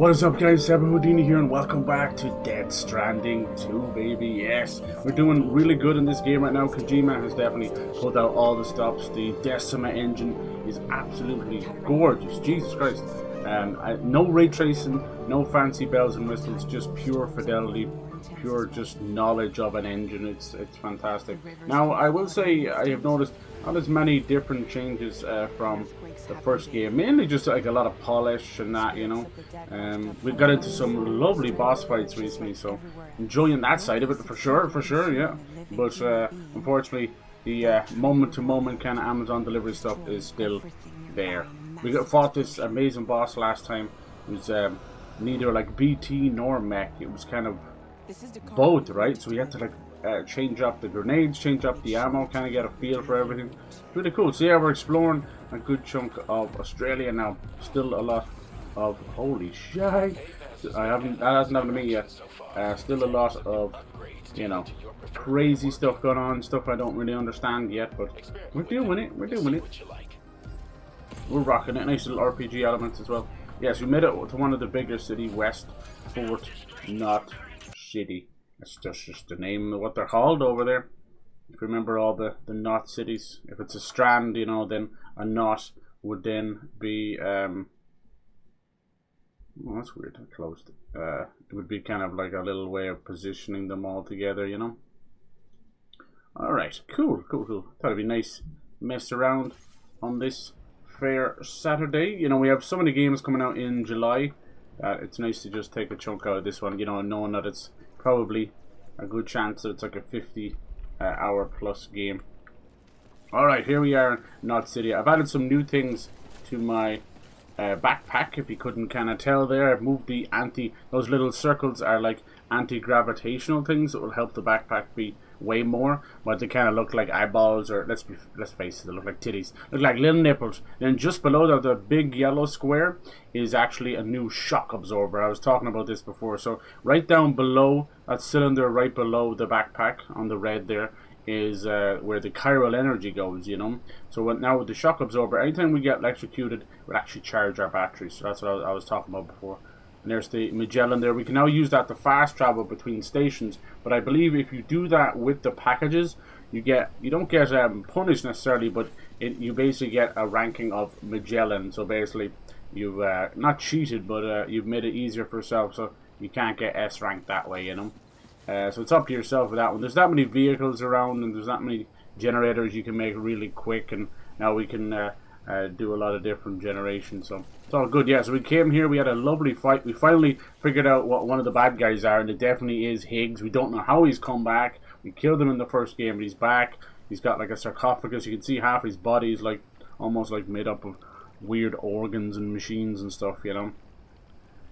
What is up, guys? Seba Houdini here, and welcome back to Dead Stranding 2, baby. Yes, we're doing really good in this game right now. Kojima has definitely pulled out all the stops. The Decima engine is absolutely gorgeous. Jesus Christ. No ray tracing, no fancy bells and whistles, just pure fidelity, pure just knowledge of an engine. It's fantastic. Now, I will say I have noticed not as many different changes from the first game, mainly just like a lot of polish and that, you know. We've got into some lovely boss fights recently, so enjoying that side of it for sure, yeah. But unfortunately, the moment-to-moment kind of Amazon delivery stuff is still there. We fought this amazing boss last time. It was neither like BT nor mech. It was kind of both, right? So we had to like change up the grenades, change up the ammo, kind of get a feel for everything. Really cool. So yeah, we're exploring a good chunk of Australia now. Still a lot of holy shit. That hasn't happened to me yet. Still a lot of, you know, crazy stuff going on, stuff I don't really understand yet, but we're doing it. We're rocking it. Nice little RPG elements as well. Yes, we made it to one of the bigger city, West Fort Knot City. That's just the name of what they're called over there. If you remember all the knot cities, if it's a strand, you know, then a knot would then be oh, that's weird. I closed it. It would be kind of like a little way of positioning them all together, you know. Alright, cool. Thought it'd be nice mess around on this fair Saturday. You know, we have so many games coming out in July that it's nice to just take a chunk out of this one, you know, knowing that it's probably a good chance that it's like a 50 hour plus game. Alright, here we are in Knot City. I've added some new things to my backpack, if you couldn't kind of tell there. I've moved the those little circles are like anti-gravitational things that will help the backpack be way more, but they kind of look like eyeballs, or let's face it, they look like titties, look like little nipples. Then just below that, the big yellow square is actually a new shock absorber. I was talking about this before. So right down below that cylinder, right below the backpack on the red there, is where the chiral energy goes, you know. So now with the shock absorber, anytime we get electrocuted, we'll actually charge our batteries. So that's what I was talking about before. And there's the Magellan there. We can now use that to fast travel between stations. But I believe if you do that with the packages, you don't get punished necessarily, but you basically get a ranking of Magellan. So basically, you've not cheated, but you've made it easier for yourself. So you can't get S rank that way, you know. So it's up to yourself with that one. There's that many vehicles around, and there's that many generators you can make really quick, and now we can do a lot of different generations, so it's all good. Yeah, so we came here, we had a lovely fight. We finally figured out what one of the bad guys are, and it definitely is Higgs. We don't know how he's come back. We killed him in the first game, but he's back. He's got like a sarcophagus. You can see half his body is like almost like made up of weird organs and machines and stuff, you know.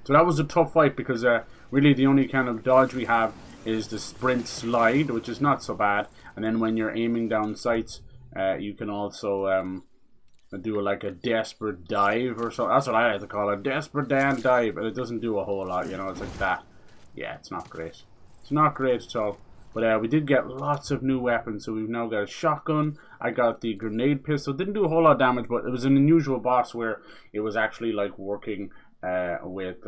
So that was a tough fight, because really the only kind of dodge we have is the sprint slide, which is not so bad. And then when you're aiming down sights, you can also do like a desperate dive or so. That's what I like to call it, a desperate Dan dive, and it doesn't do a whole lot, you know. It's like that. Yeah, it's not great. It's not great at all. But we did get lots of new weapons. So we've now got a shotgun. I got the grenade pistol. Didn't do a whole lot of damage, but it was an unusual boss where it was actually like working with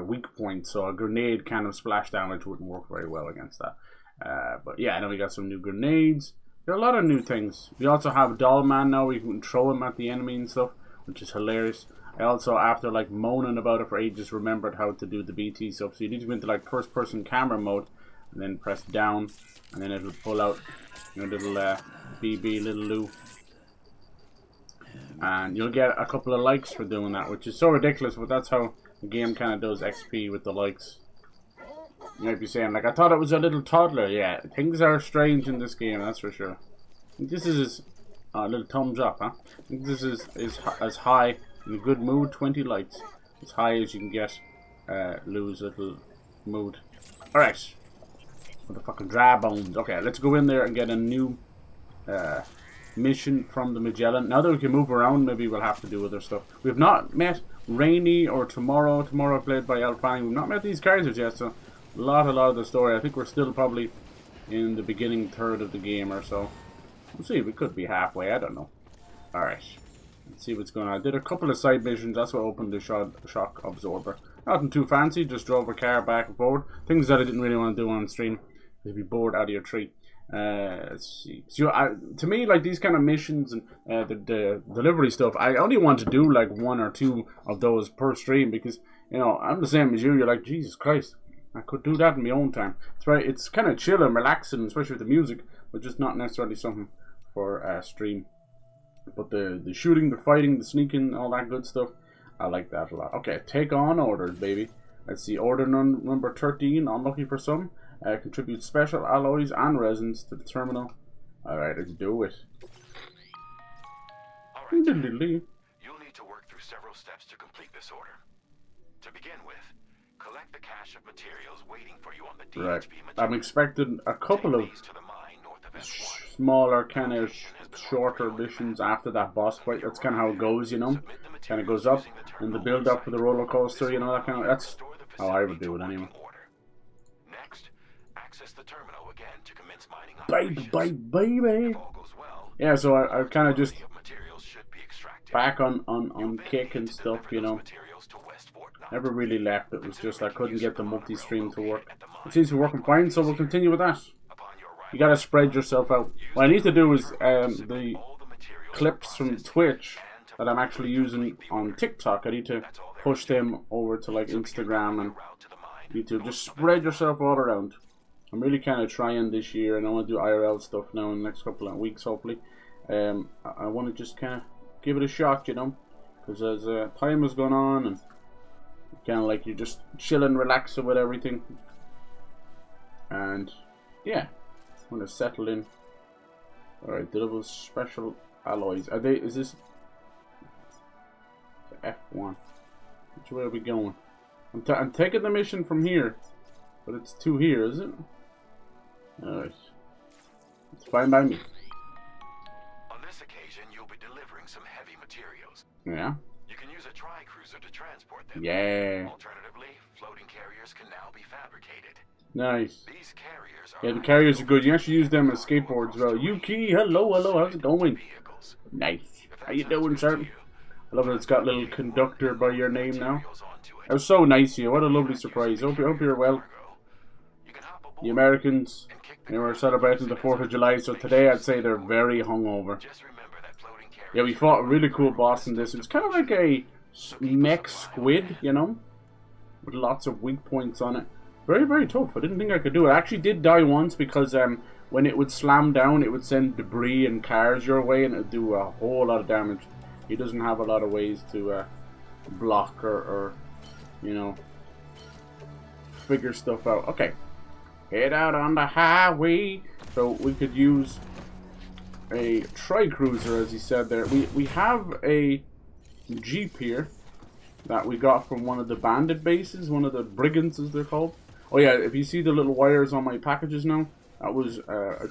weak points. So a grenade kind of splash damage wouldn't work very well against that. But yeah, then we got some new grenades. There are a lot of new things. We also have Doll Man now. We can throw him at the enemy and stuff, which is hilarious. I also, after like moaning about it for ages, remembered how to do the BT stuff. So you need to go into like first person camera mode, and then press down, and then it'll pull out your little BB, little Lou. And you'll get a couple of likes for doing that, which is so ridiculous, but that's how the game kind of does XP with the likes. You might be saying, like, I thought it was a little toddler. Yeah, things are strange in this game, that's for sure. This is a little thumbs up, huh? I think this is as high, in a good mood, 20 likes. As high as you can get Lou's little mood. Alright. Motherfucking dry bones. Okay, let's go in there and get a new mission from the Magellan. Now that we can move around, maybe we'll have to do other stuff. We've not met Rainy or Tomorrow played by Alpine. We've not met these characters yet, so a lot of the story. I think we're still probably in the beginning third of the game or so. We'll see, we could be halfway, I don't know. Alright. Let's see what's going on. I did a couple of side missions. That's what opened the shock absorber. Nothing too fancy. Just drove a car back and forward. Things that I didn't really want to do on stream. You'd be bored out of your tree. Let's see. So to me, like these kind of missions and the delivery stuff, I only want to do like 1 or 2 of those per stream because you know I'm the same as you. You're like, Jesus Christ, I could do that in my own time. It's right. It's kind of chill and relaxing, especially with the music, but just not necessarily something for stream. But the shooting, the fighting, the sneaking, all that good stuff, I like that a lot. Okay, take on orders, baby. Let's see, order number 13, unlucky for some. Contribute special alloys and resins to the terminal. Alright, let's do it. Alright, you'll need to work through several steps to complete this order. To begin with, collect the cache of materials waiting for you on the DHB right. material. I'm expecting a couple of smaller, kind of shorter missions after that boss fight. That's kind of how it goes, you know. Kind of goes up in the build up for the roller coaster, you know. That kind of. That's how I would do it anyway. Next, access the terminal again to commence mining baby. Yeah, so I kind of just back on kick and stuff, you know. Never really left. It was just I couldn't get the multi-stream to work. It seems to be working fine, so we'll continue with that. You gotta spread yourself out. What I need to do is the clips from Twitch that I'm actually using on TikTok, I need to push them over to like Instagram and YouTube. Just spread yourself all around. I'm really kind of trying this year, and I want to do IRL stuff now in the next couple of weeks, hopefully. I want to just kind of give it a shot, you know, because as time has gone on and kind of like you're just chilling, relaxing with everything, and yeah. I'm gonna settle in. Alright, deliver special alloys. Are they? Is this F1? Which way are we going? I'm taking the mission from here, but it's 2 here, is it? Alright. It's fine by me. On this occasion, you'll be delivering some heavy materials. Yeah. You can use a tri-cruiser to transport them. Yeah. Alternatively, floating carriers can now be fabricated. Nice. These carriers yeah, the carriers are good. You actually use them as skateboards as well. Yuki, hello, how's it going? Nice. How you doing, sir? I love that it's got a little conductor by your name now. That was so nice of you. What a lovely surprise. Hope you're well. The Americans, they were celebrating the 4th of July, so today I'd say they're very hungover. Yeah, we fought a really cool boss in this. It's kind of like a mech squid, you know, with lots of weak points on it. Very, very tough. I didn't think I could do it. I actually did die once because when it would slam down, it would send debris and cars your way, and it would do a whole lot of damage. He doesn't have a lot of ways to block or, you know, figure stuff out. Okay. Head out on the highway. So we could use a tri-cruiser, as he said there. We have a Jeep here that we got from one of the bandit bases, one of the brigands as they're called. Oh yeah, if you see the little wires on my packages now, that was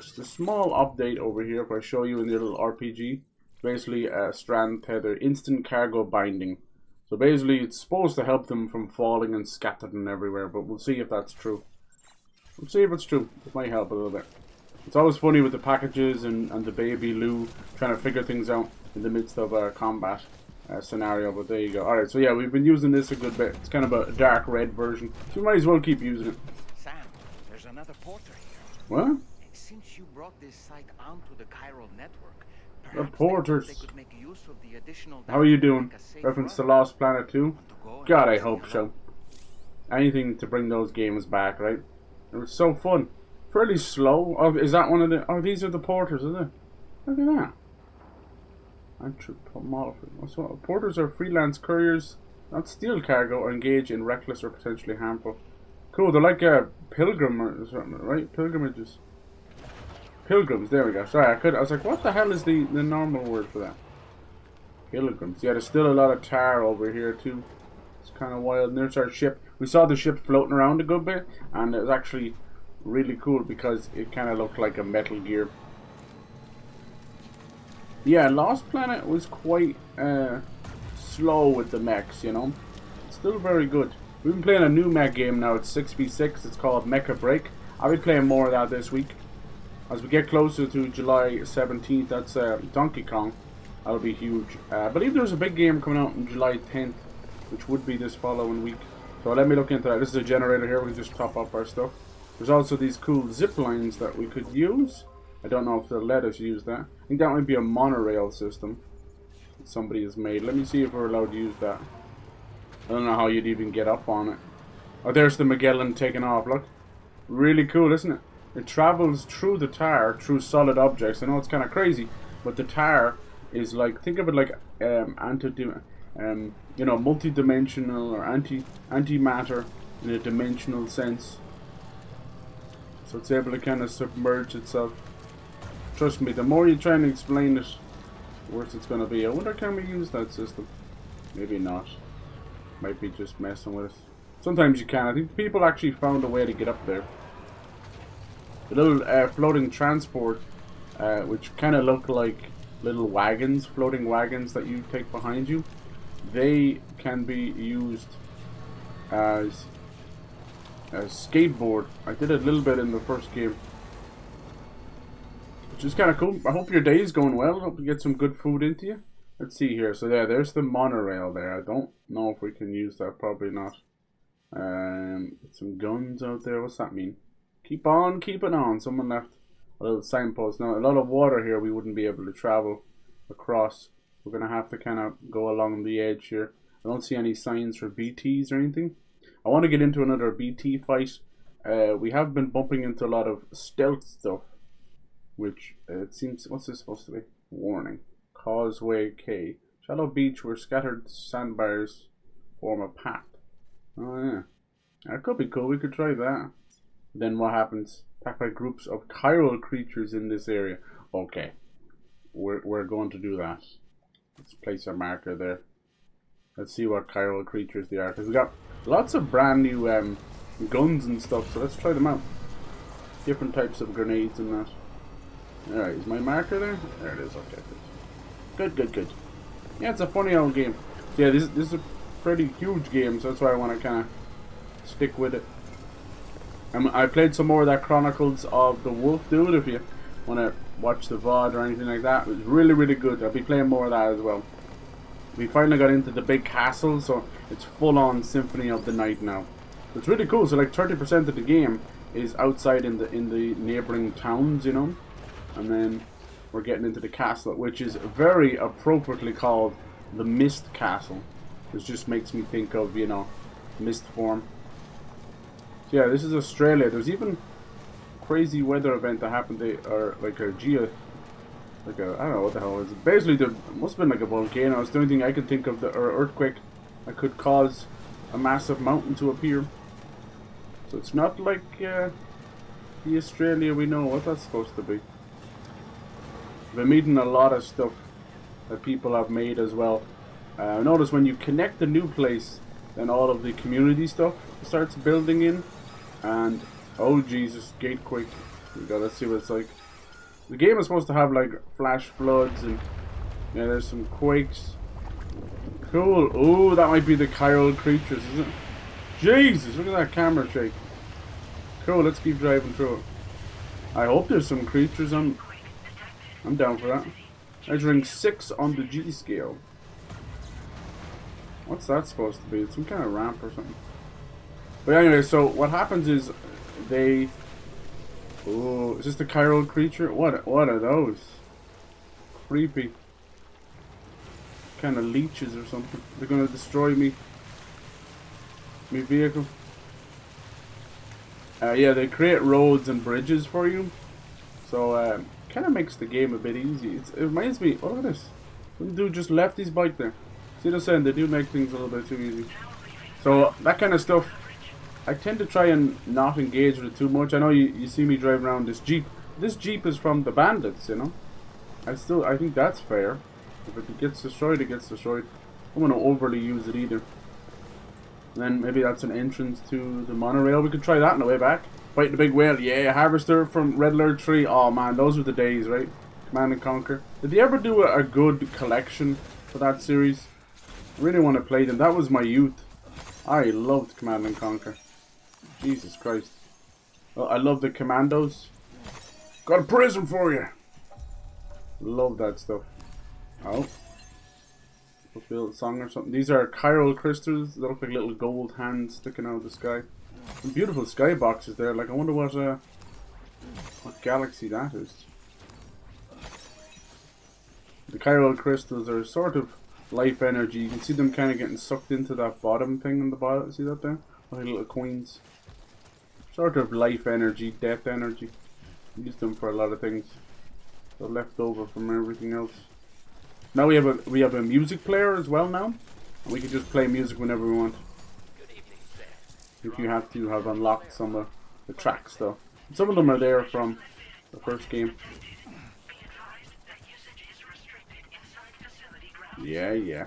just a small update over here. If I show you in the little RPG, basically strand tether, instant cargo binding. So basically it's supposed to help them from falling and scattering everywhere, but we'll see if that's true. We'll see if it's true. It might help a little bit. It's always funny with the packages and the baby Lou trying to figure things out in the midst of a combat scenario, but there you go. Alright, so yeah, we've been using this a good bit. It's kind of a dark red version, so we might as well keep using it. Sam, there's another porter here. What? Since you brought this site onto the chiral network, the porters. they could make use of the additional how are you doing? Reference to Lost Planet 2? God, I hope so. Anything to bring those games back, right? It was so fun. Fairly slow. Oh, is that one of the... Oh, these are the porters, is it? Look at that. Porters are freelance couriers, not steal cargo or engage in reckless or potentially harmful. Cool, they're like a pilgrim or something, right? Pilgrimages. Pilgrims, there we go. Sorry, I was like, what the hell is the normal word for that? Pilgrims. Yeah, there's still a lot of tar over here too. It's kind of wild. And there's our ship. We saw the ship floating around a good bit, and it was actually really cool because it kind of looked like a Metal Gear. Yeah, Lost Planet was quite slow with the mechs, you know. Still very good. We've been playing a new mech game now. It's 6v6. It's called Mecha Break. I'll be playing more of that this week. As we get closer to July 17th, that's Donkey Kong. That'll be huge. I believe there's a big game coming out on July 10th, which would be this following week. So let me look into that. This is a generator here. We can just top up our stuff. There's also these cool zip lines that we could use. I don't know if they'll let us use that. I think that might be a monorail system that somebody has made. Let me see if we're allowed to use that. I don't know how you'd even get up on it. Oh, there's the Magellan taking off. Look. Really cool, isn't it? It travels through the tar, through solid objects. I know it's kind of crazy, but the tar is like, think of it like you know, multi-dimensional or antimatter in a dimensional sense. So it's able to kind of submerge itself. Trust me, the more you try and explain it, the worse it's going to be. I wonder, can we use that system? Maybe not. Might be just messing with it. Sometimes you can. I think people actually found a way to get up there. The little floating transport, which kind of look like little wagons, floating wagons that you take behind you, they can be used as a skateboard. I did it a little bit in the first game, which is kind of cool. I hope your day is going well. I hope you get some good food into you. Let's see here. So yeah, there's the monorail there. I don't know if we can use that. Probably not. Some guns out there. What's that mean? Keep on keeping on. Someone left a little signpost. Now, a lot of water here we wouldn't be able to travel across. We're going to have to kind of go along the edge here. I don't see any signs for BTs or anything. I want to get into another BT fight. We have been bumping into a lot of stealth stuff, which it seems... What's this supposed to be? Warning. Causeway K. Shallow beach where scattered sandbars form a path. Oh yeah. That could be cool. We could try that. Then what happens? Attacked by groups of chiral creatures in this area. Okay. We're going to do that. Let's place a marker there. Let's see what chiral creatures they are. Because we got lots of brand new guns and stuff. So let's try them out. Different types of grenades and that. Alright, is my marker there? There it is. Okay. Good. Yeah, it's a funny old game. So yeah, this is a pretty huge game. So that's why I want to kind of stick with it. I played some more of that Chronicles of the Wolf Dude. If you want to watch the VOD or anything like that, it was really good. I'll be playing more of that as well. We finally got into the big castle, so it's full on Symphony of the Night now. It's really cool. So like 30% of the game is outside in the neighboring towns, you know, and then we're getting into the castle, which is very appropriately called the Mist Castle, which just makes me think of, you know, mist form. Yeah, this is Australia. There's even a crazy weather event that happened there, or like a I don't know what the hell it is. Basically, there must have been like a volcano. It's the only thing I can think of, or earthquake that could cause a massive mountain to appear. So it's not like the Australia we know what that's supposed to be. I've been meeting a lot of stuff that people have made as well. Notice when you connect the new place, then all of the community stuff starts building in. And oh Jesus, gate quick. Let's see what it's like. The game is supposed to have like flash floods and yeah, there's some quakes. Cool. Oh, that might be the chiral creatures, isn't it? Jesus, look at that camera shake. Cool, let's keep driving through it. I hope there's some creatures. I'm down for that. Measuring 6 on the G scale. What's that supposed to be? It's some kind of ramp or something. But anyway, so what happens is they... Oh, is this the chiral creature? What are those? Creepy. Kind of leeches or something. They're gonna destroy me vehicle. Yeah, they create roads and bridges for you. So, kind of makes the game a bit easy. It reminds me... Oh, look at this. Some dude just left his bike there. See what I'm saying? They do make things a little bit too easy. So, that kind of stuff, I tend to try and not engage with it too much. I know you see me driving around this Jeep. This Jeep is from the Bandits, you know? I think that's fair. If it gets destroyed, it gets destroyed. I don't want to overly use it either. And then maybe that's an entrance to the monorail. We could try that on the way back. Fight the big whale. Yeah, Harvester from Red Alert 3. Oh man, those were the days, right? Command and Conquer. Did they ever do a good collection for that series? I really want to play them. That was my youth. I loved Command and Conquer. Jesus Christ. Well, I love the Commandos. Got a prism for you. Love that stuff. Oh. Fulfill a song or something. These are chiral crystals. They look like little gold hands sticking out of the sky. Some beautiful sky boxes there. Like, I wonder what galaxy that is. The chiral crystals are sort of life energy. You can see them kind of getting sucked into that bottom thing on the bottom. See that there? Like little coins. Sort of life energy, death energy. Use them for a lot of things. They're left over from everything else. Now we have a music player as well now. And we can just play music whenever we want. If you have to have unlocked some of the tracks though. Some of them are there from the first game. Yeah.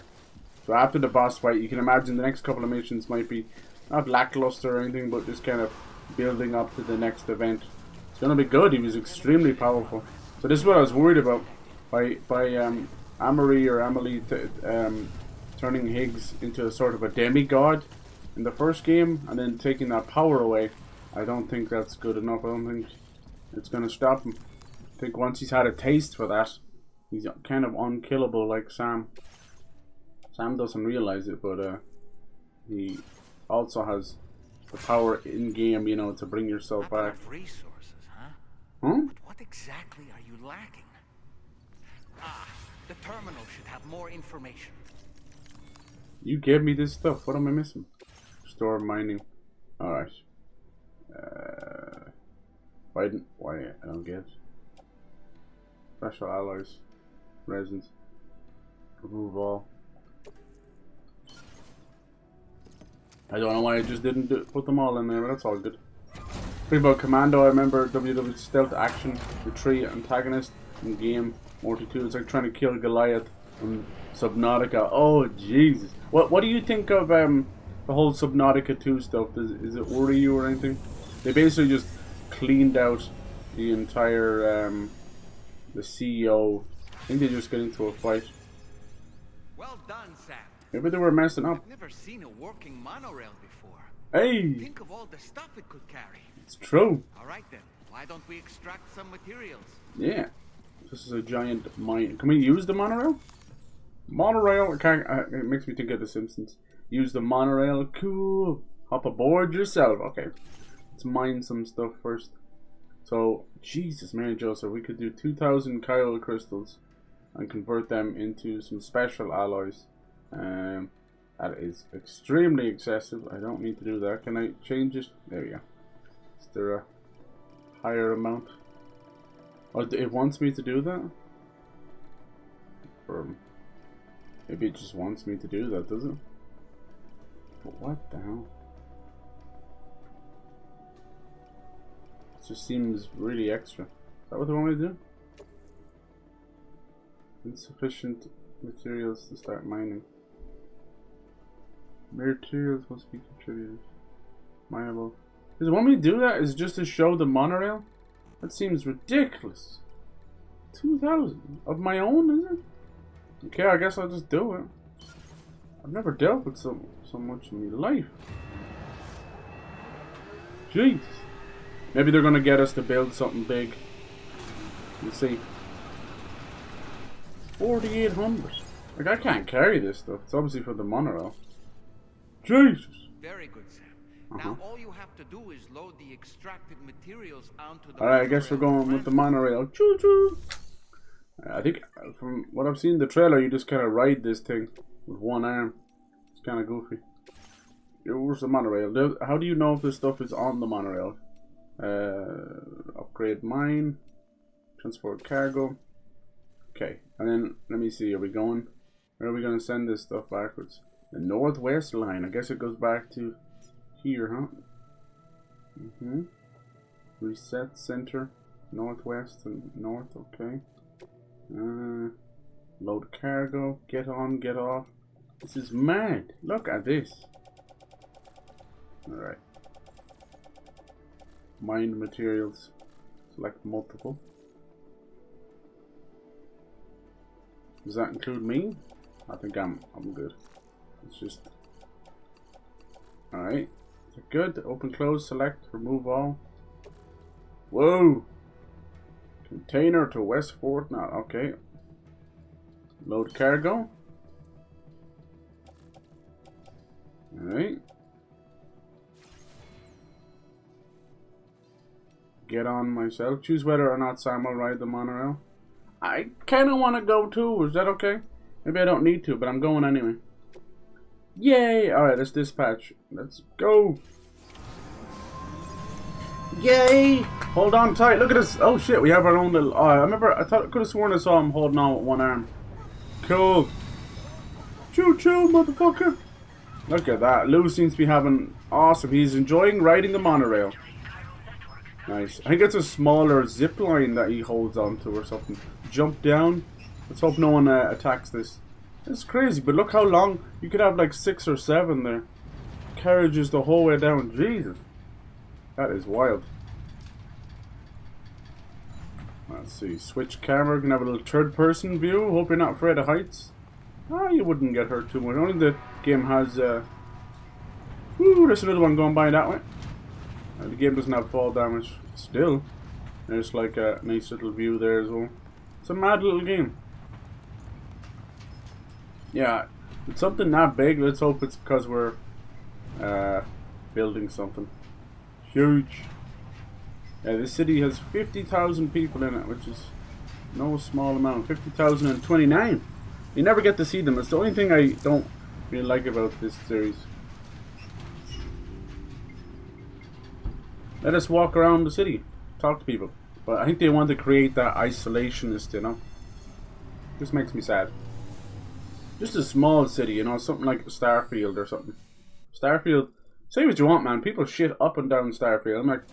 So after the boss fight, you can imagine the next couple of missions might be not lackluster or anything, but just kind of building up to the next event. It's gonna be good. He was extremely powerful. So this is what I was worried about. By Amory or Amelie turning Higgs into a sort of a demigod in the first game, and then taking that power away. I don't think that's good enough. I don't think it's gonna stop him. I think once he's had a taste for that, he's kind of unkillable like Sam. Sam doesn't realize it, but he also has the power in game, you know, to bring yourself back. Resources, huh? Hmm? But what exactly are you lacking? Ah, the terminal should have more information. You gave me this stuff. What am I missing? Store mining. Alright. Why I don't get it. Special alloys. Resins. Remove all. I don't know why I just didn't put them all in there, but that's all good. Think about Commando, I remember WW stealth action, retreat, antagonist in game 42. It's like trying to kill Goliath in Subnautica. Oh Jesus. What do you think of the whole Subnautica 2 stuff? Is it worry you or anything? They basically just cleaned out the entire the CEO. I think they just got into a fight. Well done, Sam. Maybe they were messing up. I've never seen a working monorail before. Hey! Think of all the stuff it could carry. It's true. Alright then, why don't we extract some materials? Yeah. This is a giant mine. Can we use the monorail? Monorail? It makes me think of The Simpsons. Use the monorail. Cool. Hop aboard yourself. Okay. Let's mine some stuff first. So, Jesus, Mary Joseph, we could do 2,000 chiral crystals and convert them into some special alloys. That is extremely excessive. I don't need to do that. Can I change it? There we go. Is there a higher amount? Oh, it wants me to do that? Or maybe it just wants me to do that, does it? But what the hell? It just seems really extra. Is that what they want me to do? Insufficient materials to start mining. Materials must be contributed. Mineable. Does it want me to do that? Is it just to show the monorail? That seems ridiculous. 2,000 of my own, is it? Okay, I guess I'll just do it. I've never dealt with so much in my life. Jeez. Maybe they're gonna get us to build something big. Let's see. 4,800. Like, I can't carry this stuff. It's obviously for the monorail. Jesus. Very good, Sam. Now all you have to do is load the extracted materials onto the Alright, I guess we're going with the monorail. Choo choo. I think from what I've seen in the trailer, you just kind of ride this thing with one arm. It's kind of goofy. Where's the monorail? How do you know if this stuff is on the monorail? Upgrade mine. Transport cargo. Okay, and then let me see. Are we going? Where are we going to send this stuff backwards? The northwest line. I guess it goes back to here, huh? Reset center. Northwest and north. Okay. Load cargo. Get on, get off. This is mad. Look at this. Alright. Mine materials. Select multiple. Does that include me? I think I'm good. It's just alright. Is it good? Open, close, select, remove all. Whoa! Container to West Fort now. Okay. Load cargo. Alright. Get on myself. Choose whether or not Sam will ride the monorail. I kind of want to go too. Is that okay? Maybe I don't need to, but I'm going anyway. Yay! Alright, let's dispatch. Let's go. Yay! Hold on tight. Look at this. Oh shit, we have our own little... Oh, I thought I could have sworn I saw him holding on with one arm. Cool. Choo choo, motherfucker. Look at that. Lou seems to be having... Awesome. He's enjoying riding the monorail. Nice. I think it's a smaller zip line that he holds onto or something. Jump down. Let's hope no one attacks this. It's crazy, but look how long. You could have like 6 or 7 there. Carriages the whole way down. Jesus. That is wild. Let's see. Switch camera. Can have a little third person view. Hope you're not afraid of heights. Ah, you wouldn't get hurt too much. Only the game has... Woo, there's another one going by that way. The game doesn't have fall damage. Still, there's like a nice little view there as well. It's a mad little game. Yeah, it's something that big. Let's hope it's because we're building something huge. Yeah, this city has 50,000 people in it, which is no small amount. 50,029. You never get to see them. It's the only thing I don't really like about this series. Let us walk around the city, talk to people. But I think they want to create that isolationist, you know. This makes me sad. Just a small city, you know, something like Starfield or something. Starfield, say what you want, man. People shit up and down Starfield. I'm like,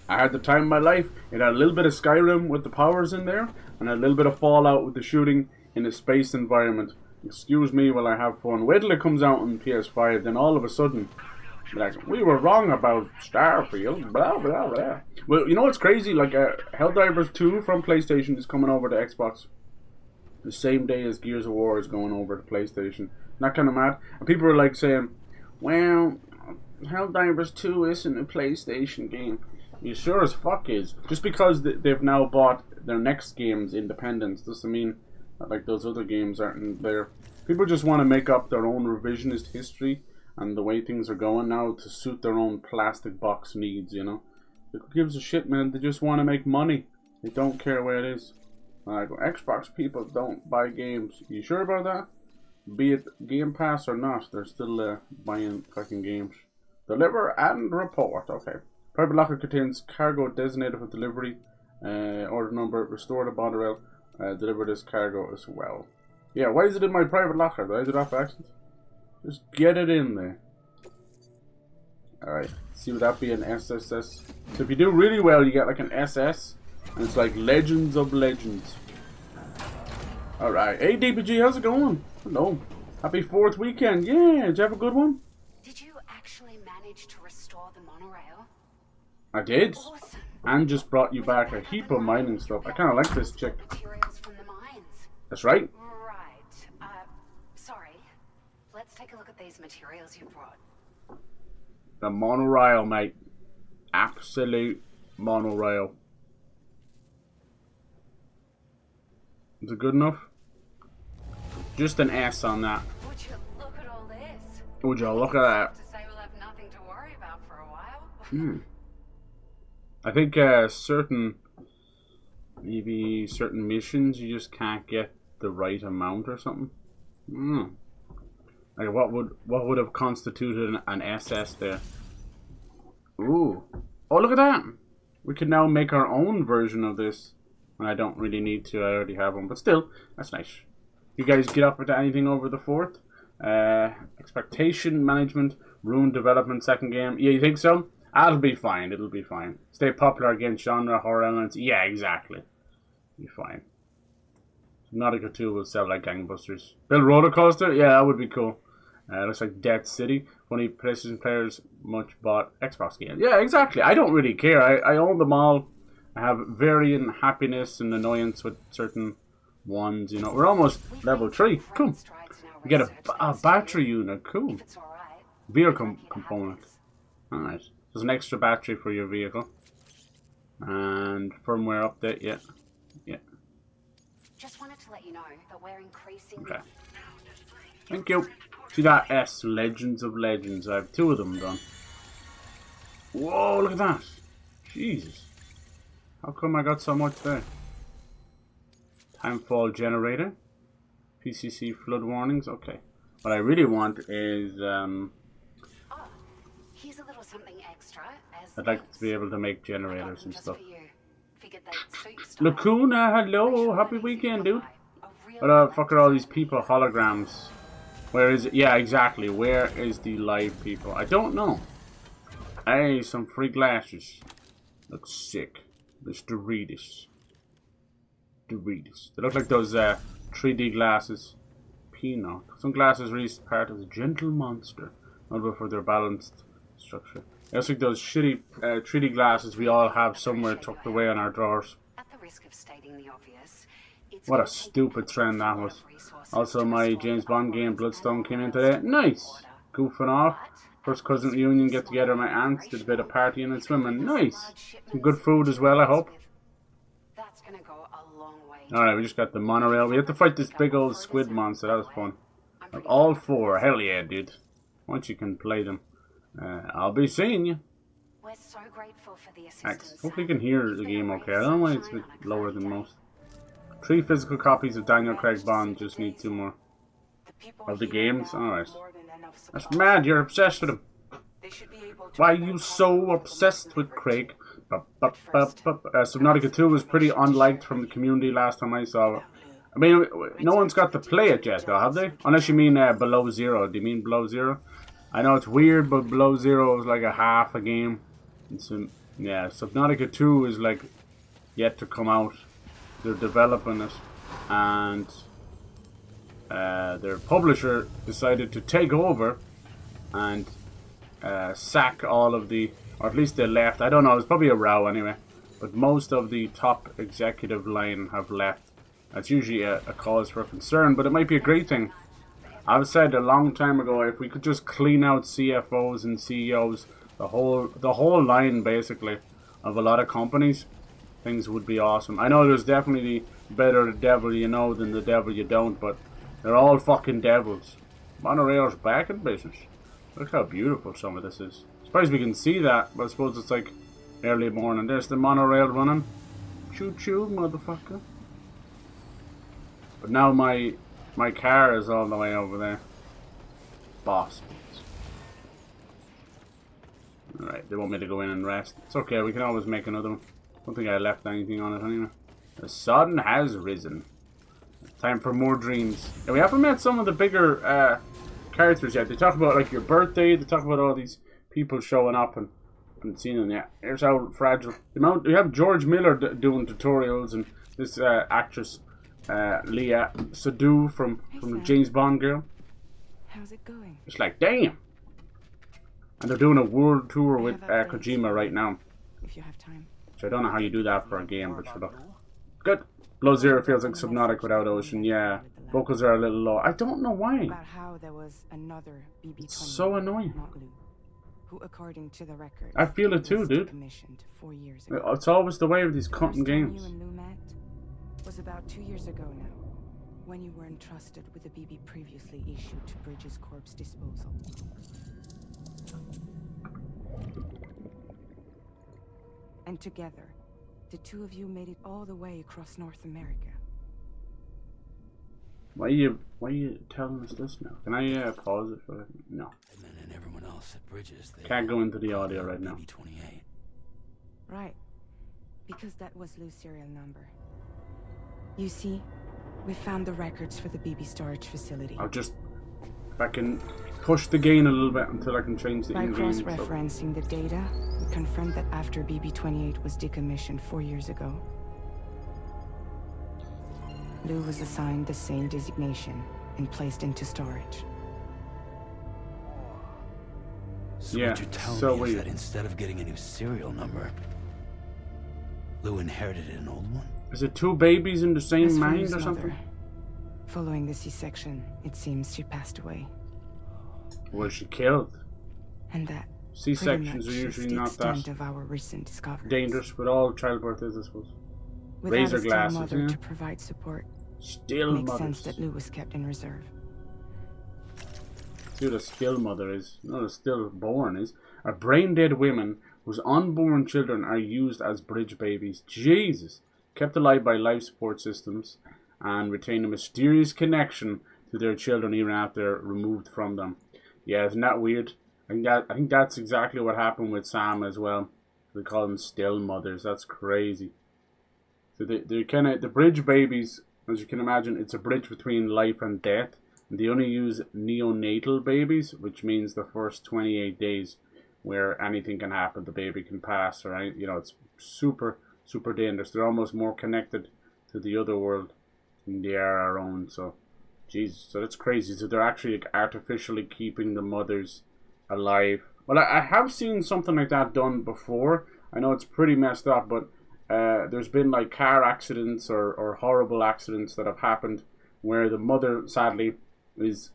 I had the time of my life. It had a little bit of Skyrim with the powers in there, and a little bit of Fallout with the shooting in a space environment. Excuse me while I have fun. Wait till it comes out on PS5, then all of a sudden... Like, we were wrong about Starfield, blah, blah, blah. Well, you know what's crazy? Like, Helldivers 2 from PlayStation is coming over to Xbox the same day as Gears of War is going over to PlayStation. Not kind of mad? And people are like saying, well, Helldivers 2 isn't a PlayStation game. You sure as fuck is. Just because they've now bought their next game's independence doesn't mean that, like, those other games aren't there. People just want to make up their own revisionist history and the way things are going now to suit their own plastic box needs, you know. Who gives a shit, man? They just want to make money. They don't care where it is. Like, Xbox people don't buy games. You sure about that? Be it Game Pass or not, they're still buying fucking games. Deliver and report. Okay. Private locker contains cargo designated for delivery. Order number, restore the monorail. Deliver this cargo as well. Yeah, why is it in my private locker? Did I do that by accident? Just get it in there. Alright, see, would that be an SSS? So if you do really well, you get like an SS, and it's like Legends of Legends. Alright, hey DPG, how's it going? Hello. Happy 4th weekend. Yeah, did you have a good one? Did you actually manage to restore the monorail? I did. Awesome. And just brought you back a heap of mining stuff. I kind of like this chick. Materials from the mines. That's right. Right. Sorry. Let's take a look at these materials you brought. The monorail, mate. Absolute monorail. Is it good enough? Just an S on that. Would you look at all this? Would you look at that? To say we'll have nothing to worry about for a while. I think maybe certain missions you just can't get the right amount or something. Like what would have constituted an SS there? Ooh. Oh, look at that! We can now make our own version of this. And I don't really need to, I already have one. But still, that's nice. You guys get up into anything over the 4th? Expectation management, ruined development, second game. Yeah, you think so? That'll be fine, it'll be fine. Stay popular against genre, horror elements. Yeah, exactly. Be fine. Nautica 2 will sell like gangbusters. Build roller coaster? Yeah, that would be cool. Looks like Death City. Funny PlayStation players much bought Xbox games. Yeah, exactly. I don't really care. I own them all. I have varying happiness and annoyance with certain ones. You know, we're almost level 3. Cool. We get a battery unit. Cool. Vehicle component. Alright. There's an extra battery for your vehicle. And firmware update. Yeah. Yeah. Just wanted to let you know that we're increasing. Okay. Thank you. See that S, Legends of Legends. I have 2 of them done. Whoa, look at that. Jesus. How come I got so much there? Timefall generator. PCC flood warnings. Okay. What I really want is Oh, here's a little something extra. I'd like to be able to make generators and stuff. Lacuna, Lacuna, hello, happy weekend, dude. What the fuck are all these people holograms? Where is it? Yeah, exactly. Where is the live people? I don't know. Hey, some free glasses. Looks sick. There's Doritos. Doritos. They look like those 3D glasses. Pinot. Some glasses released part of the gentle monster, notable for their balanced structure. I also think those shitty 3D glasses we all have somewhere tucked away on our drawers. At the risk of stating the obvious, What a stupid trend that was. Also, my James Bond game Bloodstone came in today. Nice! Goofing off. First cousin reunion get together with my aunts, did a bit of partying and swimming. Nice! Some good food as well, I hope. That's gonna go a long way. Alright, we just got the monorail. We had to fight this big old squid monster. That was fun. Like, all 4. Hell yeah, dude. Once you can play them. I'll be seeing you. We're so grateful for the assistance. Thanks. Hopefully you can hear the game okay. I don't know why it's a bit lower than most. 3 physical copies of Daniel Craig Bond. Just need 2 more. Of the games? Alright. That's mad. You're obsessed with him. Why are you so obsessed with Craig? Subnautica 2 was pretty unliked from the community last time I saw it. I mean, no one's got to play it yet, though, have they? Unless you mean Below Zero. Do you mean Below Zero? I know it's weird, but Below Zero is like a half a game. Yeah, Subnautica 2 is like yet to come out. They're developing it, and their publisher decided to take over and sack all of the, or at least they left. I don't know, it's probably a row anyway, but most of the top executive line have left. That's usually a cause for concern, but it might be a great thing. I've said a long time ago, if we could just clean out CFOs and CEOs, the whole line basically of a lot of companies, things would be awesome. I know there's definitely better the devil you know than the devil you don't, but they're all fucking devils. Monorail's back in business. Look how beautiful some of this is. Surprised we can see that, but I suppose it's like early morning. There's the monorail running. Choo choo, motherfucker. But now my car is all the way over there. Boss. Alright, they want me to go in and rest. It's okay, we can always make another one. Don't think I left anything on it anyway. The sun has risen. Time for more dreams. Yeah, we haven't met some of the bigger characters yet. They talk about like your birthday, they talk about all these people showing up, and I haven't seen them yet. Here's how fragile. We have George Miller doing tutorials, and this actress Leah Sadu from the James Bond girl. How's it going? It's like, damn. And they're doing a world tour with Kojima right now. If you have time. So I don't know how you do that for a game, but sure, look. Good. Below Zero feels like Subnautica without Ocean. Yeah, vocals are a little low. I don't know why. About how there was another BB-20. It's so annoying. Not Lou, who, according to the record, I feel it too, dude. 4 years ago. It's always the way with these cutting games. You and Lou met was about 2 years ago now, when you were entrusted with the BB previously issued to Bridges Corp's disposal. And together, the two of you made it all the way across North America. Why are you telling us this now? Can I pause it for a second? No. And everyone else at Bridges, Can't go into the audio right now. 28. Right. Because that was Lou's serial number. You see, we found the records for the BB storage facility. I'll just, if I can push the gain a little bit until I can change the By in-game. cross-referencing the data, we confirmed that after BB-28 was decommissioned 4 years ago, Lou was assigned the same designation and placed into storage. So Yeah, what you're telling so me is weird. that instead of getting a new serial number, Lou inherited an old one? Is it 2 babies in the same As for mind Lou's or something? mother, following the C-section, it seems she passed away. Was she killed? And that C-sections pretty are much is usually the not extent that of our recent discoveries. dangerous, but all childbirth is, I suppose. Without Razor a strong glasses, mother yeah. to provide support, Still Makes mothers. sense that Lou was kept in reserve. See what a still mother is. Not a stillborn is. Are brain-dead women whose unborn children are used as bridge babies. Jesus. Kept alive by life support systems and retain a mysterious connection to their children even after they're removed from them. Yeah, isn't that weird? I think that's exactly what happened with Sam as well. They call them still mothers. That's crazy. So they're kind of the bridge babies, as you can imagine. It's a bridge between life and death. And they only use neonatal babies, which means the first 28 days, where anything can happen. The baby can pass, or it's super dangerous. They're almost more connected to the other world than they are our own. So, Jesus, so that's crazy. So they're actually like artificially keeping the mothers alive. Well, I have seen something like that done before. I know it's pretty messed up, but there's been like car accidents or horrible accidents that have happened where the mother sadly is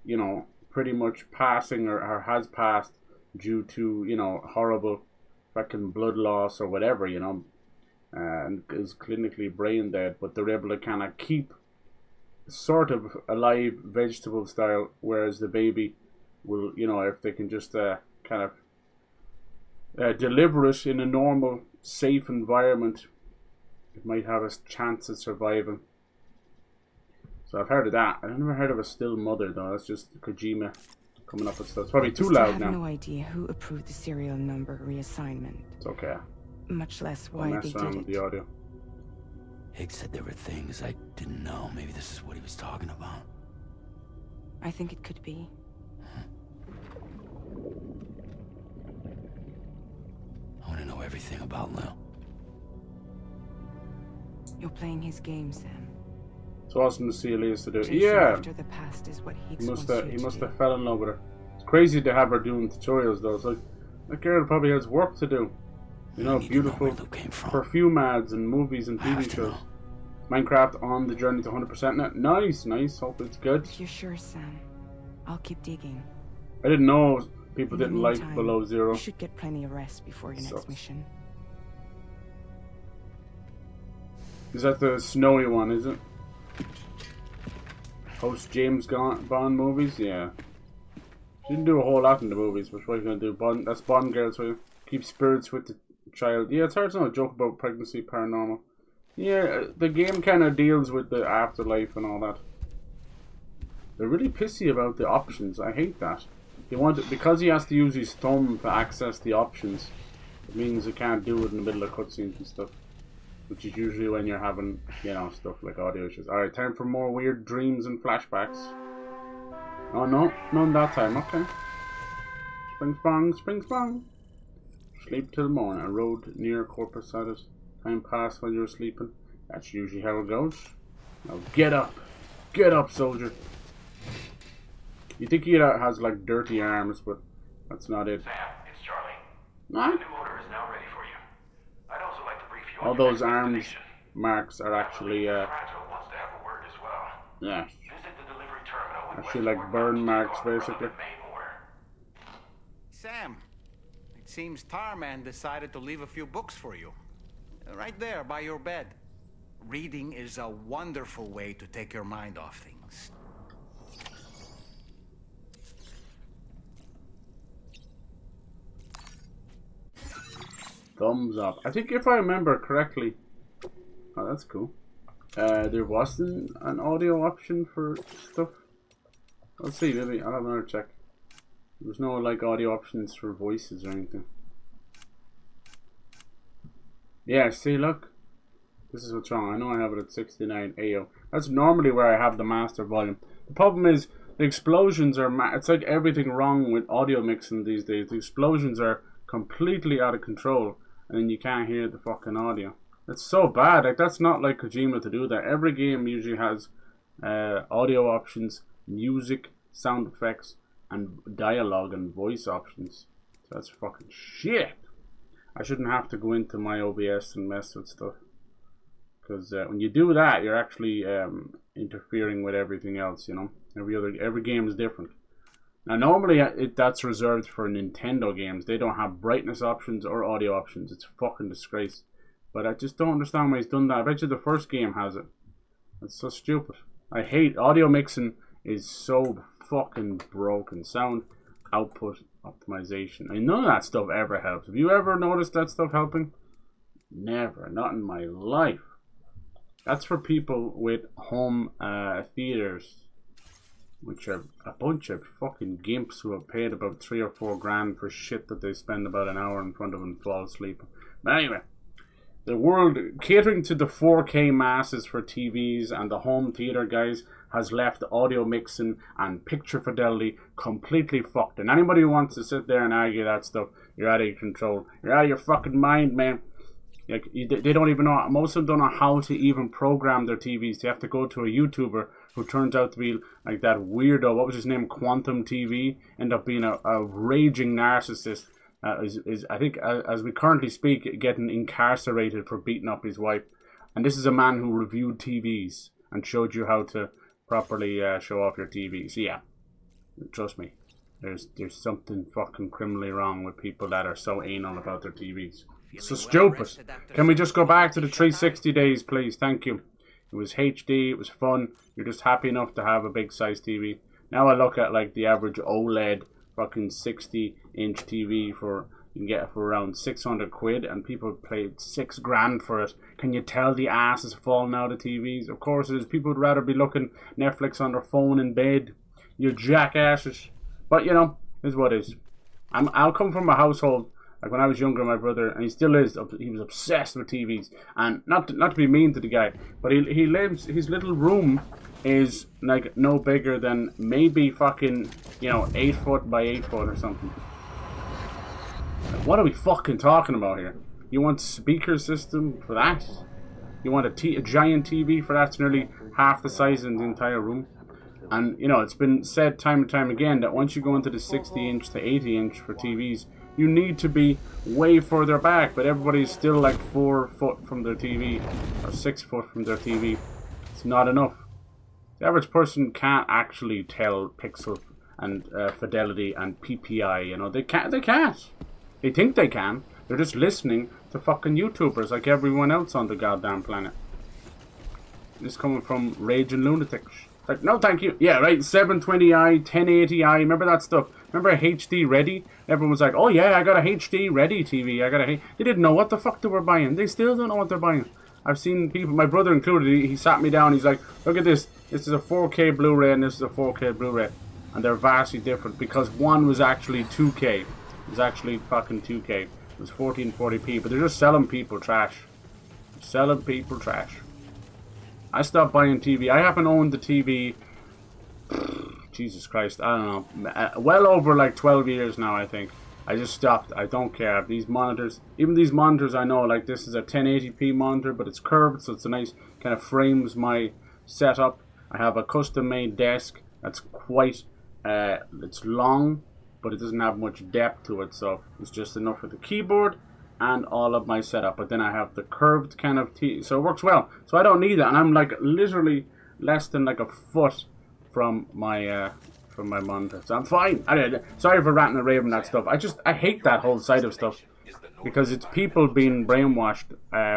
pretty much passing or has passed due to horrible fucking blood loss or whatever, and is clinically brain dead, but they're able to kind of keep sort of alive vegetable style, whereas the baby will, if they can just kind of deliver it in a normal safe environment, it might have a chance of surviving. So I've heard of that. I've never heard of a still mother though. That's just Kojima coming up with stuff. It's probably too loud now. I have no idea who approved the serial number reassignment. It's okay. Much less why they did with the it. audio. Higgs said there were things I didn't know. Maybe this is what he was talking about. I think it could be. I want to know everything about Lou. You're playing his game, Sam. It's awesome to see Elias to do it. Chasing Yeah. after the past is what Higgs He wants must you have fell in love with her. It's crazy to have her doing tutorials though. It's like that girl probably has work to do. Beautiful perfume ads and movies and TV shows. Minecraft on the journey to 100% now. Nice. Hope it's good. If you're sure, Sam, I'll keep digging. I didn't know people In the didn't like meantime, Below Zero. You should get plenty of rest before your next mission. Is that the snowy one, is it? Post James Bond movies? Yeah. She didn't do a whole lot in the movies, but what are you going to do? That's Bond girls who keep spirits with the child. Yeah, it's hard to know a joke about pregnancy, paranormal. Yeah, the game kind of deals with the afterlife and all that. They're really pissy about the options. I hate that. They want it, because he has to use his thumb to access the options. It means he can't do it in the middle of cutscenes and stuff. Which is usually when you're having, stuff like audio issues. Alright, time for more weird dreams and flashbacks. Oh no, none that time, okay. Spring sprung. Sleep till morn. A road near Corpus Situs. Time passed while you're sleeping. That's usually how it goes. Now get up. Get up, soldier. You think he has like dirty arms, but that's not it. Sam, it's Charlie. Nah. The new order is now ready for you. I'd also like to brief you on All your those next arms destination. marks are actually Fragile wants to have a word as well. yeah. Visit the delivery terminal with Actually like burn marks basically. main order. Sam, it seems Tarman decided to leave a few books for you. Right there by your bed. Reading is a wonderful way to take your mind off things. Thumbs up. I think if I remember correctly. Oh, that's cool. There wasn't an audio option for stuff. Let's see, maybe I'll have another check. There's no like audio options for voices or anything. Yeah, see, look. This is what's wrong. I know I have it at 69 AO. That's normally where I have the master volume. The problem is the explosions are it's like everything wrong with audio mixing these days. The explosions are completely out of control, and then you can't hear the fucking audio. It's so bad. Like, that's not like Kojima to do that. Every game usually has audio options, music, sound effects, and dialogue and voice options. So that's fucking shit. I shouldn't have to go into my OBS and mess with stuff. Because when you do that, you're actually interfering with everything else, Every game is different. Now, normally that's reserved for Nintendo games. They don't have brightness options or audio options. It's a fucking disgrace. But I just don't understand why he's done that. I bet you the first game has it. That's so stupid. I hate audio mixing. Is so fucking broken. Sound output optimization. I mean, none of that stuff ever helps. Have you ever noticed that stuff helping? Never. Not in my life. That's for people with home theaters, which are a bunch of fucking gimps who have paid about 3 or 4 grand for shit that they spend about an hour in front of and fall asleep. But anyway, the world catering to the 4K masses for TVs and the home theater guys has left audio mixing and picture fidelity completely fucked. And anybody who wants to sit there and argue that stuff, you're out of your control. You're out of your fucking mind, man. Like, they don't even know, most of them don't know how to even program their TVs. They have to go to a YouTuber who turns out to be like that weirdo, what was his name, Quantum TV, end up being a raging narcissist. Is I think, as we currently speak, getting incarcerated for beating up his wife. And this is a man who reviewed TVs and showed you how to properly show off your TV. So yeah, trust me, there's something fucking criminally wrong with people that are so anal about their TVs. It's so stupid. Can we just go back to the 360 days, please? Thank you. It was HD, it was fun. You're just happy enough to have a big size TV. Now I look at like the average OLED fucking 60-inch TV for you can get it for around 600 quid, and people paid 6 grand for it. Can you tell the ass is falling out of TVs? Of course it is. People would rather be looking Netflix on their phone in bed. You jackasses. But you know, is what is. I'll come from a household, like when I was younger, my brother, and he still is, he was obsessed with TVs. And not to be mean to the guy, but he lives, his little room is like no bigger than maybe fucking, 8 foot by 8 foot or something. What are we fucking talking about here? You want a speaker system for that? You want a giant TV for that? It's nearly half the size in the entire room. And, it's been said time and time again that once you go into the 60-inch to 80-inch for TVs, you need to be way further back. But everybody's still like 4 foot from their TV or 6 foot from their TV. It's not enough. The average person can't actually tell pixel and fidelity and PPI. They can't. They think they can. They're just listening to fucking YouTubers like everyone else on the goddamn planet. This coming from raging lunatics. Like, no thank you. Yeah, right, 720i, 1080i, remember that stuff? Remember HD Ready? Everyone was like, oh yeah, I got a HD Ready TV. They didn't know what the fuck they were buying. They still don't know what they're buying. I've seen people, my brother included, he sat me down, he's like, look at this. This is a 4K Blu-ray and this is a 4K Blu-ray. And they're vastly different because one was actually 2K. It was actually fucking 2K. It was 1440p, but they're just selling people trash. Selling people trash. I stopped buying TV. I haven't owned the TV, Jesus Christ, I don't know, well over like 12 years now, I think. I just stopped. I don't care. These monitors, even these monitors, I know, like this is a 1080p monitor, but it's curved, so it's a nice, kind of frames my setup. I have a custom-made desk that's quite, it's long, but it doesn't have much depth to it, so it's just enough for the keyboard and all of my setup. But then I have the curved kind of so it works well. So I don't need that, and I'm like literally less than like a foot from my monitor, so I'm fine. Sorry for ranting and raving that stuff. I hate that whole side of stuff because it's people being brainwashed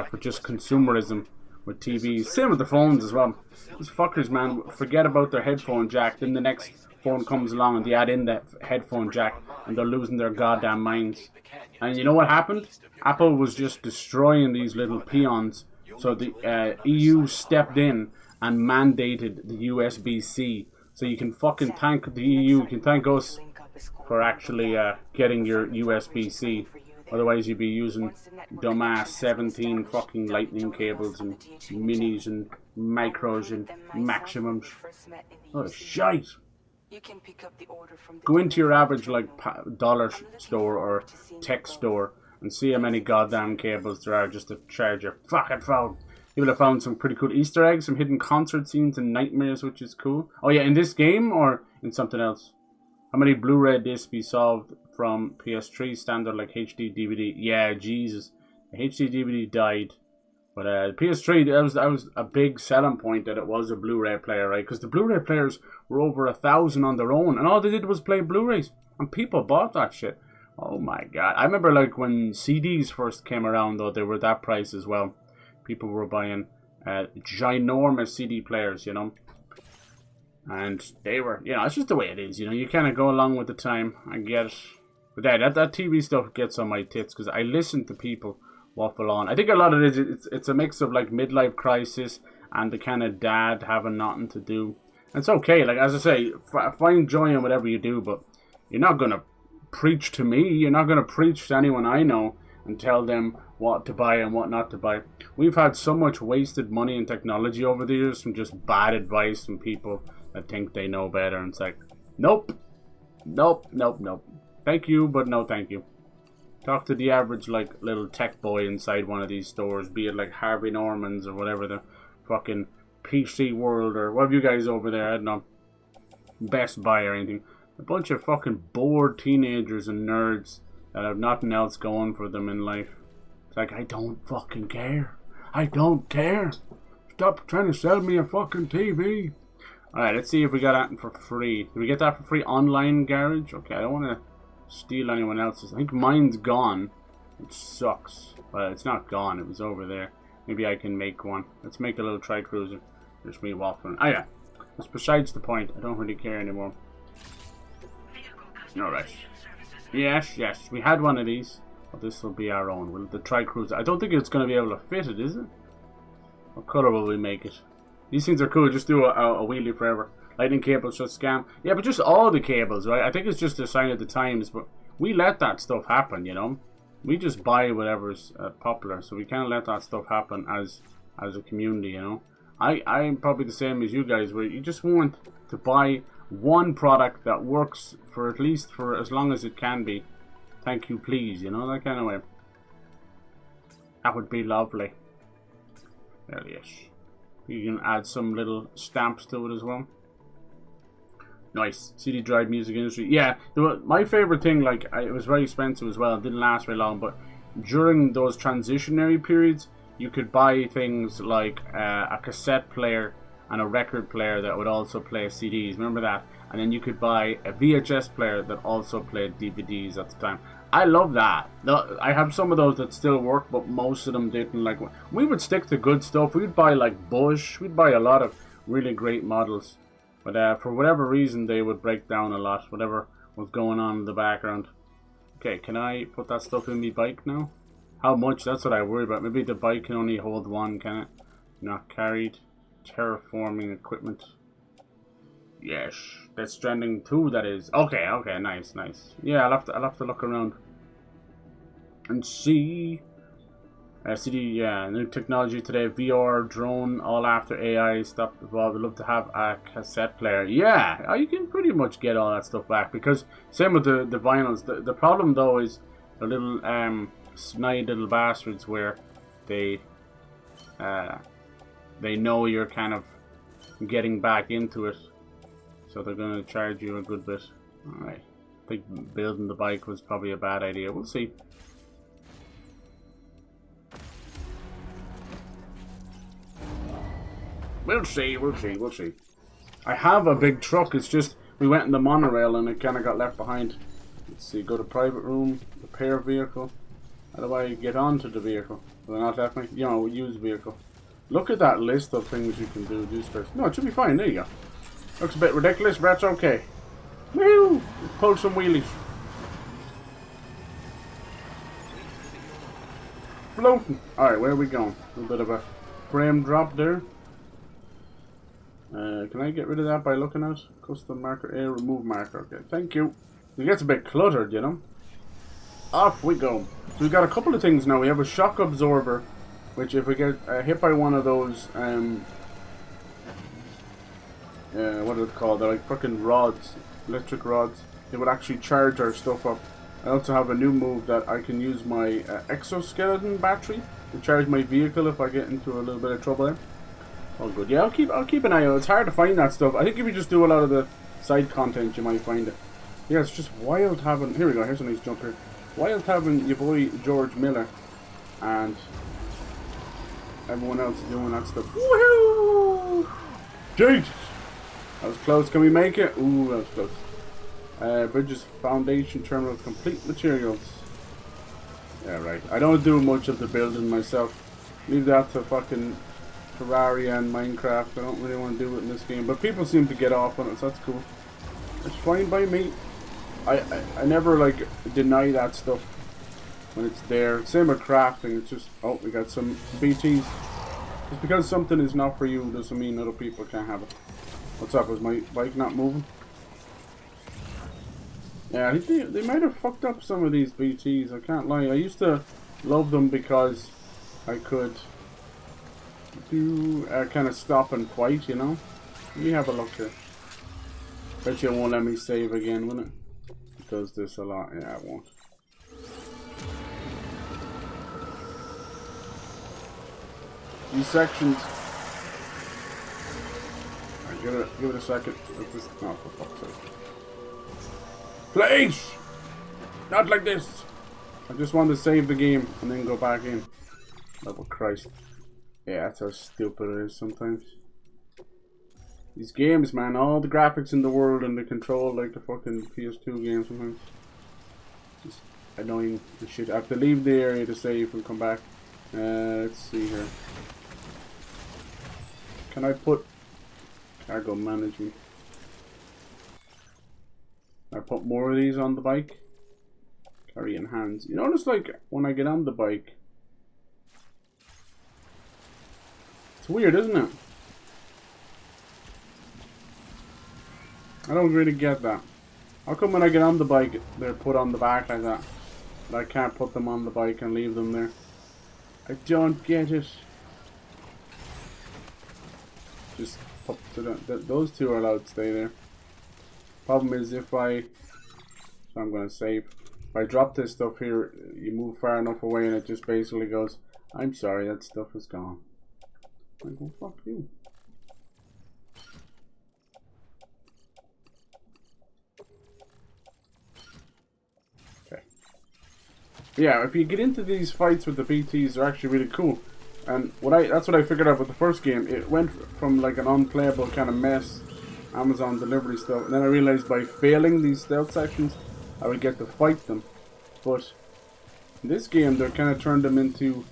for just consumerism with TVs. Same with the phones as well. These fuckers, man, forget about their headphone jack. Then the next phone comes along and they add in that headphone jack, and they're losing their goddamn minds. And you know what happened? Apple was just destroying these little peons. So the EU stepped in and mandated the USB-C. So you can fucking thank the EU, you can thank us for actually getting your USB-C. Otherwise you'd be using dumbass 17 fucking lightning cables and minis and micros and maximums. Oh shite! Go into your average like dollar store or tech store and see how many goddamn cables there are just to charge your fucking phone. People have found some pretty cool Easter eggs, some hidden concert scenes and nightmares, which is cool. Oh yeah, in this game or in something else? How many Blu-ray discs be solved from PS3 standard like HD DVD? Yeah, Jesus. The HD DVD died. But PS3, that was a big selling point that it was a Blu-ray player, right? Because the Blu-ray players were over 1,000 on their own, and all they did was play Blu-rays. And people bought that shit. Oh my god. I remember like when CDs first came around, though, they were that price as well. People were buying ginormous CD players, And they were, you know, it's just the way it is, you know, you kind of go along with the time. I get it. But that TV stuff gets on my tits because I listen to people waffle on. I think a lot of it is, it's a mix of like midlife crisis and the kind of dad having nothing to do. And it's okay, like as I say, find joy in whatever you do, but you're not going to preach to me. You're not going to preach to anyone I know and tell them what to buy and what not to buy. We've had so much wasted money and technology over the years from just bad advice from people that think they know better. And it's like, nope, nope, nope, nope. Thank you, but no thank you. Talk to the average, like, little tech boy inside one of these stores, be it like Harvey Norman's or whatever, the fucking PC World or whatever you guys over there, I don't know, Best Buy or anything. A bunch of fucking bored teenagers and nerds that have nothing else going for them in life. It's like, I don't fucking care. I don't care. Stop trying to sell me a fucking TV. Alright, let's see if we got that for free. Did we get that for free? Online garage? Okay, I don't want to steal anyone else's. I think mine's gone, which sucks. Well, it's not gone. It was over there. Maybe I can make one. Let's make a little tri-cruiser. There's me waffling. Oh yeah. That's besides the point. I don't really care anymore. Alright. Yes, yes. We had one of these. But this will be our own. Well, the tri-cruiser. I don't think it's going to be able to fit it, is it? What colour will we make it? These things are cool. Just do a wheelie forever. Lightning cables just scam. Yeah, but just all the cables, right? I think it's just a sign of the times. But we let that stuff happen, you know? We just buy whatever's popular. So we can't let that stuff happen as a community, you know? I'm probably the same as you guys, where you just want to buy one product that works for at least for as long as it can be. Thank you, please, you know, that kind of way. That would be lovely. There, yes. You can add some little stamps to it as well. Nice. CD drive music industry. Yeah, my favorite thing, like, it was very expensive as well. It didn't last very long, but during those transitionary periods, you could buy things like a cassette player and a record player that would also play CDs. Remember that? And then you could buy a VHS player that also played DVDs at the time. I love that. I have some of those that still work, but most of them didn't. Like, we would stick to good stuff. We'd buy like Bush. We'd buy a lot of really great models. But for whatever reason, they would break down a lot. Whatever was going on in the background. Okay, can I put that stuff in my bike now? How much? That's what I worry about. Maybe the bike can only hold one, can it? Not carried. Terraforming equipment. Yes. That's Stranding 2, that is. Okay, okay, nice, nice. Yeah, I'll have to look around and see. CD, yeah, new technology today, VR, drone, all after AI stuff evolved. I'd love to have a cassette player. Yeah, you can pretty much get all that stuff back, because same with the vinyls. The problem though is the little snide little bastards where they know you're kind of getting back into it, so they're gonna charge you a good bit. Alright, I think building the bike was probably a bad idea. We'll see. We'll see, we'll see, we'll see. I have a big truck, it's just we went in the monorail and it kind of got left behind. Let's see, go to private room, repair vehicle. How do I get onto the vehicle? Will it not let me? You know, use vehicle. Look at that list of things you can do. No, it should be fine, there you go. Looks a bit ridiculous, but that's okay. Woo! Pull some wheelies. Floating. Alright, where are we going? A little bit of a frame drop there. Can I get rid of that by looking at it? Custom marker A, remove marker. Okay, thank you. It gets a bit cluttered, you know. Off we go. So we've got a couple of things now. We have a shock absorber, which if we get hit by one of those, what are it called? They're like fucking rods, electric rods. They would actually charge our stuff up. I also have a new move that I can use my exoskeleton battery to charge my vehicle if I get into a little bit of trouble there. Oh good, yeah, I'll keep an eye out. It's hard to find that stuff. I think if you just do a lot of the side content, you might find it. Yeah, it's just wild having. Here we go. Here's a nice jump here. Wild having your boy George Miller and everyone else doing that stuff. Woohoo! Jesus, that was close. Can we make it? Ooh, that was close. Bridges, foundation, terminal, complete materials. Yeah, right. I don't do much of the building myself. Leave that to fucking Terraria and Minecraft. I don't really want to do it in this game, but people seem to get off on it, so that's cool. It's fine by me. I never like deny that stuff when it's there. Same with crafting. It's just, oh, we got some BTs. Just because something is not for you doesn't mean other people can't have it. What's up? Is my bike not moving? Yeah, I think they might have fucked up some of these BTs. I can't lie. I used to love them because I could do kind of stop and fight, you know. Let me have a look here. Bet you it won't let me save again, will it? It does this a lot. Yeah, it won't. These sections. Alright, give it a second. Let this, oh, for fuck's sake. Please! Not like this! I just want to save the game and then go back in. Oh, Christ. Yeah, that's how stupid it is sometimes. These games, man, all the graphics in the world and the control like the fucking PS2 games sometimes. Just annoying the shit. I have to leave the area to save and come back. Let's see here. Can I put cargo management? Can I put more of these on the bike? Carry in hands. You notice, like, when I get on the bike, it's weird, isn't it? I don't really get that. How come when I get on the bike, they're put on the back like that? But I can't put them on the bike and leave them there. I don't get it. Just up to those two are allowed to stay there. Problem is if I... So I'm going to save. If I drop this stuff here, you move far enough away and it just basically goes, I'm sorry, that stuff is gone. I go, fuck you. Okay. Yeah, if you get into these fights with the BTs, they're actually really cool. And that's what I figured out with the first game. It went from like an unplayable kind of mess, Amazon delivery stuff, and then I realized by failing these stealth sections, I would get to fight them. But in this game, they're kind of turned them into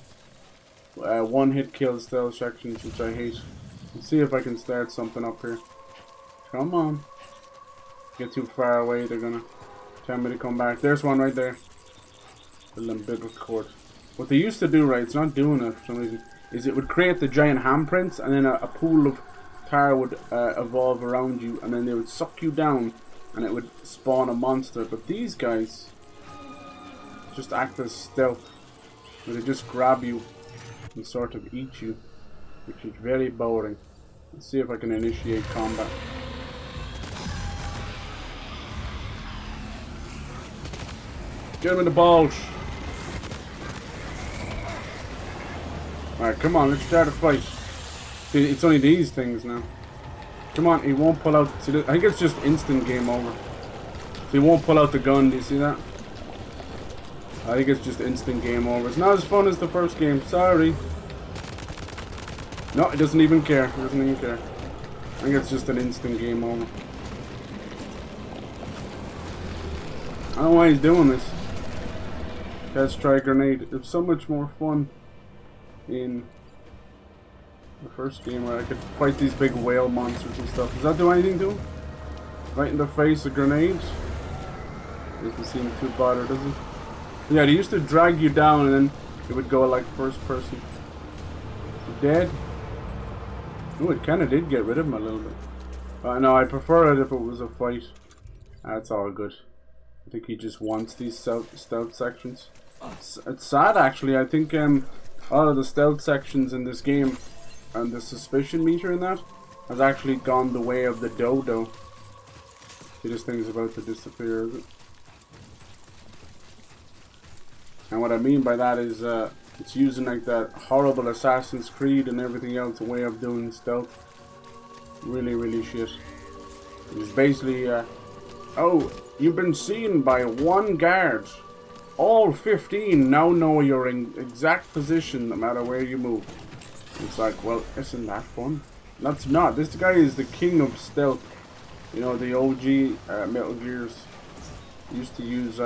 one-hit kill stealth sections, which I hate. Let's see if I can start something up here. Come on. Get too far away, they're gonna tell me to come back. There's one right there. The umbilical cord. What they used to do, right, it's not doing it for some reason, is it would create the giant handprints and then a pool of tar would evolve around you and then they would suck you down and it would spawn a monster. But these guys just act as stealth. Where they just grab you and sort of eat you, which is very boring. Let's see if I can initiate combat. Get him in the balls! Alright, come on, let's start a fight. See, it's only these things now. Come on, he won't pull out. See, I think it's just instant game over. So he won't pull out the gun, do you see that? I think it's just instant game over. It's not as fun as the first game, sorry. No, he doesn't even care. He doesn't even care. I think it's just an instant game over. I don't know why he's doing this. Let's try a grenade. It's so much more fun in the first game where I could fight these big whale monsters and stuff. Does that do anything to him? Right in the face, a grenade? Doesn't seem too bothered, does it? Yeah, they used to drag you down and then it would go like first person. Dead? Oh, it kind of did get rid of him a little bit. No, I prefer it if it was a fight. That's all good. I think he just wants these stealth sections. It's sad actually. I think all of the stealth sections in this game and the suspicion meter in that has actually gone the way of the dodo. See, this thing's about to disappear, is it? And what I mean by that is it's using like that horrible Assassin's Creed and everything else a way of doing stealth. Really, really shit. It's basically oh, you've been seen by one guard. All 15 now know your exact position no matter where you move. It's like, well, isn't that fun? That's not. This guy is the king of stealth. You know, the OG Metal Gears used to use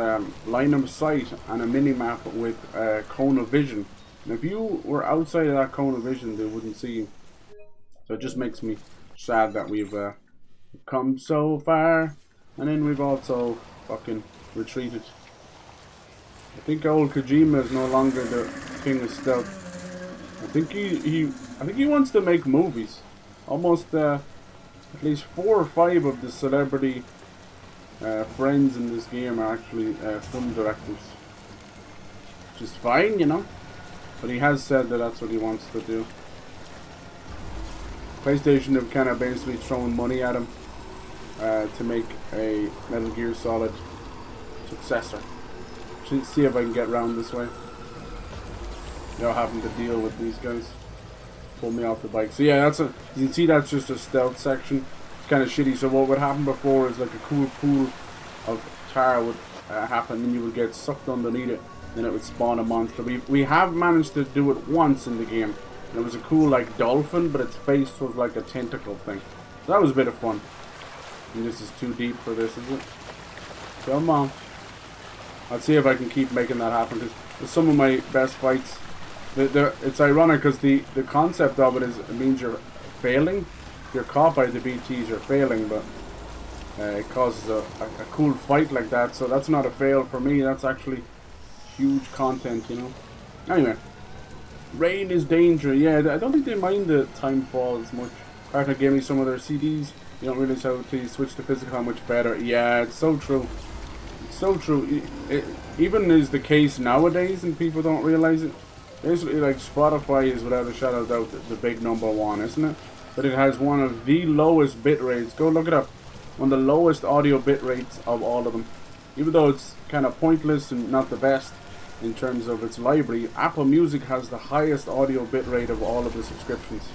line of sight and a mini-map with cone of vision. And if you were outside of that cone of vision, they wouldn't see you. So it just makes me sad that we've come so far, and then we've also fucking retreated. I think old Kojima is no longer the king of stealth. I think he wants to make movies. Almost at least 4 or 5 of the celebrity friends in this game are actually film directors. Which is fine, you know. But he has said that that's what he wants to do. PlayStation have kind of basically thrown money at him to make a Metal Gear Solid successor. Should see if I can get around this way. You know, having to deal with these guys. Pull me off the bike. So yeah, you can see that's just a stealth section. It's kind of shitty. So what would happen before is like a cool pool of tar would happen, and you would get sucked underneath it, and it would spawn a monster. We have managed to do it once in the game. And it was a cool like dolphin, but its face was like a tentacle thing. So that was a bit of fun. And this is too deep for this, is it? Come on. I'll see if I can keep making that happen, because some of my best fights, it's ironic because the concept of it is it means you're failing. If you're caught by the BTs, you're failing, but it causes a cool fight like that. So that's not a fail for me. That's actually huge content, you know. Anyway, rain is danger. Yeah, I don't think they mind the time fall as much. Partner gave me some of their CDs. You don't realize how to switch to physical, how much better. Yeah, it's so true. It's so true. It even is the case nowadays, and people don't realize it. Basically, like Spotify is without a shadow of doubt the big #1, isn't it? But it has one of the lowest bit rates. Go look it up. One of the lowest audio bit rates of all of them. Even though it's kind of pointless and not the best in terms of its library, Apple Music has the highest audio bit rate of all of the subscriptions.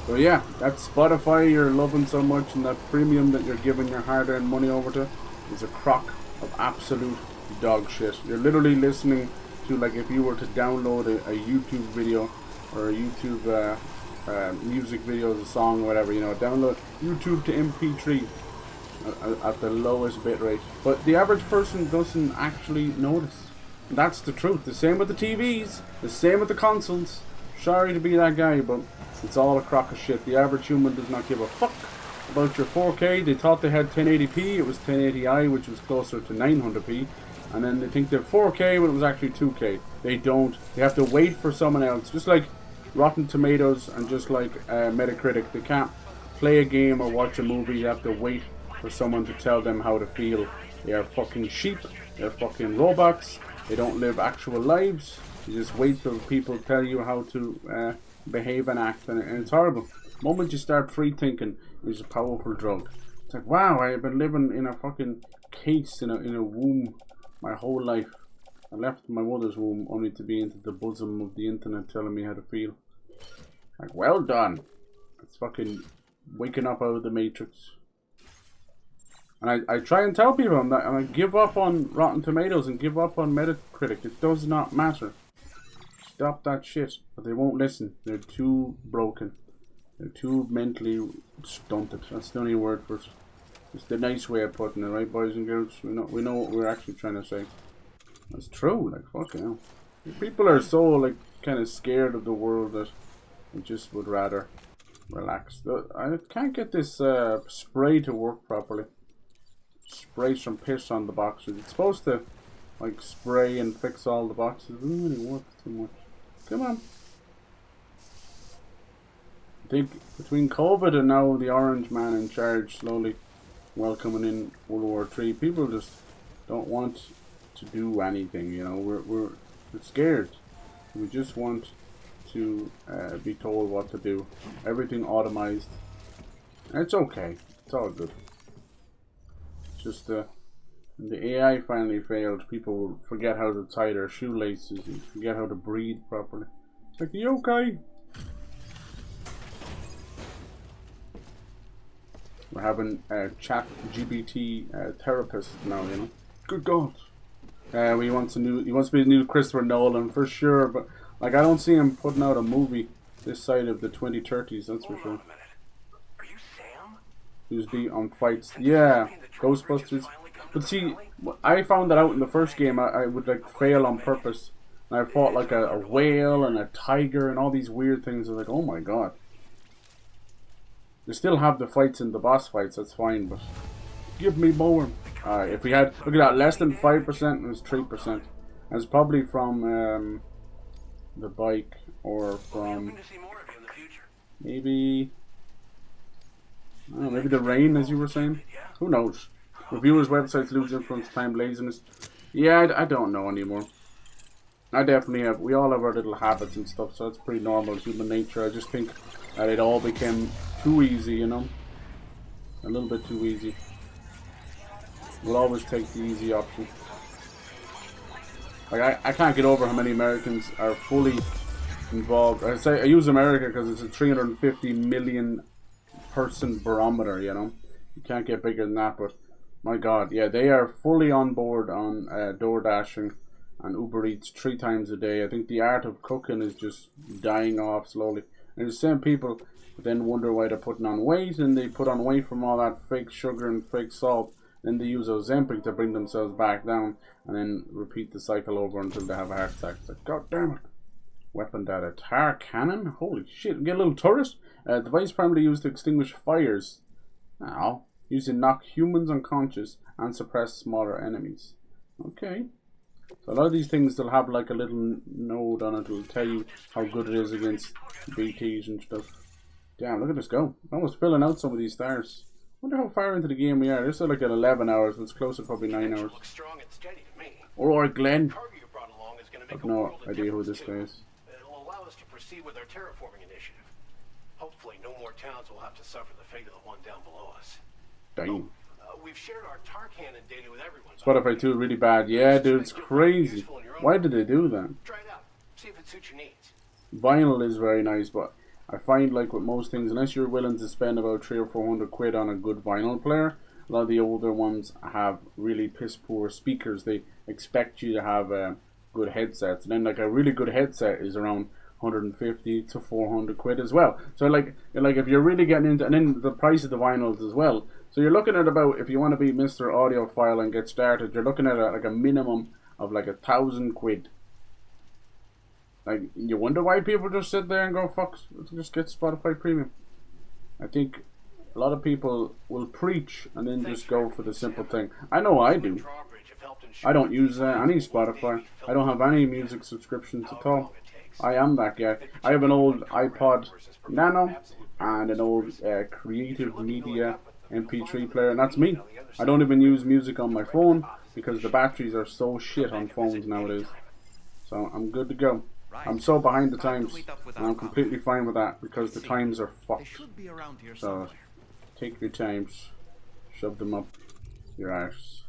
So yeah, that Spotify you're loving so much, and that premium that you're giving your hard-earned money over to is a crock of absolute dog shit. You're literally listening to, like, if you were to download a YouTube video or a YouTube music video as a song or whatever, you know, download YouTube to MP3 at the lowest bit rate. But the average person doesn't actually notice. And that's the truth. The same with the TVs, the same with the consoles. Sorry to be that guy, but it's all a crock of shit. The average human does not give a fuck about your 4K. They thought they had 1080p, it was 1080i, which was closer to 900p. And then they think they're 4K when it was actually 2K. They don't. They have to wait for someone else. Just like Rotten Tomatoes and just like Metacritic. They can't play a game or watch a movie. They have to wait for someone to tell them how to feel. They are fucking sheep. They're fucking robots. They don't live actual lives. You just wait till people tell you how to behave and act. And it's horrible. The moment you start free thinking is a powerful drug. It's like, wow, I have been living in a fucking case in a womb my whole life. I left my mother's womb only to be into the bosom of the internet telling me how to feel. Like, well done. It's fucking waking up out of the Matrix. And I try and tell people and I give up on Rotten Tomatoes and give up on Metacritic. It does not matter. Stop that shit. But they won't listen. They're too broken. They're too mentally stunted. That's the only word for it. It's the nice way of putting it, right, boys and girls? We know what we're actually trying to say. That's true, like, fucking hell. People are so, like, kind of scared of the world that they just would rather relax. I can't get this spray to work properly. Spray some piss on the boxes. It's supposed to, like, spray and fix all the boxes. It doesn't really work too much. Come on. I think between COVID and now the orange man in charge slowly welcoming in World War III, people just don't want to do anything, you know. We're scared. We just want to be told what to do. Everything automized. And it's okay. It's all good. It's just when the AI finally failed, people will forget how to tie their shoelaces and forget how to breathe properly. It's like, are you okay? We're having chat GPT therapists now, you know. Good God. He wants to be the new Christopher Nolan for sure, but like I don't see him putting out a movie this side of the 2030s, that's for sure. Are you Sam? Who's beat on fights. Yeah, Ghostbusters. But see, I found that out in the first game. I would like fail on purpose. And I fought like a whale and a tiger and all these weird things. I was like, oh my God. They still have the fights in the boss fights, that's fine, but give me more. If we had, look at that, less than 5%, it was 3%. It's probably from the bike or from maybe, I don't know, maybe the rain, as you were saying. Who knows? Reviewers' websites lose influence, time, laziness. Yeah, I don't know anymore. I definitely have. We all have our little habits and stuff, so it's pretty normal, human nature. I just think that it all became too easy, you know? A little bit too easy. We'll always take the easy option. Like, I can't get over how many Americans are fully involved. I use America because it's a 350 million person barometer, you know? You can't get bigger than that, but my god, yeah, they are fully on board on door dashing and Uber Eats 3 times a day. I think the art of cooking is just dying off slowly. And the same people then wonder why they're putting on weight, and they put on weight from all that fake sugar and fake salt. Then they use Ozempic to bring themselves back down, and then repeat the cycle over until they have a heart attack. It's like, god damn it. Weapon data. Tar cannon? Holy shit. Get a little turret. Device primarily used to extinguish fires. Now, used to knock humans unconscious and suppress smaller enemies. Okay. So a lot of these things, they'll have like a little node on it. It'll tell you how good it is against BTs and stuff. Damn, look at this go. Almost filling out some of these stars. Wonder how far into the game we are. This is like at 11 hours, but it's close to probably 9 hours. Or Glenn. I've no idea who this guy is. It'll allow us to proceed with our terraforming initiative. Hopefully no more towns will have to suffer the fate of the one down below us. Damn. We've shared our tar cannon data with everyone. Spotify 2 really bad. Yeah, dude, it's crazy. Why did they do that? Try it out. See if it suits your needs. Vinyl is very nice, but I find like with most things, unless you're willing to spend about 300 or 400 quid on a good vinyl player, a lot of the older ones have really piss poor speakers. They expect you to have good headsets, and then like a really good headset is around 150 to 400 quid as well. So like if you're really getting into, and then the price of the vinyls as well. So you're looking at about, if you want to be Mr. Audiophile and get started, you're looking at like a minimum of like 1,000 quid. Like, you wonder why people just sit there and go, fuck, just get Spotify Premium. I think a lot of people will preach and then just go for the simple thing. I know I do. I don't use any Spotify. I don't have any music subscriptions at all. I am that guy. I have an old iPod Nano and an old Creative Media MP3 player, and that's me. I don't even use music on my phone because the batteries are so shit on phones nowadays. So I'm good to go. I'm so behind the times, and I'm completely fine with that because the times are fucked. So take your times, shove them up your arse.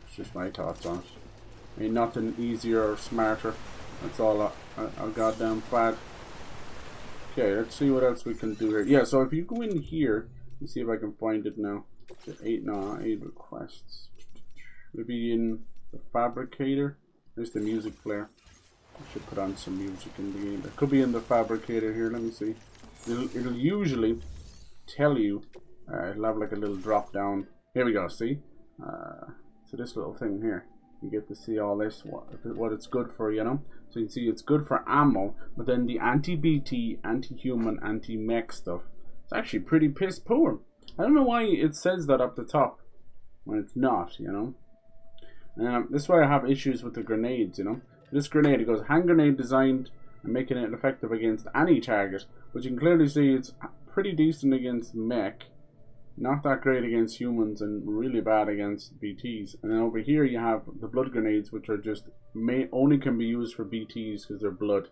It's just my thoughts on it. Ain't nothing easier or smarter. That's all a goddamn fad. Okay, let's see what else we can do here. Yeah, so if you go in here, let's see if I can find it now. 8 requests. Maybe in the fabricator. There's the music player. I should put on some music in the game. It could be in the fabricator here. Let me see. It'll usually tell you. It'll have like a little drop down. Here we go. See? So this little thing here. You get to see all this, what it's good for, you know. So you can see it's good for ammo, but then the anti-BT, anti-human, anti-mech stuff, it's actually pretty piss poor. I don't know why it says that up the top when it's not, you know. This is why I have issues with the grenades, you know. This grenade, it goes hand grenade designed and making it effective against any target, but you can clearly see it's pretty decent against mech. Not that great against humans and really bad against BTs. And then over here you have the blood grenades, which are just only can be used for BTs because they're blood.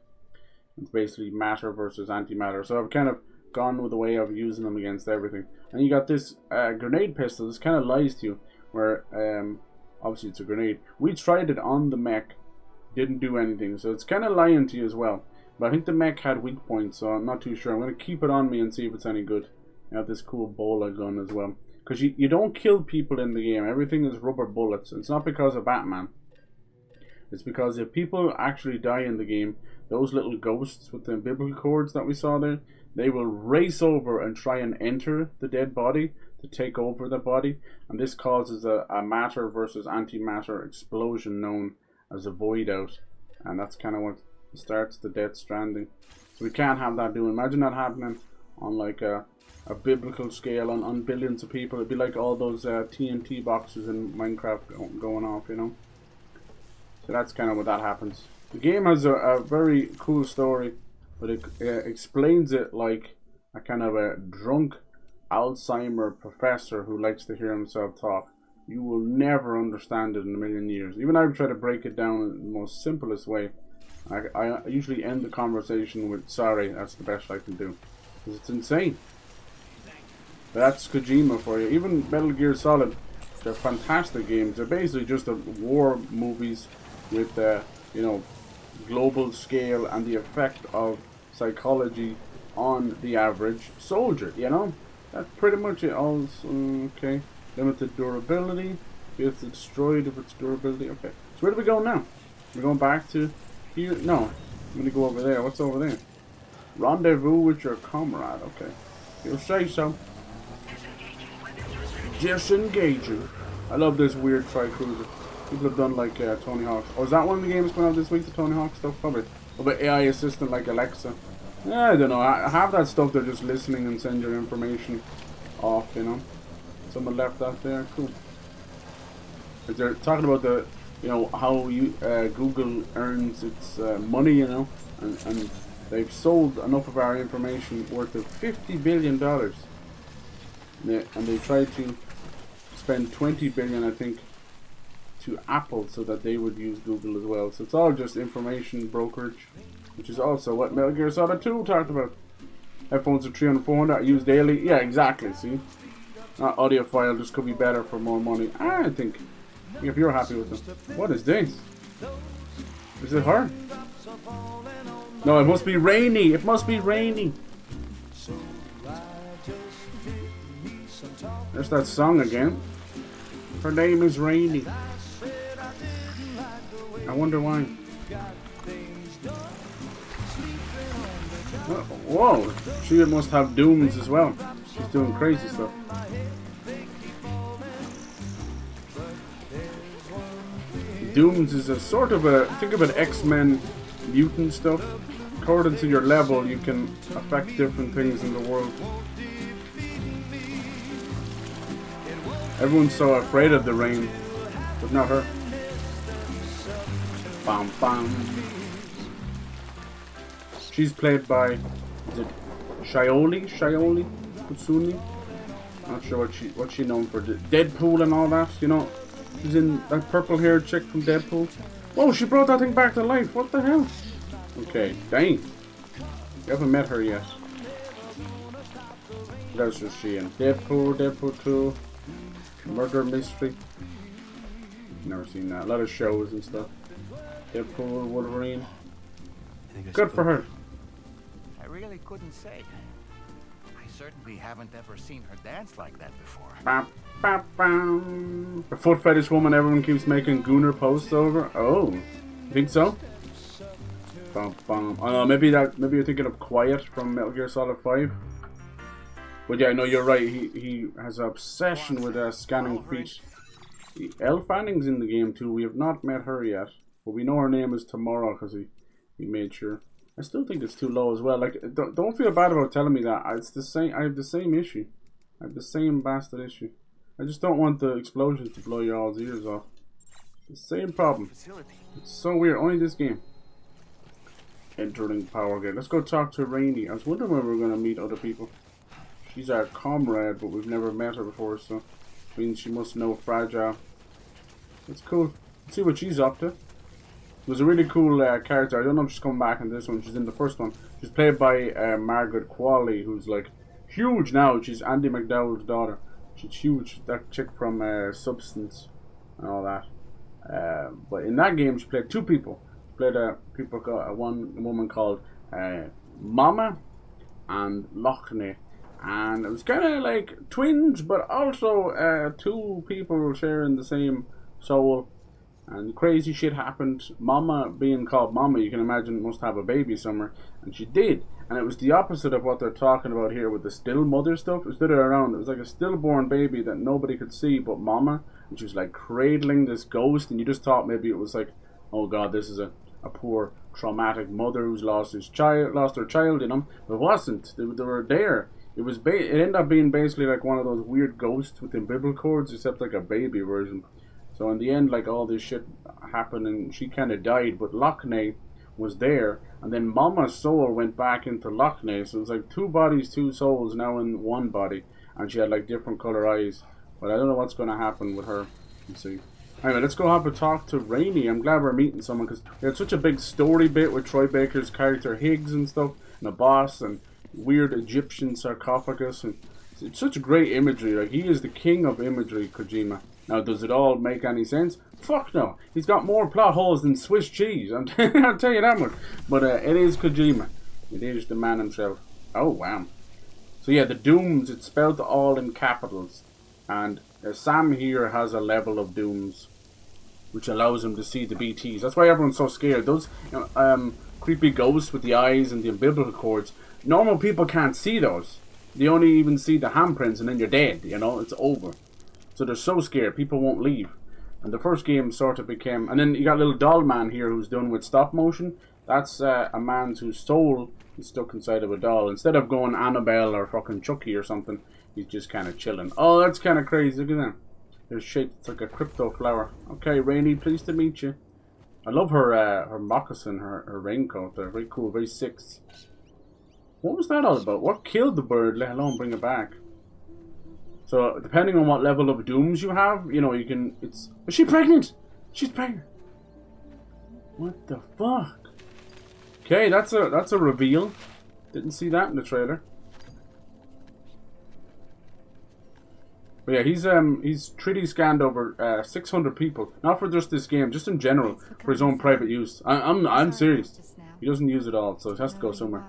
It's basically matter versus antimatter. So I've kind of gone with the way of using them against everything. And you got this grenade pistol. This kind of lies to you, where obviously it's a grenade. We tried it on the mech, didn't do anything. So it's kind of lying to you as well. But I think the mech had weak points, so I'm not too sure. I'm going to keep it on me and see if it's any good. I have this cool bola gun as well. Because you don't kill people in the game. Everything is rubber bullets. It's not because of Batman. It's because if people actually die in the game, those little ghosts with the umbilical cords that we saw there, they will race over and try and enter the dead body to take over the body. And this causes a matter versus antimatter explosion known as a void out. And that's kind of what starts the Death Stranding. So we can't have that doing. Imagine that happening on like a biblical scale on billions of people. It'd be like all those TNT boxes in Minecraft going off, you know. So that's kind of what that happens. The game has a very cool story, but it explains it like a kind of a drunk Alzheimer professor who likes to hear himself talk. You will never understand it in a million years. Even I've tried to break it down in the most simplest way. I usually end the conversation with sorry, that's the best I can do. Because it's insane. But that's Kojima for you. Even Metal Gear Solid, they're fantastic games. They're basically just war movies with you know, global scale and the effect of psychology on the average soldier, you know? That's pretty much it. Also, okay. Limited durability. If it's destroyed, if it's durability. Okay. So where do we go now? We're going back to here? No. I'm gonna go over there. What's over there? Rendezvous with your comrade. Okay. You'll say so. Disengaging. I love this weird tri-cruiser. People have done like Tony Hawk. Oh, is that one of the games coming out this week? The Tony Hawk stuff? Probably. What about AI assistant like Alexa? Yeah, I don't know. Half that stuff they're just listening and send your information off, you know. Someone left that there. Cool. They're talking about the, you know, how you Google earns its money, you know, and they've sold enough of our information worth of $50 billion. And they tried to spend 20 billion, I think, to Apple so that they would use Google as well. So it's all just information brokerage, which is also what Metal Gear Solid 2 talked about. Headphones are 300, 400 I use daily. Yeah, exactly, see? Not audiophile, just could be better for more money. I think, if you're happy with them. What is this? Is it her? No, it must be Rainy. It must be Rainy. There's that song again. Her name is Rainy. I wonder why. Whoa, she must have dooms as well. She's doing crazy stuff. Dooms is a sort of a, think of an X-Men mutant stuff. According to your level, you can affect different things in the world. Everyone's so afraid of the rain, but not her. Bam bam. She's played by, is it SHIiOLI? SHIiOLI? KUTSUNA? Not sure what she known for. Deadpool and all that, you know. She's in that purple-haired chick from Deadpool. Whoa, she brought that thing back to life. What the hell? Okay, dang. You haven't met her yet. What else is she in? Deadpool, Deadpool 2. Murder Mystery. Never seen that. A lot of shows and stuff. Deadpool, Wolverine. Good for her. I really couldn't say. I certainly haven't ever seen her dance like that before. Bam, bam, bam. The foot fetish woman everyone keeps making gooner posts over. Oh, you think so? Bam, bam. Oh, maybe you're thinking of Quiet from Metal Gear Solid 5. But yeah, no, you're right. He has an obsession with scanning feet. Elle Fanning's in the game too. We have not met her yet, but we know her name is Tomorrow because he made sure. I still think it's too low as well. Like, don't feel bad about telling me that. It's the same. I have the same issue. I have the same bastard issue. I just don't want the explosions to blow your all's ears off. The same problem. It's so weird. Only this game. Entering power gate. Let's go talk to Rainy. I was wondering when we were going to meet other people. She's our comrade, but we've never met her before, so means she must know Fragile. It's cool. Let's see what she's up to. It was a really cool character. I don't know if she's coming back in this one. She's in the first one. She's played by Margaret Qualley, who's like huge now. She's Andy McDowell's daughter. She's huge. That chick from Substance and all that. But in that game, she played two people. She played a woman called Mama and Lochne. And it was kind of like twins, but also two people sharing the same soul. And crazy shit happened. Mama, being called Mama, you can imagine must have a baby somewhere. And she did. And it was the opposite of what they're talking about here with the still mother stuff. It was the other way around. It was like a stillborn baby that nobody could see but Mama. And she was like cradling this ghost. And you just thought maybe it was like, oh God, this is a a poor traumatic mother who's lost her child, you know. But it wasn't. They were there. It ended up being basically like one of those weird ghosts with umbilical cords, except like a baby version. So in the end, like all this shit happened, and she kind of died. But Lockney was there, and then Mama's soul went back into Lockney. So it was like 2 bodies, 2 souls now in one body, and she had like different color eyes. But I don't know what's going to happen with her. Let's see. Anyway, let's go have a talk to Rainey. I'm glad we're meeting someone, because we had such a big story bit with Troy Baker's character Higgs and stuff, and a boss, and weird Egyptian sarcophagus, and it's such great imagery. Like, he is the king of imagery, Kojima. Now, does it all make any sense? Fuck no. He's got more plot holes than Swiss cheese. I'll tell you that much. But it is Kojima. It is the man himself. Oh, wow. So yeah, the Dooms, it's spelled all in capitals. And Sam here has a level of Dooms, which allows him to see the BTs. That's why everyone's so scared. Those creepy ghosts with the eyes and the umbilical cords, normal people can't see those. They only even see the handprints, and then you're dead, you know, it's over. So they're so scared, people won't leave. And the first game sort of became... And then you got little doll man here who's done with stop motion. That's a man whose soul is stuck inside of a doll. Instead of going Annabelle or fucking Chucky or something, he's just kind of chilling. Oh, that's kind of crazy, look at that. There's shaped, it's like a crypto flower. Okay, Rainey, pleased to meet you. I love her her moccasin, her raincoat. They're very cool, very 6. What was that all about? What killed the bird, let alone bring it back? So, depending on what level of Dooms you have, you know, you can... Is she pregnant? She's pregnant. What the fuck? Okay, that's a reveal. Didn't see that in the trailer. But yeah, he's 3D scanned over 600 people. Not for just this game, just in general, for his own private use. I'm serious. He doesn't use it all, so it has to go somewhere.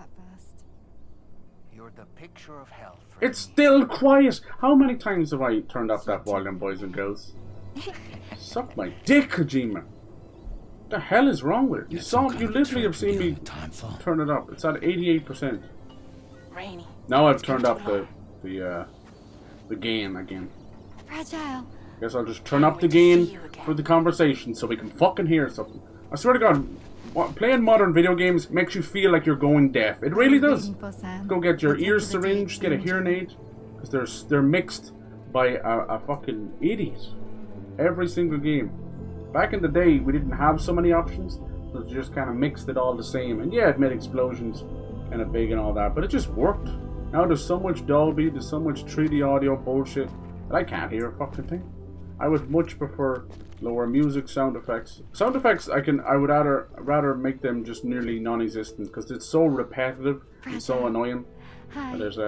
You're the picture of health. It's still quiet. How many times have I turned up that volume, boys and girls? Suck my dick, Kojima. What the hell is wrong with it? You literally have seen me turn it up. It's at 88%. Rainy. Now I've turned up the gain again. Fragile. Guess I'll just turn up the gain for the conversation so we can fucking hear something. I swear to God, playing modern video games makes you feel like you're going deaf. It really does. Go get your ears syringed, get a hearing aid, because they're mixed by a fucking idiot. Every single game. Back in the day, we didn't have so many options, so it just kind of mixed it all the same. And yeah, it made explosions kind of big and all that, but it just worked. Now there's so much Dolby, there's so much 3D audio bullshit that I can't hear a fucking thing. I would much prefer lower music, sound effects. Sound effects, I would rather make them just nearly non-existent, because it's so repetitive and so annoying. And there's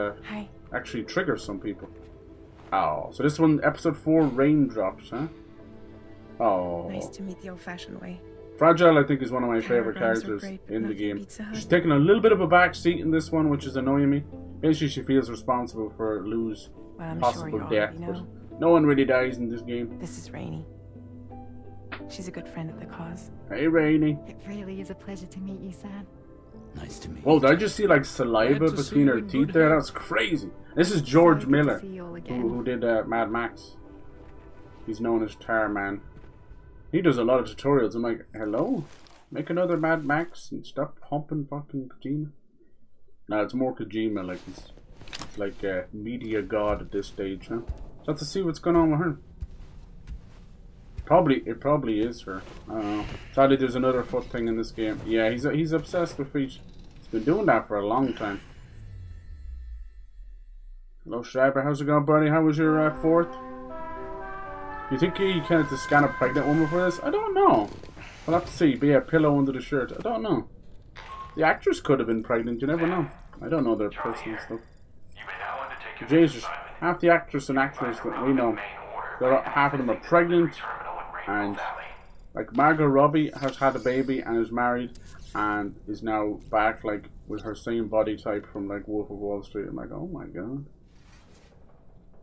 actually triggers some people. Oh, so this one, episode 4, raindrops, huh? Oh. Nice to meet the old-fashioned way. Fragile, I think, is one of my favorite characters in the game. She's taking a little bit of a back seat in this one, which is annoying me. Basically, she feels responsible for Lou's possible death, but no one really dies in this game. This is Rainey. She's a good friend of the cause. Hey, Rainey. It really is a pleasure to meet you, Sam. Nice to meet you. Whoa, did I just see like saliva between her teeth there? That's crazy. This is George Miller, who did Mad Max. He's known as Tar Man. He does a lot of tutorials. I'm like, hello? Make another Mad Max and stop humping fucking Kojima. No, it's more Kojima, like it's like a media god at this stage, huh? So have to see what's going on with her. It probably is her. I don't know. Sadly, there's another foot thing in this game. Yeah, he's obsessed with feet. He's been doing that for a long time. Hello, Schreiber. How's it going, buddy? How was your 4th? You think you can have to scan a pregnant woman for this? I don't know. I'll have to see. But yeah, pillow under the shirt. I don't know. The actress could have been pregnant. You never know. I don't know their personal stuff. Jesus, half the actress and actors that we know, half of them are pregnant, and like Margot Robbie has had a baby and is married and is now back like with her same body type from like Wolf of Wall Street. I'm like, oh my god.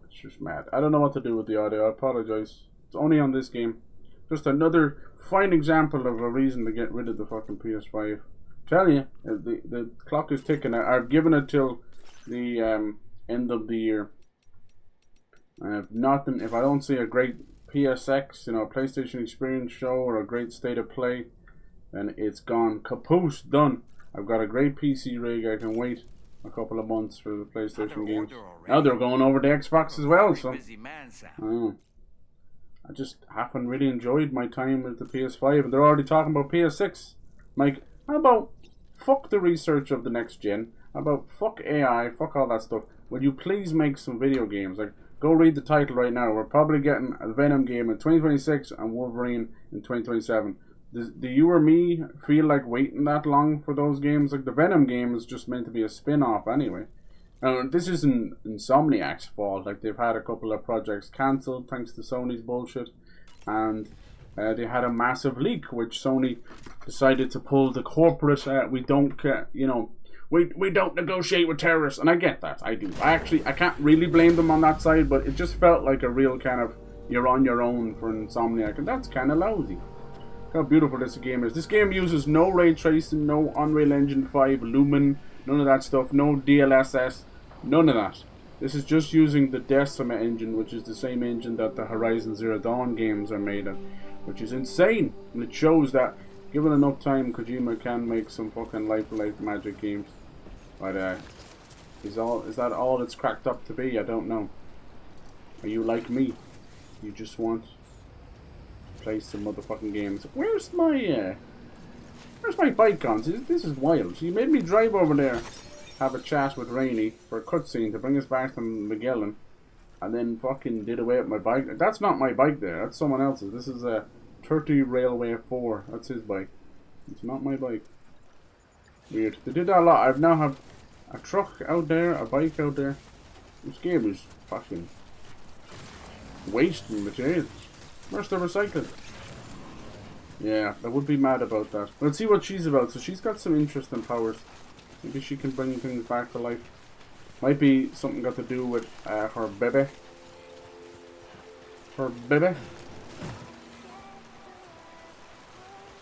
It's just mad. I don't know what to do with the audio. I apologize. It's only on this game. Just another fine example of a reason to get rid of the fucking PS5. Tell you, the clock is ticking. I've given it till the end of the year. And if I don't see a great PSX, PlayStation Experience show, or a great state of play, then it's gone kaput, done. I've got a great PC rig. I can wait a couple of months for the PlayStation games. Now they're going over the Xbox as well, so I just haven't really enjoyed my time with the PS5, and they're already talking about PS6. Like, how about fuck the research of the next gen? How about fuck AI, fuck all that stuff? Will you please make some video games? Like, go read the title right now. We're probably getting a Venom game in 2026 and Wolverine in 2027. Do you or me feel like waiting that long for those games? Like, the Venom game is just meant to be a spin-off anyway. Now, this isn't Insomniac's fault. Like, they've had a couple of projects cancelled thanks to Sony's bullshit. And they had a massive leak, which Sony decided to pull the corporate, we don't negotiate with terrorists. And I get that, I do. I can't really blame them on that side, but it just felt like a real kind of, you're on your own for Insomniac, and that's kind of lousy. Look how beautiful this game is. This game uses no ray tracing, no Unreal Engine 5, Lumen, none of that stuff, no DLSS, none of that. This is just using the Decima engine, which is the same engine that the Horizon Zero Dawn games are made of, which is insane. And it shows that, given enough time, Kojima can make some fucking life magic games. But is that all it's cracked up to be? I don't know. Are you like me? You just want to play some motherfucking games. Where's my bike gone? This is wild. You made me drive over there, have a chat with Rainey for a cutscene to bring us back to Magellan, and then fucking did away with my bike. That's not my bike there. That's someone else's. This is a 30 Railway 4. That's his bike. It's not my bike. Weird. They did that a lot. I've now have a truck out there, a bike out there. This game is fucking wasting materials. Where's the recycling? Yeah, I would be mad about that. Let's see what she's about. So she's got some interesting powers. Maybe she can bring things back to life. Might be something got to do with her baby. Her baby.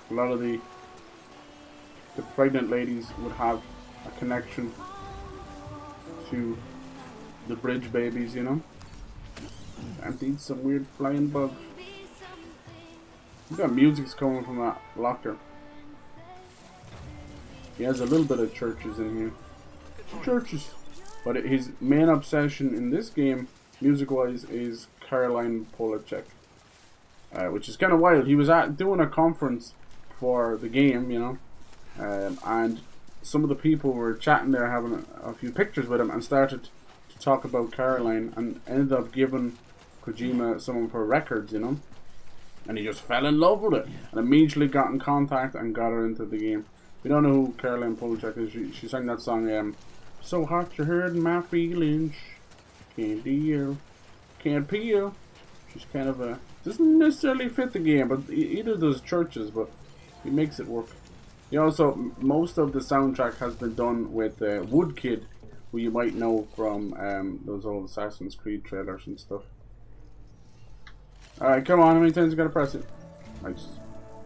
A lot of the pregnant ladies would have a connection to the bridge babies, you know. Emptied some weird flying bug. Look at music's coming from that locker. He has a little bit of churches in here. Churches. But his main obsession in this game, music-wise, is Caroline Polachek. Which is kind of wild. He was doing a conference for the game, you know. And some of the people were chatting there, having a few pictures with him, and started to talk about Caroline, and ended up giving Kojima some of her records, you know. And he just fell in love with it, and immediately got in contact and got her into the game. If you don't know who Caroline Polachek is, she sang that song, So Hot You're Hurting My Feelings, Can't Deal, Can't Peel. She's kind of a, doesn't necessarily fit the game, but either does Churches, but he makes it work. He also, most of the soundtrack has been done with Woodkid, who you might know from those old Assassin's Creed trailers and stuff. Alright, come on, how many times you gotta press it? Nice.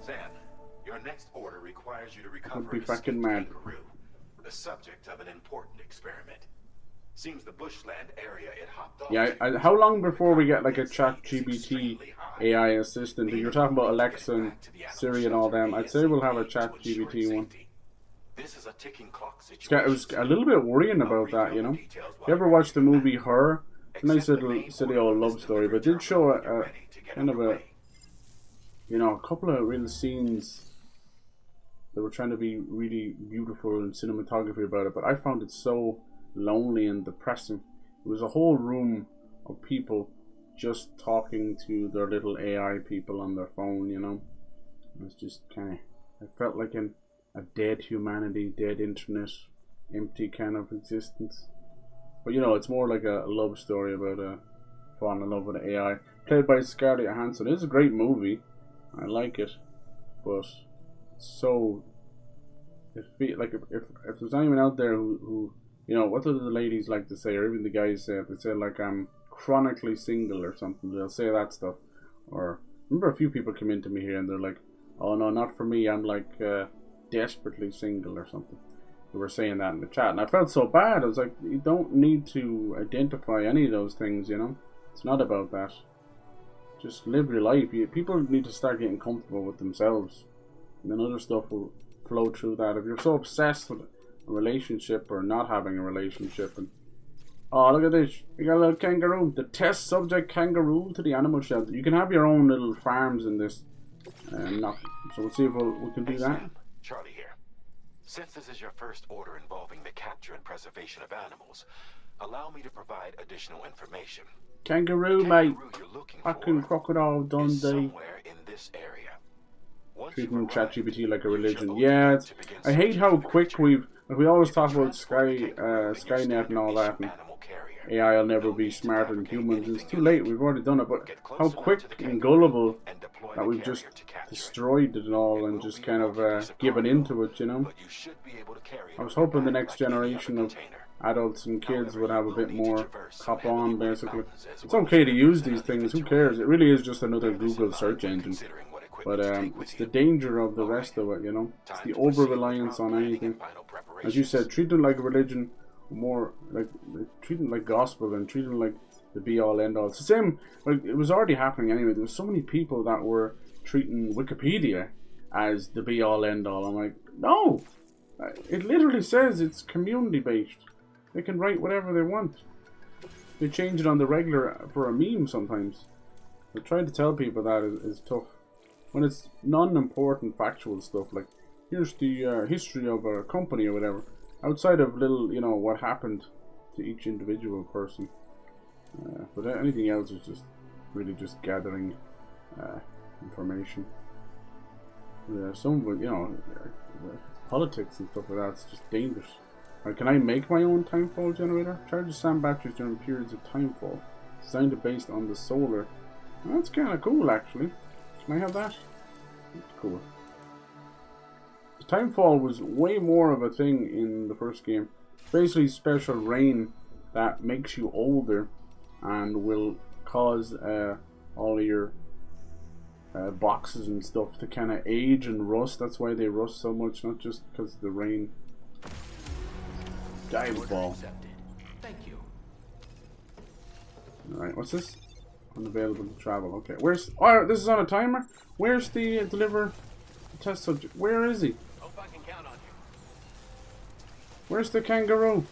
Sam, your next order requires you to recover Would be fucking mad. the subject of an important experiment. Seems the bushland area it hopped off. Yeah, how long before we get like a ChatGPT AI assistant? You're talking about Alexa and Siri and all them. I'd say we'll have a ChatGPT one. This is a ticking clock situation. It was a little bit worrying about that, you know. You ever watched the movie Her? It's a nice little silly old love story, but it did show a kind of a, you know, a couple of real scenes that were trying to be really beautiful and cinematography about it, but I found it so lonely and depressing. It was a whole room of people just talking to their little AI people on their phone, you know. It was just kind of, I felt like a dead humanity, dead internet, empty kind of existence. But you know, it's more like a love story about falling in love with AI. Played by Scarlett Johansson. It's a great movie. I like it. But so, it feel like if there's anyone out there who you know, what do the ladies like to say, or even the guys say, they say like I'm chronically single or something, they'll say that stuff. Or I remember a few people come into me here and they're like, oh no, not for me, I'm like desperately single or something. They were saying that in the chat, and I felt so bad. I was like, you don't need to identify any of those things, you know. It's not about that. Just live your life. People need to start getting comfortable with themselves. And then other stuff will flow through that. If you're so obsessed with a relationship or not having a relationship, and oh, look at this, you got a little kangaroo, the test subject kangaroo to the animal shelter. You can have your own little farms in this. So we'll see if we can do that. Sam, Charlie here. Since this is your first order involving the capture and preservation of animals, allow me to provide additional information. Kangaroo, mate. You're looking Fucking for crocodile is Dundee. somewhere in this area. Once Treating you arrive, ChatGPT like a use your religion. OT Yeah, to begin I hate searching how for the quick creature. we always If talk you about transport the kangaroo in your Skynet and all that, and animal carrier, AI will never no be need to smarter than fabricate humans. It's anything too you late. need. We've already done it. But Get close how enough quick to the and kangaroo gullible and deploy that the we've carrier just to capture it. destroyed it all It and will just be kind a of piece of given cargo, into it, you know. but you should be able to carry it I was on your hoping the back next like any other generation of container. adults and kids would have a bit more cop on, basically. Mountains as It's well okay as to use rivers these and things, who uneven cares? terrain. It really is just another Bear this in Google mind search when engine. considering what But equipment to take with it's the you. danger of the All rest right. of it, you know? It's Time the to proceed with over-reliance route on planning anything. and final As you said, preparations. treat them like a religion, more like treat them like gospel, and treat them like the be-all, end-all. It's the same, like, it was already happening anyway. There was so many people that were treating Wikipedia as the be-all, end-all. I'm like, no! It literally says it's community-based. They can write whatever they want. They change it on the regular for a meme sometimes. But trying to tell people that is tough. When it's non-important factual stuff, like, here's the history of a company or whatever, outside of little, you know, what happened to each individual person. But anything else is just really just gathering information. Some of it, you know, politics and stuff like that, it's just dangerous. Can I make my own timefall generator? Charges sand batteries during periods of timefall. Designed based on the solar. Well, that's kind of cool, actually. Can I have that? That's cool. The timefall was way more of a thing in the first game. It's basically special rain that makes you older and will cause all of your boxes and stuff to kind of age and rust. That's why they rust so much, not just because of the rain. Dive ball. Thank you. Alright, what's this? Unavailable to travel. Okay, where's... Oh, this is on a timer? Where's the deliver test subject? Where is he? Hope I can count on you. Where's the kangaroo?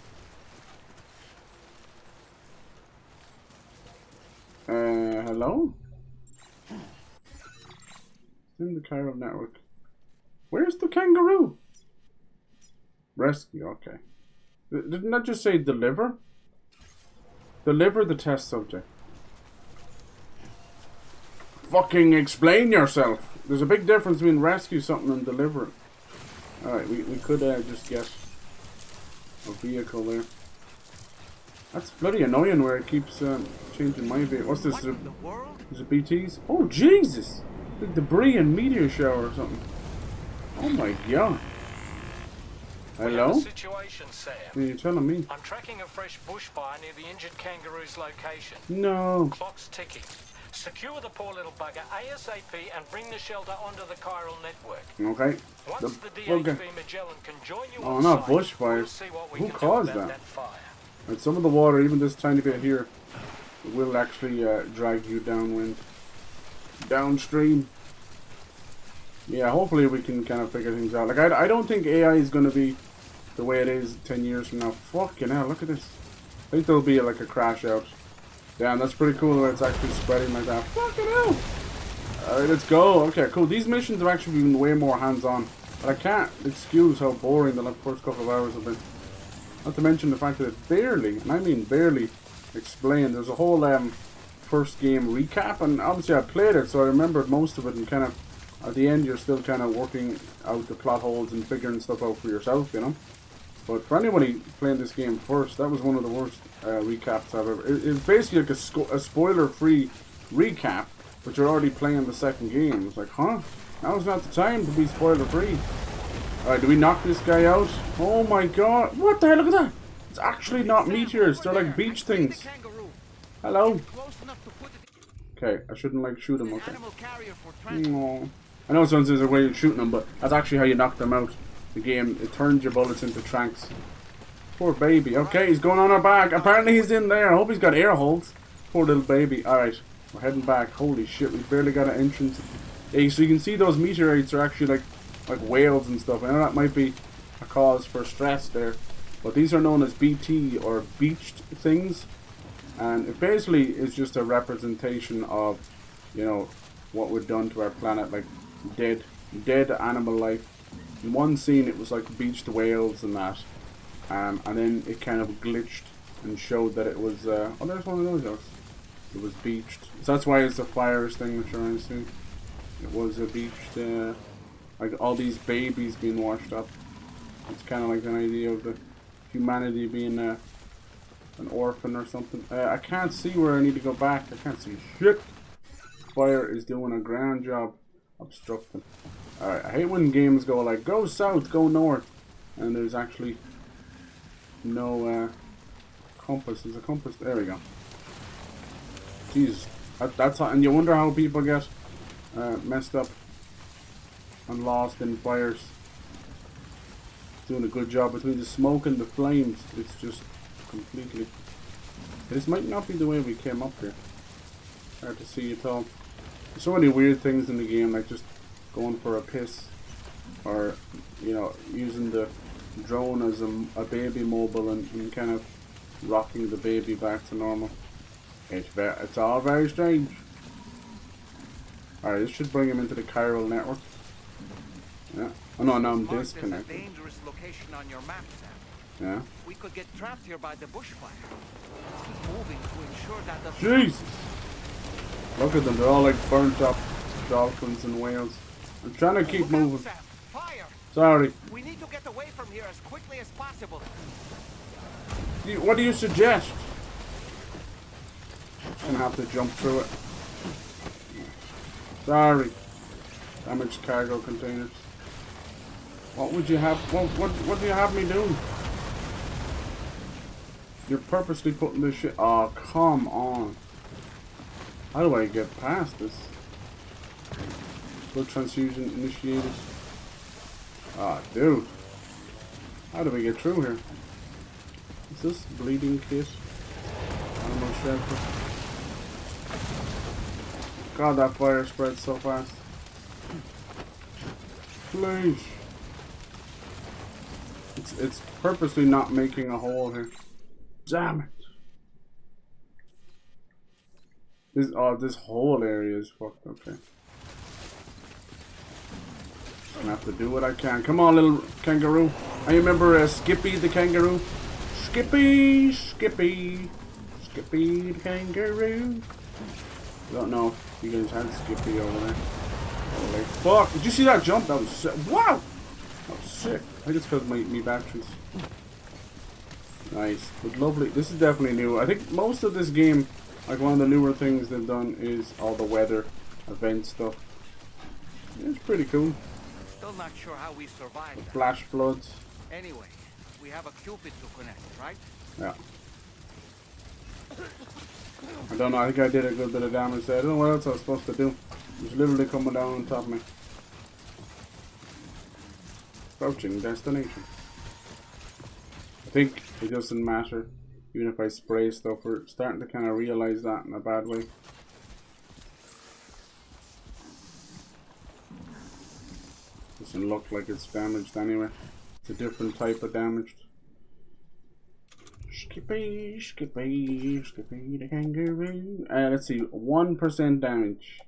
Hello? In the chiral network. Where's the kangaroo? Rescue, okay. Didn't that just say deliver? Deliver the test subject. Fucking explain yourself. There's a big difference between rescue something and deliver it. Alright, we could just get a vehicle there. That's bloody annoying where it keeps changing my vehicle. What's this? What in the world? Is it BTs? Oh, Jesus! Like debris and meteor shower or something. Oh my god. Hello? Situation, Sam. Are you telling me? I'm tracking a fresh bushfire near the injured kangaroo's location. No. Clock's ticking. Secure the poor little bugger ASAP and bring the shelter onto the chiral network. Okay. Once the okay. DHV Magellan can join you Oh, on not site, bushfires. we'll see what we Who can do caused about that? fire. And some of the water, even this tiny bit here, will actually drag you downwind. Downstream. Yeah, hopefully we can kind of figure things out. Like, I don't think AI is going to be the way it is 10 years from now. Fucking hell, look at this. I think there'll be like a crash out. Damn, that's pretty cool that it's actually spreading like that. Fucking hell. Alright, let's go. Okay, cool. These missions have actually been way more hands-on. But I can't excuse how boring the first couple of hours have been. Not to mention the fact that it's barely, and I mean barely, explained. There's a whole first game recap, and obviously I played it, so I remembered most of it, and kind of, at the end you're still kind of working out the plot holes and figuring stuff out for yourself, you know. But for anybody playing this game first, that was one of the worst recaps I've ever... It's basically like a spoiler-free recap, but you're already playing the second game. It's like, huh? Now's not the time to be spoiler-free. Alright, do we knock this guy out? Oh my god. What the hell? Look at that. It's actually not meteors. They're like beach things. Hello. Okay, I shouldn't like shoot him. Okay. No. I know someone says a way of shooting them, but that's actually how you knock them out. The game, it turns your bullets into tranks. Poor baby. Okay, he's going on our back. Apparently he's in there. I hope he's got air holes. Poor little baby. Alright, we're heading back. Holy shit, we barely got an entrance. Hey, so you can see those meteorites are actually like like whales and stuff. I know that might be a cause for stress there, but these are known as BT or beached things, and it basically is just a representation of, you know, what we've done to our planet, like dead animal life. In one scene it was like beached whales and that, and then it kind of glitched and showed that it was oh, there's one of those. It was beached, so that's why it's a fire extinguisher. I see. It was a beached, like all these babies being washed up. It's kind of like an idea of the humanity being an orphan or something. I can't see where I need to go back. I can't see shit. Fire is doing a grand job obstructing. Alright, I hate when games go like, go south, go north, and there's actually no compass. There's a compass. There we go. Jeez, that's how, and you wonder how people get messed up and lost in fires. Doing a good job between the smoke and the flames. It's just completely. This might not be the way we came up here. Hard to see at all. There's so many weird things in the game, like just going for a piss, or you know, using the drone as a baby mobile and kind of rocking the baby back to normal. It's all very strange. Alright, this should bring him into the chiral network. Yeah. Oh no, now I'm disconnected. There's a dangerous location on your map, Sam. Yeah. We could get trapped here by the bushfire. Keep moving to ensure that the Jesus! Look at them, they're all like burnt up dolphins and whales. I'm trying to keep moving. Sam. Fire! Sorry. We need to get away from here as quickly as possible. What do you suggest? Gonna have to jump through it. Sorry. Damaged cargo containers. What would you have? What do you have me do? You're purposely putting this shit. Oh, come on. How do I get past this? Blood transfusion initiated. Ah, dude. How do we get through here? Is this bleeding kit? Animal shelter. God, that fire spreads so fast. Please. It's purposely not making a hole here. Damn it. This whole area is fucked. Okay. Just gonna have to do what I can. Come on, little kangaroo. I remember Skippy the kangaroo. Skippy, Skippy, Skippy the kangaroo. I don't know if you guys had Skippy over there. Holy fuck! Did you see that jump? That was sick. Wow! That was sick. I think it's because of my batteries. Nice. But lovely. This is definitely new. I think most of this game, like one of the newer things they've done is all the weather event stuff. It's pretty cool. Still not sure how we survived that. Flash floods. Anyway, we have a Cupid to connect, right? Yeah. I don't know, I think I did a good bit of damage there. I don't know what else I was supposed to do. It was literally coming down on top of me. Approaching destination. I think it doesn't matter, even if I spray stuff. We're starting to kind of realize that in a bad way. Doesn't look like it's damaged anyway. It's a different type of damaged. Skippy, Skippy, Skippy the kangaroo. Let's see, 1% damage.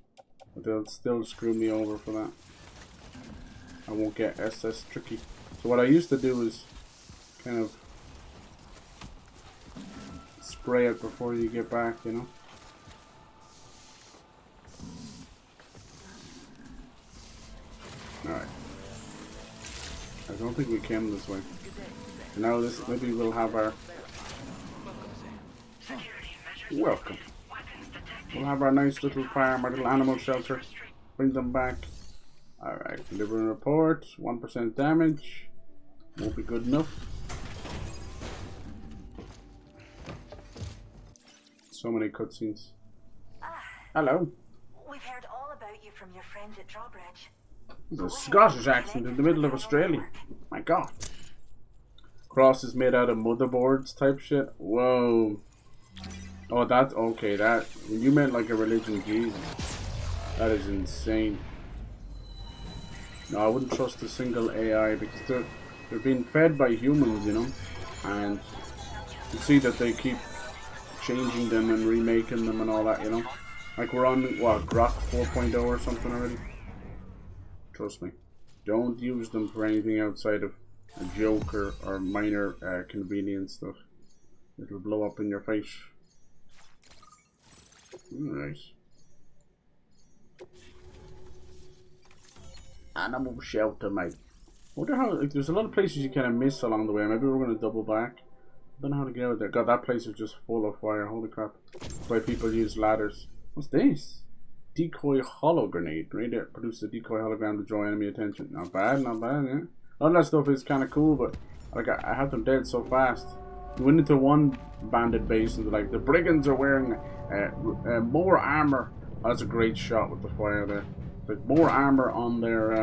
But they'll still screw me over for that. I won't get SS tricky. So what I used to do is kind of spray it before you get back, you know. Alright. I don't think we came this way. Now this, maybe we'll have our... Welcome. We'll have our nice little farm, our little animal shelter. Bring them back. Alright, delivering report. 1% damage. Won't be good enough. So many cutscenes. Hello. We've heard all about you from your friends at Drawbridge. There's a Scottish accent in the middle of Australia. My god. Cross is made out of motherboards type shit. Whoa. Oh, that's okay. That when you meant like a religion, Jesus. That is insane. No, I wouldn't trust a single AI because they're being fed by humans, you know, and you see that they keep changing them and remaking them and all that, you know. Like we're on what, Grok 4.0 or something already. Trust me, don't use them for anything outside of a joke or minor convenience stuff. It'll blow up in your face. Alright. Animal shelter, mate. I wonder how, like, there's a lot of places you kind of miss along the way. Maybe we're going to double back. I don't know how to get out there. God, that place is just full of fire. Holy crap. That's why people use ladders. What's this? Decoy holo grenade. Grenade that produces a decoy hologram to draw enemy attention. Not bad, yeah. All that stuff is kind of cool, but like I had them dead so fast. We went into one bandit base and like, the brigands are wearing more armor. Oh, that's a great shot with the fire there. Like more armor on their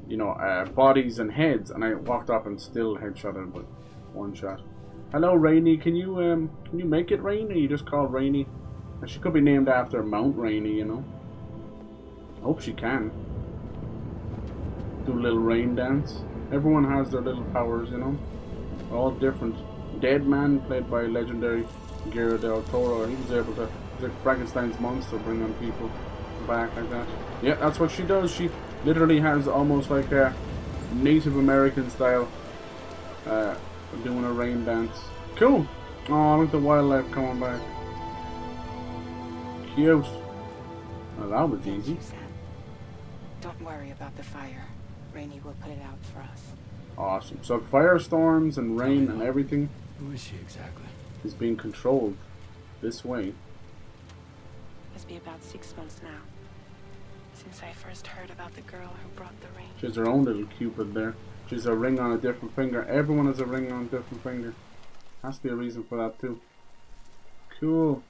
you know, bodies and heads, and I walked up and still headshotted with one shot. Hello, Rainy. Can you make it rain, or you just call Rainy? And she could be named after Mount Rainy, you know. I hope she can. Do a little rain dance. Everyone has their little powers, you know. All different. Dead Man, played by legendary Guillermo del Toro, he was able to, like Frankenstein's monster, bring on people back like that. Yeah, that's what she does. She literally has almost like a Native American style doing a rain dance. Cool. Oh, look at the wildlife coming back. Cute. Well, that was easy. You, Sam. Don't worry about the fire. Rainy will put it out for us. Awesome. So firestorms and rain and everything. Who is she exactly? Is being controlled this way. Must be about 6 months now since I first heard about the girl who brought the rain. She has her own little cupid there. She has a ring on a different finger. Everyone has a ring on a different finger. Has to be a reason for that too. Cool.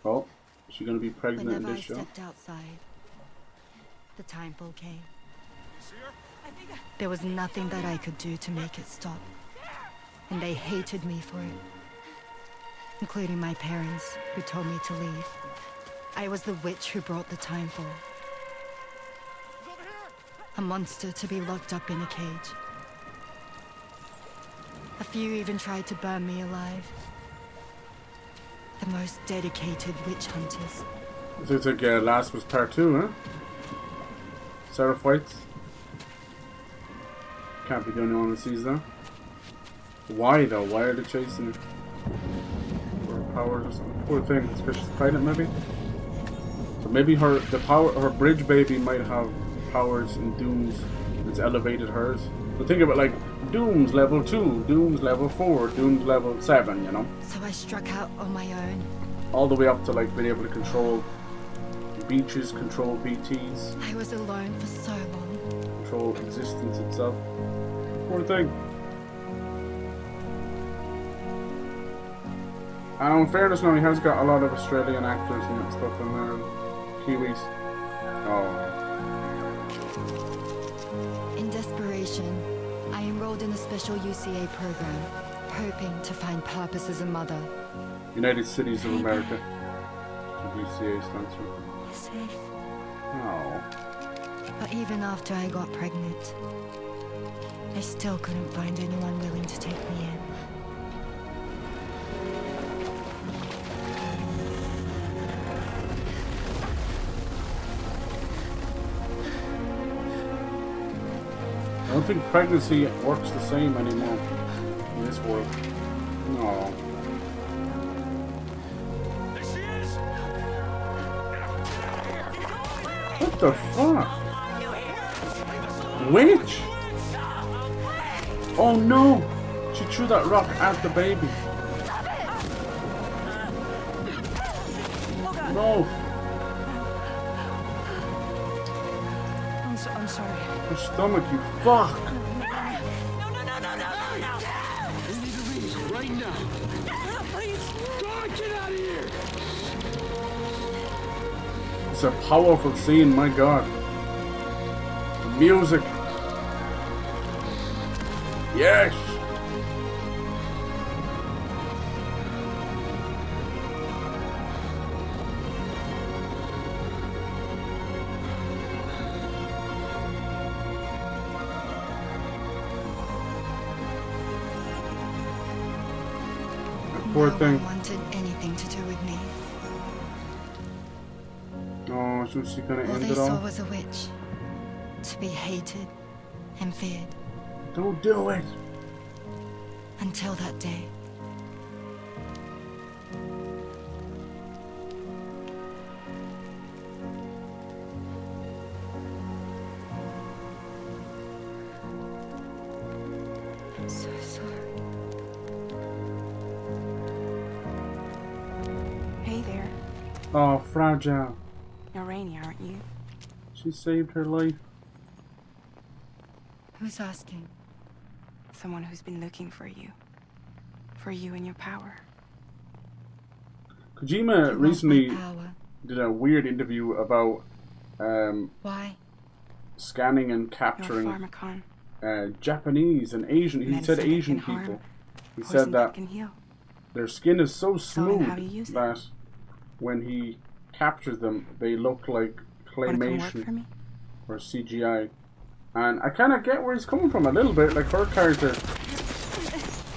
Oh, is she gonna be pregnant in this show? Whenever I stepped outside, the time fall came. There was nothing that I could do to make it stop. And they hated me for it. Including my parents, who told me to leave. I was the witch who brought the time fall. A monster to be locked up in a cage. A few even tried to burn me alive. The most dedicated witch hunters. So it's like Last was part 2, huh? Sarah fights. Can't be the only one who sees that. Why though? Why are they chasing it? For her powers or something? Poor thing. It's because she's pregnant, maybe? So maybe her bridge baby might have powers in Doom's that's elevated hers. But think of it like Doom's level 2, Doom's level 4, Doom's level 7, you know? So I struck out on my own. All the way up to like being able to control beaches, control BTs. I was alone for so long. Control existence itself. Poor thing. And in fairness now, he has got a lot of Australian actors and that stuff in there. Kiwis. Oh. In desperation, I enrolled in a special UCA program, hoping to find purpose as a mother. United Cities of America. That's what UCA stands for. Safe. Oh. But even after I got pregnant, I still couldn't find anyone willing to take me in. I don't think pregnancy works the same anymore in this world. No. There she is! What the fuck? Witch? Oh no! She threw that rock at the baby. No! I'm sorry. Her stomach, you fuck! We need to leave right now. Please. God, get out of here. It's a powerful scene, my god. The music. Yes! poor thing. one wanted anything to do with me. Oh, so she gonna All end they it saw all? was a witch, to be hated and feared. Don't do it! Until that day. I'm so sorry. Hey there. Oh, fragile. You're Rainy, aren't you? She saved her life. Who's asking? Someone who's been looking for you. For you and your power. Kojima recently did a weird interview about Why? scanning and Your capturing pharmacon. Japanese and Asian. He said Medicine that Asian can harm, people. He poison said that can heal. their skin is so all in smooth how you use it. that when he captures them, they look like Wanna come work for claymation me? or CGI. And I kind of get where he's coming from a little bit, like her character.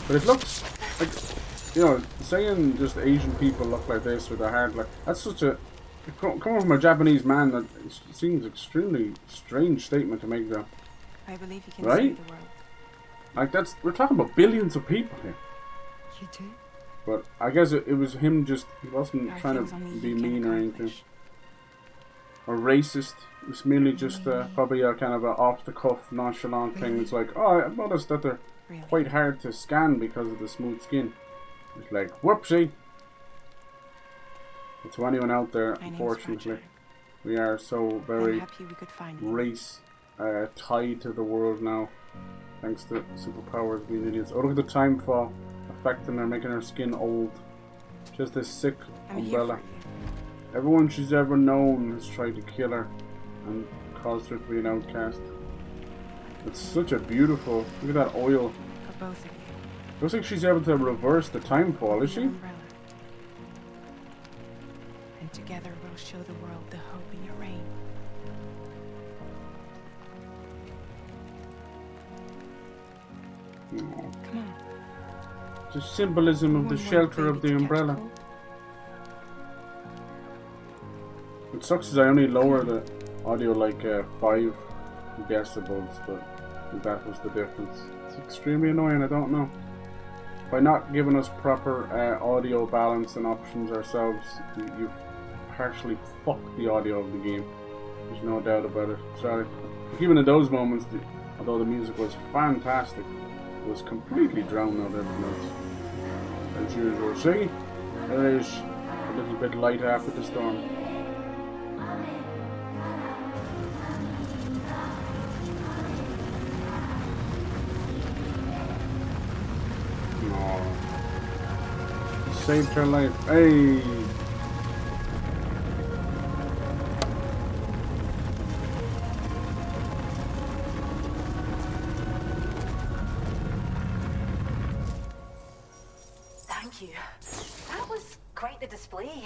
But it looks like, you know, saying just Asian people look like this with their heart, like that's such a coming from a Japanese man, that seems extremely strange statement to make, though. I believe you can Right? save the world. Like we're talking about billions of people here. You do? But I guess it was him just, he wasn't There are trying things to only be you can mean or anything. accomplish. Or racist. It's merely just probably a kind of a off-the-cuff, nonchalant thing. It's like, oh, I noticed that they're quite hard to scan because of the smooth skin. It's like, whoopsie! But to anyone out there, My name's unfortunately, Fragile. we are so I'm very happy we could find you. race tied to the world now, thanks to superpowers being idiots. Oh, look at the time fall affecting her, making her skin old. Just this sick I'm here umbrella. for you. Everyone she's ever known has tried to kill her and caused her to be an outcast. It's such a beautiful, look at that oil. For both of you. Looks like she's able to reverse the time fall, is Your she? umbrella. And together we'll show the world the hope in your reign. Oh. Come on. The symbolism of the One more shelter of baby the to catch umbrella. cold. It sucks is I only lower the audio like 5 decibels, but that was the difference. It's extremely annoying, I don't know. By not giving us proper audio balance and options ourselves, you've partially fucked the audio of the game. There's no doubt about it. Sorry. Even in those moments, although the music was fantastic, it was completely drowned out everything else. As usual. See? There is a little bit light after the storm. Saved her life. Hey! Thank you. That was quite the display.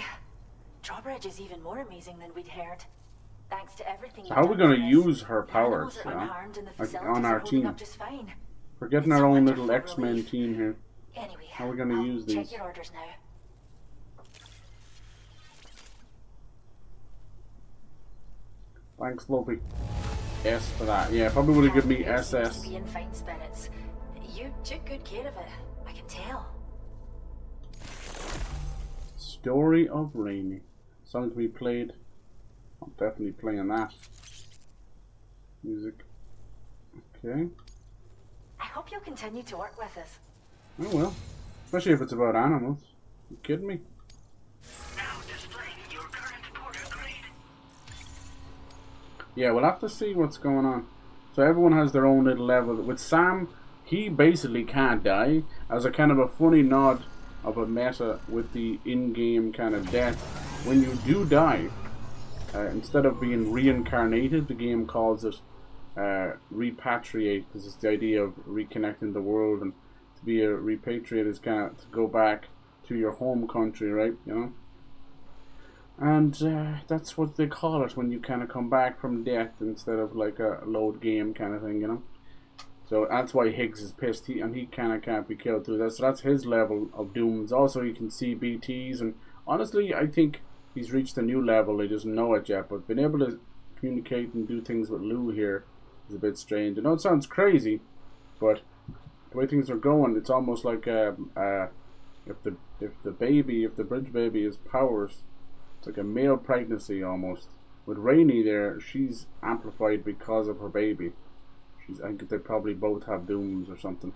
Drawbridge is even more amazing than we'd heard. Thanks to everything. So how are we going to use her powers, are unharmed and the like facilities on are our holding team? up just fine. We're getting It's our a own wonderful little X-Men relief. team here. Anyway, How are we going to use check these? your orders now. Thanks, Lopi. S for that. Yeah, probably would have given me Seems SS. to be in fine spirits. You took good care of it. I can tell. Story of Rainy. Song to be played. I'm definitely playing that. Music. Okay. I hope you'll continue to work with us. Oh well. Especially if it's about animals. You kidding me? Now displaying your current porter grade. Yeah, we'll have to see what's going on. So everyone has their own little level. With Sam, he basically can't die. As a kind of a funny nod of a meta with the in-game kind of death. When you do die, instead of being reincarnated, the game calls it repatriate, because it's the idea of reconnecting the world, and to be a repatriate is kind of to go back to your home country, right? You know, and that's what they call it when you kind of come back from death instead of like a load game kind of thing, you know. So that's why Higgs is pissed. He kind of can't be killed too. That's his level of dooms. Also, you can see BTs, and honestly, I think he's reached a new level. He doesn't know it yet, but being able to communicate and do things with Lou here is a bit strange. I know it sounds crazy, but the way things are going, it's almost like if the bridge baby has powers, it's like a male pregnancy almost. With Rainey there, she's amplified because of her baby. I think they probably both have dooms or something.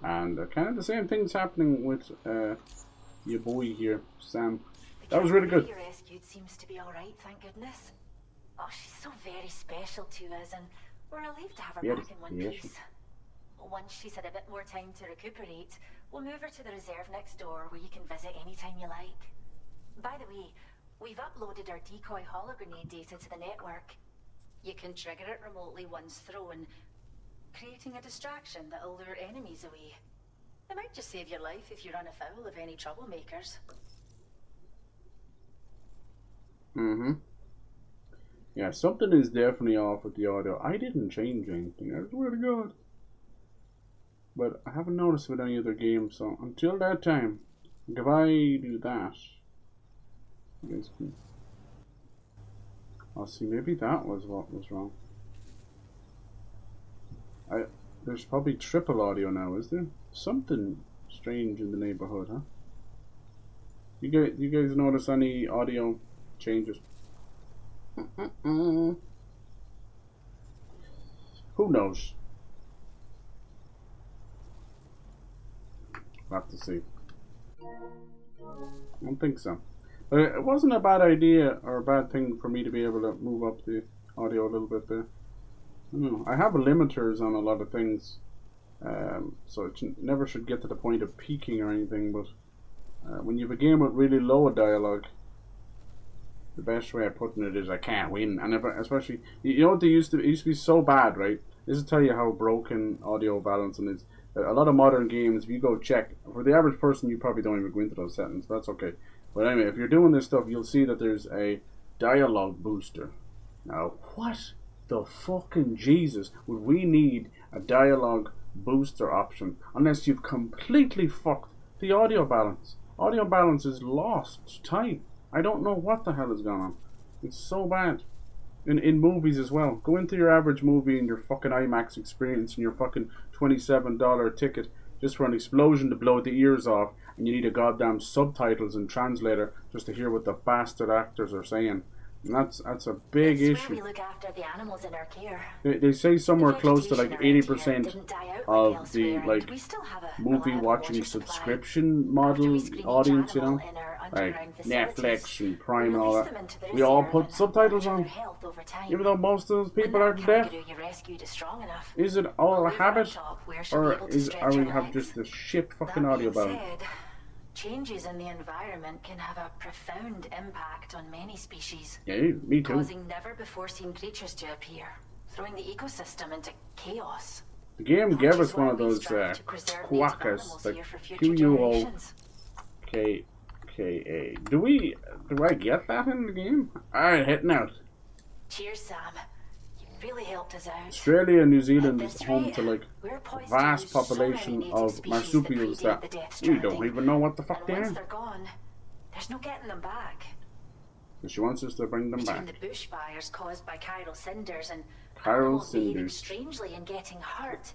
And kind of the same thing's happening with your boy here, Sam. That was really good. You rescued seems to be all right, thank goodness. Oh, she's so very special to us, and we're relieved to have her back in one piece. Once she's had a bit more time to recuperate, we'll move her to the reserve next door where you can visit anytime you like. By the way, we've uploaded our decoy hologrenade data to the network. You can trigger it remotely once thrown, creating a distraction that'll lure enemies away. It might just save your life if you run afoul of any troublemakers. Yeah, something is definitely off with the audio. I didn't change anything, I swear to God. But I haven't noticed with any other games, so until that time, if I do that, you guys can... I'll see, maybe that was what was wrong. There's probably triple audio now, is there? Something strange in the neighborhood, huh? You guys notice any audio changes? Who knows? We'll have to see. I don't think so. But it wasn't a bad idea or a bad thing for me to be able to move up the audio a little bit there. I don't know. I have limiters on a lot of things, so it never should get to the point of peaking or anything, but when you have a game with really low dialogue, the best way of putting it is I can't win. And especially, you know what it used to be so bad, right? This will tell you how broken audio balancing is. A lot of modern games, if you go check, for the average person, you probably don't even go into those settings. That's okay. But anyway, if you're doing this stuff, you'll see that there's a dialogue booster. Now, what the fucking Jesus would we need a dialogue booster option unless you've completely fucked the audio balance? Audio balance is lost time. I don't know what the hell is going on. It's so bad. In movies as well. Go into your average movie and your fucking IMAX experience and your fucking $27 ticket just for an explosion to blow the ears off, and you need a goddamn subtitles and translator just to hear what the bastard actors are saying. And that's a big issue. We look after the animals in our care. They say somewhere close to like 80% of the like movie watching subscription model audience, you know, like Netflix and Prime and all that. We all put subtitles on, even though most of those people are deaf. Is it all a habit, or are we have just a shit fucking audio balance? Changes in the environment can have a profound impact on many species. Yeah, me too. Causing never-before-seen creatures to appear, throwing the ecosystem into chaos. The game gave us one of those quackers, like QUOKKA. Do I get that in the game? Alright, heading out. Cheers, Sam. Really helped us out. Australia and New Zealand is home to like a vast population of marsupials that we don't even know what the fuck they are. Once they're gone, there's no getting them back. And she wants us to bring them back. Between the bushfires caused by chiral cinders and chiral behaving strangely and getting hurt.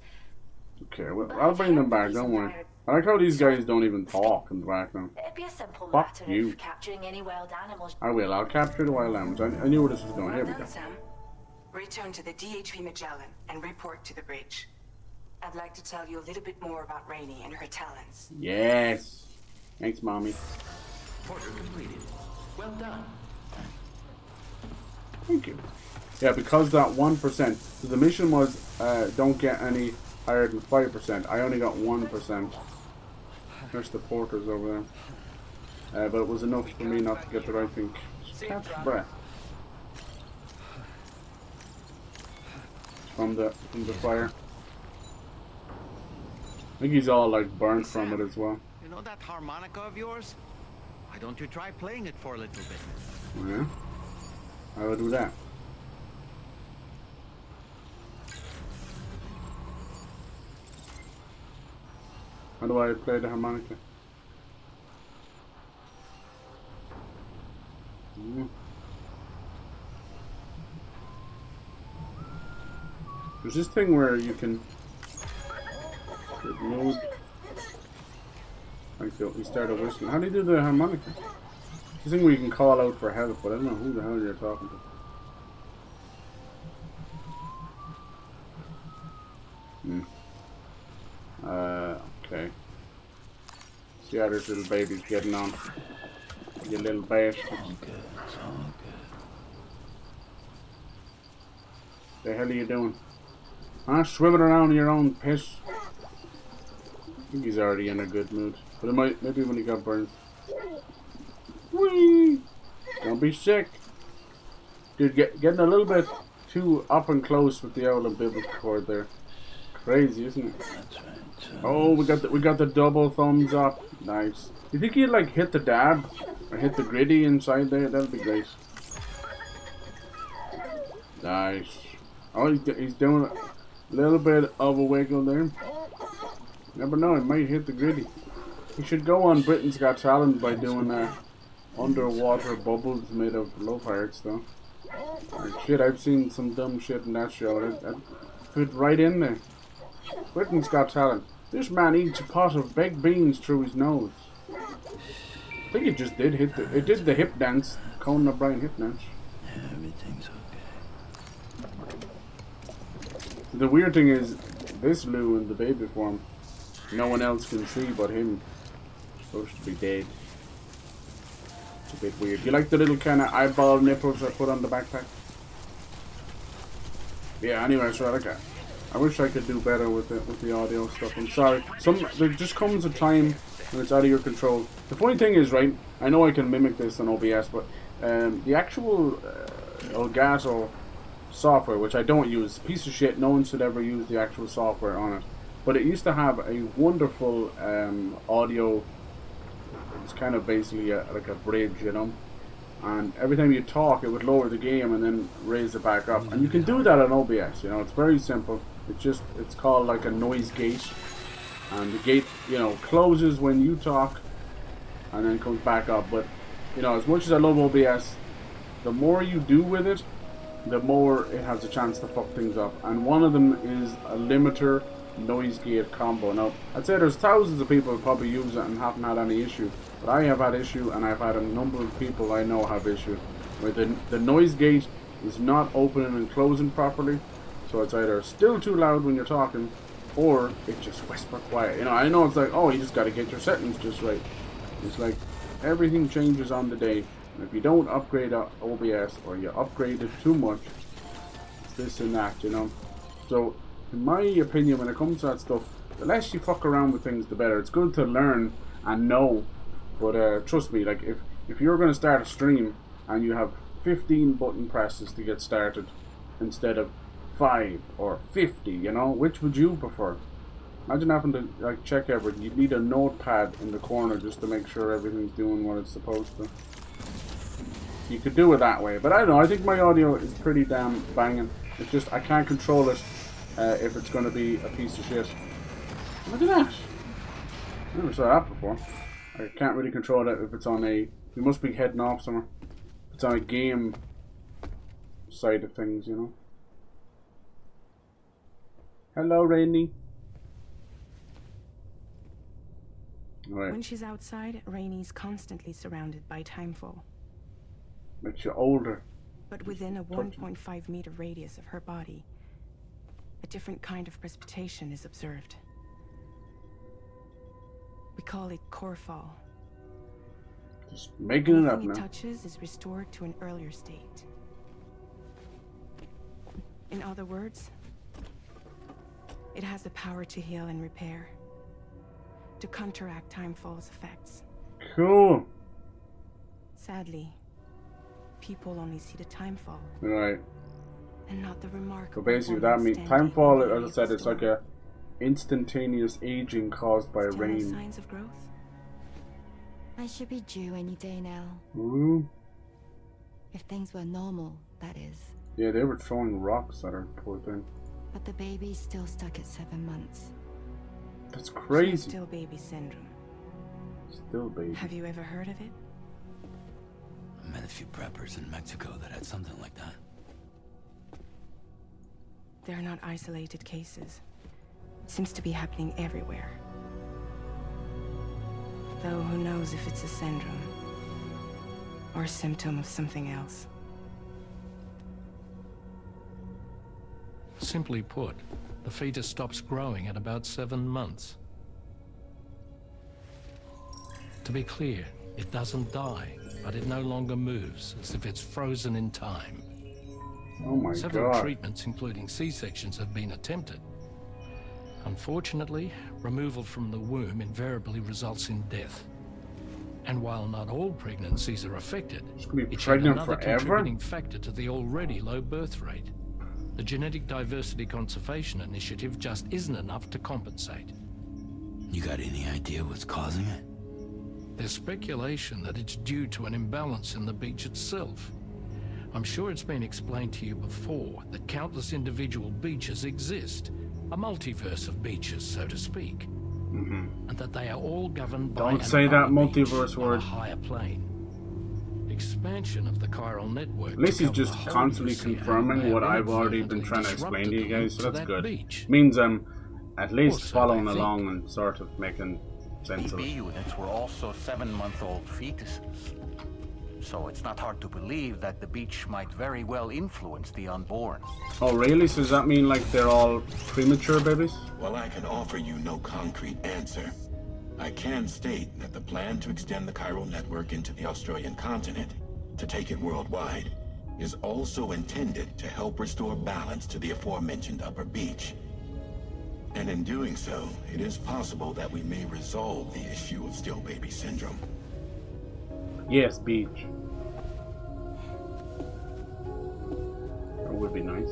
Okay, well, I'll bring them back, don't worry. I like how these guys don't even talk in the background. It'd be a simple Fuck matter you. of capturing any wild animals. I will, I'll capture the wild animals. I knew where this was going. Here we go. Return to the DHV Magellan and report to the bridge. I'd like to tell you a little bit more about Rainey and her talents. Yes. Thanks, Mommy. Order completed. Well done. Thank you. Yeah, because that 1%. So the mission was don't get any higher than 5%. I only got 1%. There's the porters over there. But it was enough for me not to get the right thing. Just catch breath. From the fire. I think he's all like burnt from it as well. You know that harmonica of yours? Why don't you try playing it for a little bit? Yeah. I will do that. How do I play the harmonica? There's this thing where you can move. Like so, we started whistling. How do you do the harmonica? This thing where you can call out for help, but I don't know who the hell you're talking to. Okay. See how this little baby's getting on. Your little bash. It's all good. It's all good. The hell are you doing? Huh? Swimming around in your own piss? I think he's already in a good mood. But it might, maybe when he got burned. Whee! Don't be sick. Dude, getting a little bit too up and close with the owl and biblical cord there. Crazy, isn't it? That's right. Oh, we got the double thumbs up. Nice. You think he'd like hit the dab or hit the gritty inside there? That'd be great. Nice. Oh, he's doing a little bit of a wiggle there. Never know, it might hit the gritty. He should go on Britain's Got Talent by doing underwater bubbles made of love hearts, though. Like, shit, I've seen some dumb shit in that show. That fit right in there. Britain's Got Talent. This man eats a pot of baked beans through his nose. I think it just did hit it did the hip dance. Conan O'Brien hip dance. Yeah, everything's okay. The weird thing is, this Lou in the baby form, no one else can see but him. Supposed to be dead. It's a bit weird. You like the little kind of eyeball nipples I put on the backpack? Yeah. Anyway, so I wish I could do better with the audio stuff. I'm sorry. There just comes a time when it's out of your control. The funny thing is, right? I know I can mimic this on OBS, but the actual Elgato software, which I don't use, piece of shit. No one should ever use the actual software on it. But it used to have a wonderful audio. It's kind of basically like a bridge, you know. And every time you talk, it would lower the game and then raise it back up. And you can do that on OBS. You know, it's very simple. It's called like a noise gate, and the gate, you know, closes when you talk, and then comes back up. But you know, as much as I love OBS, the more you do with it, the more it has a chance to fuck things up. And one of them is a limiter noise gate combo. Now, I'd say there's thousands of people who probably use it and haven't had any issue, but I have had issue, and I've had a number of people I know have issue where the noise gate is not opening and closing properly. So it's either still too loud when you're talking, or it just whisper quiet. You know, I know it's like, oh, you just got to get your settings just right. It's like everything changes on the day. And if you don't upgrade OBS, or you upgrade it too much, it's this and that, you know. So, in my opinion, when it comes to that stuff, the less you fuck around with things, the better. It's good to learn and know, but trust me, like if you're going to start a stream and you have 15 button presses to get started instead of 5 or 50, you know, which would you prefer? Imagine having to like check everything. You'd need a notepad in the corner just to make sure everything's doing what it's supposed to. You could do it that way, but I don't know. I think my audio is pretty damn banging. It's just I can't control it if it's going to be a piece of shit. Look at that. I never saw that before. I can't really control it if it's on a. We must be heading off somewhere. If it's on a game side of things, you know. Hello, Rainy. Right. When she's outside, Rainy's constantly surrounded by timefall. Makes you older. But within a 1.5 meter radius of her body, a different kind of precipitation is observed. We call it core fall. Just making it up Anything now. it touches is restored to an earlier state. In other words, it has the power to heal and repair, to counteract timefall's effects. Cool. Sadly, people only see the timefall. Right. And not the remarkable. So basically that means timefall, as I said, it's like a instantaneous aging caused by rain. Signs of growth? I should be due any day now. Ooh. If things were normal, that is. Yeah, they were throwing rocks at her, poor thing. But the baby's still stuck at 7 months. That's crazy. Still baby syndrome. Still baby. Have you ever heard of it? I met a few preppers in Mexico that had something like that. They're not isolated cases. It seems to be happening everywhere. Though who knows if it's a syndrome or a symptom of something else. Simply put, the fetus stops growing at about 7 months. To be clear, it doesn't die, but it no longer moves, as if it's frozen in time. Oh my Several God. treatments, including C-sections, have been attempted. Unfortunately, removal from the womb invariably results in death. And while not all pregnancies are affected, it's yet another contributing factor to the already low birth rate. The Genetic Diversity Conservation Initiative just isn't enough to compensate. You got any idea what's causing it? There's speculation that it's due to an imbalance in the beach itself. I'm sure it's been explained to you before that countless individual beaches exist, a multiverse of beaches, so to speak, and that they are all governed by Don't say that multiverse on a word. higher plane. Expansion of the chiral network. At least he's just constantly confirming what I've already been trying to explain to you guys, so that's good. Means I'm at least following along and sort of making sense of BB it. units were also 7-month-old fetuses. So it's not hard to believe that the beach might very well influence the unborn. Oh really? So does that mean like they're all premature babies? While I can offer you no concrete answer, I can state that the plan to extend the chiral network into the Australian continent, to take it worldwide, is also intended to help restore balance to the aforementioned upper beach. And in doing so, it is possible that we may resolve the issue of still baby syndrome. Yes, beach. That would be nice.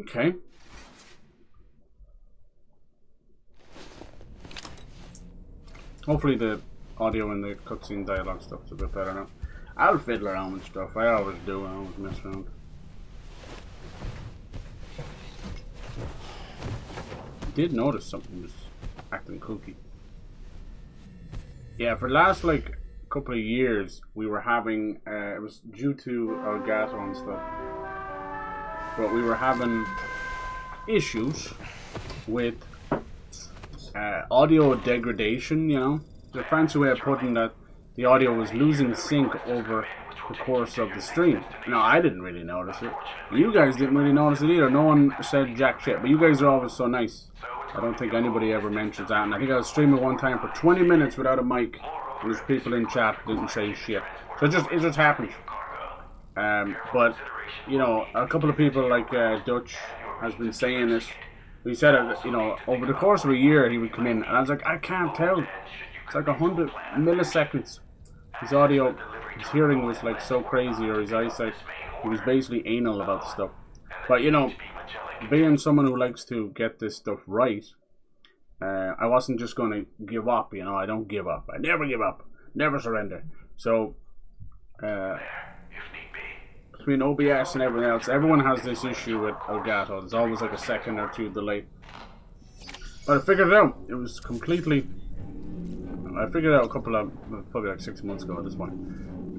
Okay. Hopefully the audio and the cutscene dialogue stuff's a bit better now. I'll fiddle around with stuff. I always do. I always mess around. Did notice something was acting kooky. Yeah, for the last like couple of years we were having it was due to Elgato and stuff, but we were having issues with audio degradation, you know, the fancy way of putting that the audio was losing sync over the course of the stream. Now, I didn't really notice it. You guys didn't really notice it either. No one said jack shit, but you guys are always so nice. I don't think anybody ever mentions that. And I think I was streaming one time for 20 minutes without a mic, and there's people in chat that didn't say shit. So it just happened. But, you know, a couple of people like Dutch has been saying this. He said it, you know, over the course of a year he would come in, and I was like, I can't tell. It's like 100 milliseconds. His audio, his hearing was like so crazy, or his eyesight, he was basically anal about the stuff. But you know, being someone who likes to get this stuff right, I wasn't just going to give up, you know. I don't give up. I never give up. Never surrender. So, between OBS and everything else, everyone has this issue with Elgato. There's always like a second or two delay. But I figured it out. It was completely... I figured it out probably like 6 months ago at this point.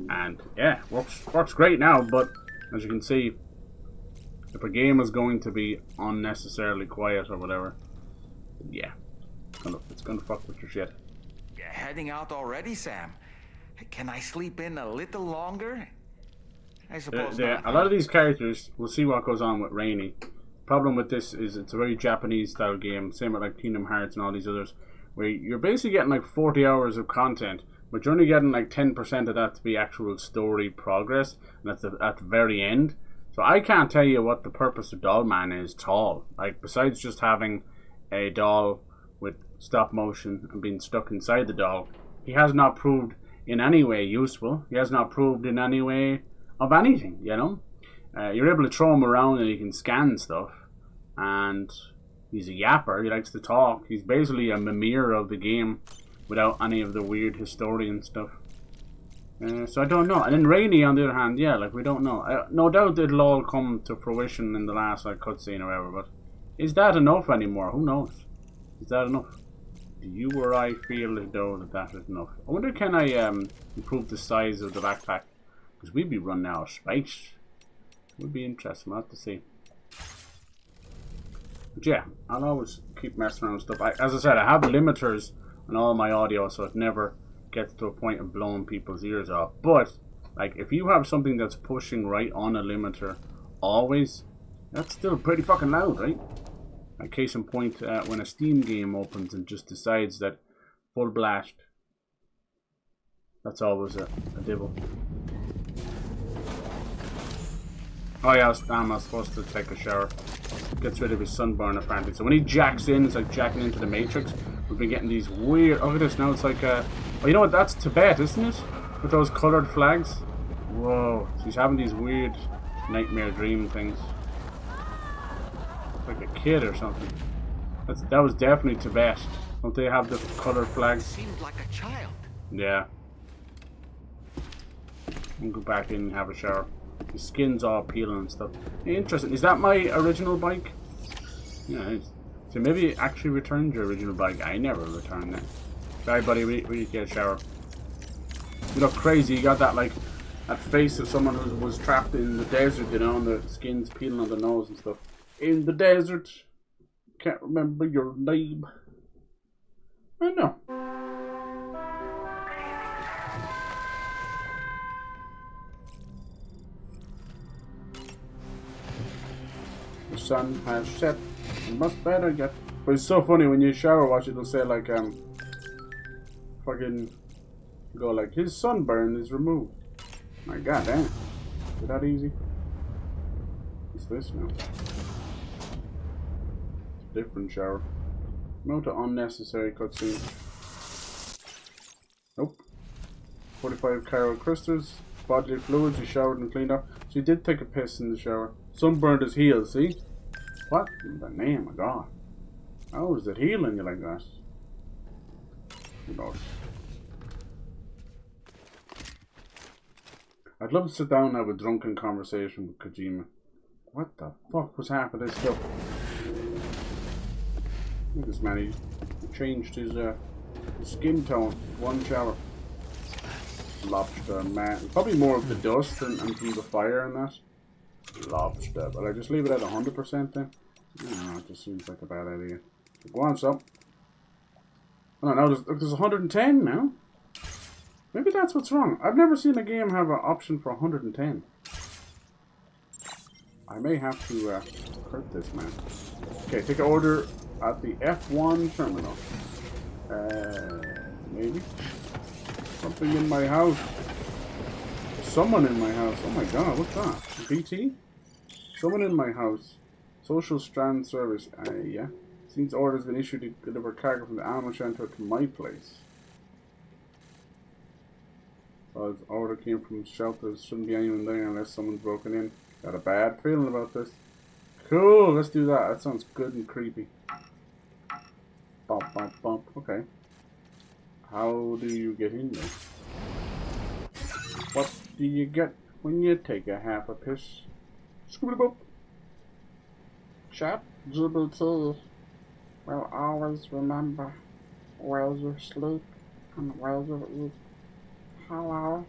And yeah, works great now, but as you can see, if a game is going to be unnecessarily quiet or whatever, yeah, it's gonna fuck with your shit. Heading out already, Sam? Can I sleep in a little longer? I suppose not. A lot of these characters, we'll see what goes on with Rainy. Problem with this is it's a very Japanese style game, same with like Kingdom Hearts and all these others, where you're basically getting like 40 hours of content, but you're only getting like 10% of that to be actual story progress, and that's at the very end. So I can't tell you what the purpose of Doll Man is at all. Like, besides just having a doll with stop motion and being stuck inside the doll, he has not proved in any way useful. He has not proved in any way of anything, you know. You're able to throw him around and he can scan stuff, and he's a yapper. He likes to talk. He's basically a mimir of the game without any of the weird historian stuff. So I don't know. And then Rainy, on the other hand, yeah, like we don't know. No doubt it'll all come to fruition in the last like cutscene or whatever. But is that enough anymore? Who knows? Is that enough? Do you or I feel as though that is enough? I wonder, can I improve the size of the backpack? Because we'd be running out of space. It would be interesting. We'll have to see. But yeah, I'll always keep messing around with stuff. As I said, I have limiters on all my audio, so it never gets to a point of blowing people's ears off. But like, if you have something that's pushing right on a limiter always, that's still pretty fucking loud, right? Like, case in point, when a Steam game opens and just decides that full blast, that's always a dibble. Oh yeah, I was supposed to take a shower. Gets rid of his sunburn apparently. So when he jacks in, it's like jacking into the Matrix. We've been getting these weird... Look at this now, it's like oh, you know what, that's Tibet, isn't it? With those coloured flags. Whoa, so he's having these weird nightmare dream things. Like a kid or something. That was definitely Tibet. Don't they have the coloured flags? Seemed like a child. Yeah. I'll go back in and have a shower. The skin's all peeling and stuff. Interesting. Is that my original bike? Yeah, it is. So maybe it actually returned your original bike. I never returned that. Sorry, buddy. We get a shower. You look crazy. You got that like that face of someone who was trapped in the desert, you know, and the skin's peeling on the nose and stuff. In the desert. Can't remember your name. I know. The sun has set. You must better get. But it's so funny when you shower watch, it'll say like fucking go like his sunburn is removed. My god damn. Is it that easy? What's this now? Different shower. No to unnecessary cutscene. Nope. 45 chiral crystals. Bodily fluids. You showered and cleaned up. So you did take a piss in the shower. Sunburned his heels, see? What in the name of God? How is it healing you like that? Who knows? I'd love to sit down and have a drunken conversation with Kojima. What the fuck was half of this stuff? Look at this man, he changed his skin tone. One shower. Lobster, man. Probably more of the dust and from the fire and that. Lobster. But I just leave it at 100% then? No, it just seems like a bad idea. Go on, so. Oh no, there's 110 now. Maybe that's what's wrong. I've never seen a game have an option for 110. I may have to hurt this man. Okay, take an order at the F1 terminal. Maybe. Something in my house. Someone in my house. Oh my god, what's that? BT? Someone in my house. Social strand service. Yeah. Seems orders been issued to deliver cargo from the ammo center to my place. So this order came from shelters. Shouldn't be anyone there unless someone's broken in. Got a bad feeling about this. Cool, let's do that. That sounds good and creepy. Bump, bump, bump. Okay. How do you get in there? What do you get when you take a half a piss? Scooby bump. Chat GBT will always remember where you sleep and where you eat. Hello,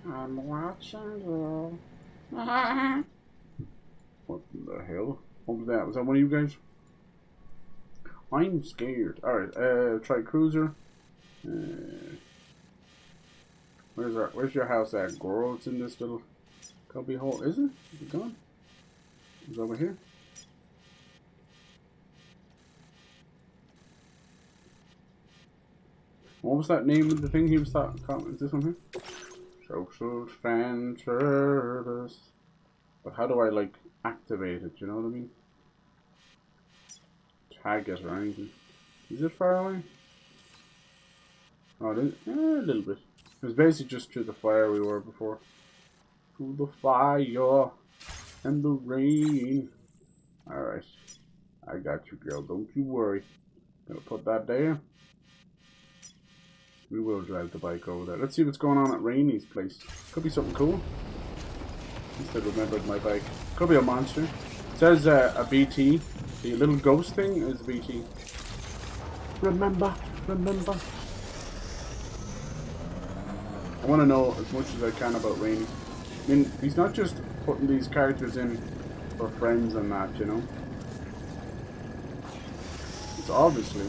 I'm watching you. What the hell? What was that? Was that one of you guys? I'm scared. Alright, try cruiser. Where's your house at, girl? It's in this little cubby hole. Is it? Is it gone? It's over here. What was that name of the thing he was talking about? Is this one here? Social fan service. But how do I, like, activate it? You know what I mean? Tag it or anything. Is it far away? Oh, it is? A little bit. It was basically just through the fire we were before. Through the fire and the rain. Alright. I got you, girl. Don't you worry. Gonna put that there. We will drive the bike over there. Let's see what's going on at Rainey's place. Could be something cool. At least I remembered my bike. Could be a monster. It says a BT. The little ghost thing is BT. Remember. I want to know as much as I can about Rainey. I mean, he's not just putting these characters in for friends and that, you know. It's obviously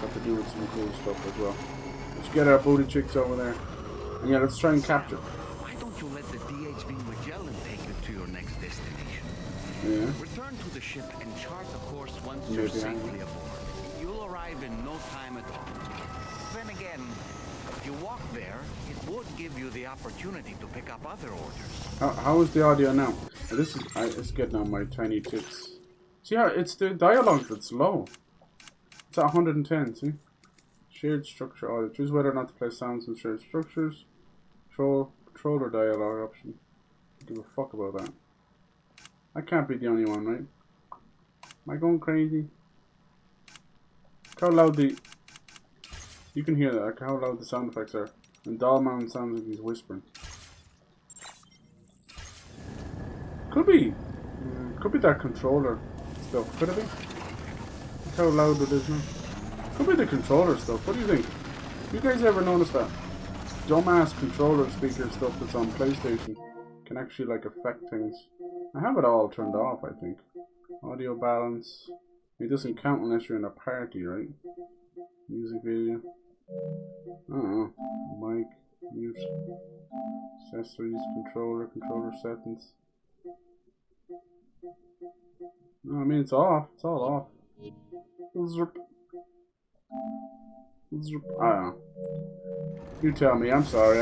got to do with some cool stuff as well. Let's get our booty chicks over there. And yeah, let's try and capture. Why don't you let the DHV Magellan take you to your next destination? Yeah. Return to the ship and chart the course once you're safely aboard. You'll arrive in no time at all. Then again, if you walk there, it would give you the opportunity to pick up other orders. How is the audio now? This is it's getting on my tiny tits. See how it's the dialogue that's low. It's at 110. See, shared structure audio. Choose whether or not to play sounds in shared structures. Controller dialogue option. Give a fuck about that. I can't be the only one, right? Am I going crazy? Look how loud the... You can hear that, like how loud the sound effects are. And Dollman sounds like he's whispering. Could be that controller stuff. Could it be? Look how loud it is now. Could be the controller stuff. What do you think? You guys ever notice that? Dumbass controller speaker stuff that's on PlayStation can actually like affect things. I have it all turned off, I think. Audio balance. It doesn't count unless you're in a party, right? Music video. I don't know. Mic, mute, accessories, controller settings. No, I mean it's off. It's all off. Zerp. I don't know. You tell me. I'm sorry.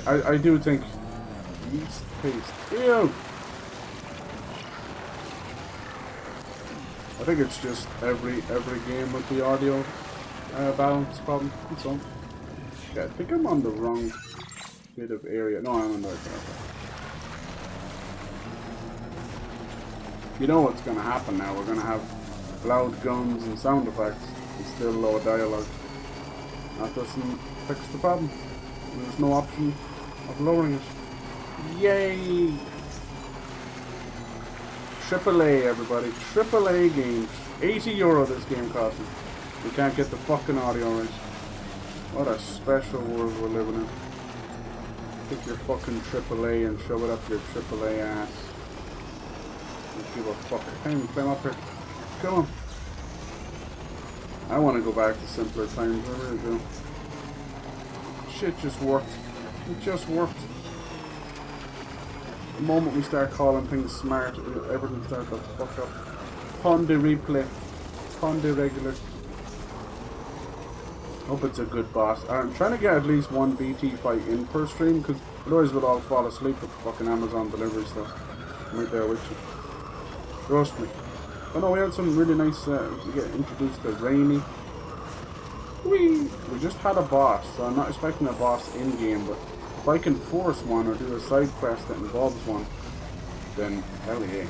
I do think yeast paste. Ew. I think it's just every game with the audio balance problem. That's all. Yeah, I think I'm on the wrong bit of area. No, I'm on the right side. You know what's gonna happen now? We're gonna have loud guns and sound effects and still low dialogue. That doesn't fix the problem. There's no option of lowering it. Yay! AAA, everybody. AAA games. €80 this game costs me. We can't get the fucking audio right. What a special world we're living in. Take your fucking AAA and shove it up your AAA ass. Don't give a fuck. I can't even climb up here. Come on. I want to go back to simpler times. I really do. Shit just worked. It just worked. The moment we start calling things smart, everything starts to fuck up. Pon de replay. Pon de regular. Hope it's a good boss. I'm trying to get at least one BT fight in per stream, because otherwise we'll all fall asleep with fucking Amazon delivery stuff. I'm right there with you. Trust me. Oh no, we had some really nice, we get introduced to Rainy. Whee! We just had a boss, so I'm not expecting a boss in-game, but if I can force one or do a side quest that involves one, then hell yeah.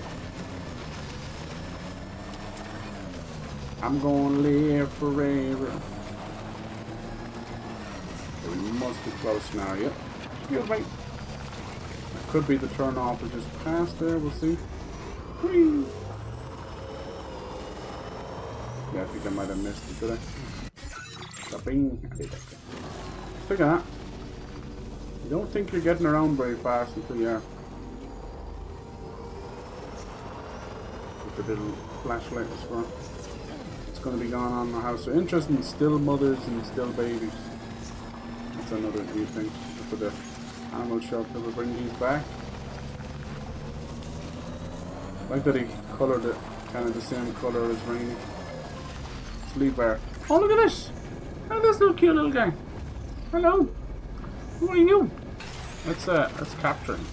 I'm gonna live forever. Okay, we must be close now, yep. Feels right. That could be the turn off we just passed there, we'll see. Whee! Yeah, I think I might have missed it, did I? Bing. I did that. Look at that. You don't think you're getting around very fast until you are. With the little flashlight as well. It's going to be going on in the house. So interesting, still mothers and still babies. That's another new thing for the animal shelter. We'll bring these back. I like that he coloured it kind of the same colour as Rainy. Let's leave there. Oh, look at this! Oh, this little cute little guy. Hello. Who are you? Let's capture him.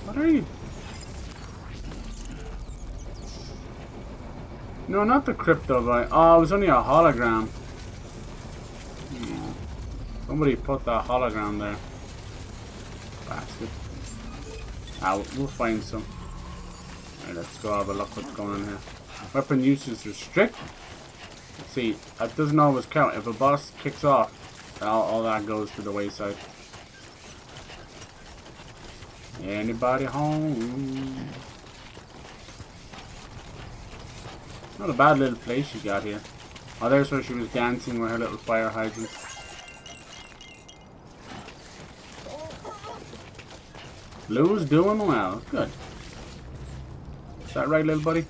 What are you? No, not the crypto guy. Oh, it was only a hologram. Oh, somebody put that hologram there. Bastard. Ah, we'll find some. Alright, let's go have a look what's going on here. Weapon use is restricted. See, it doesn't always count. If a boss kicks off, all that goes to the wayside. Anybody home? Not a bad little place you got here. Oh, there's where she was dancing with her little fire hydrant. Lou's doing well. Good. Is that right, little buddy?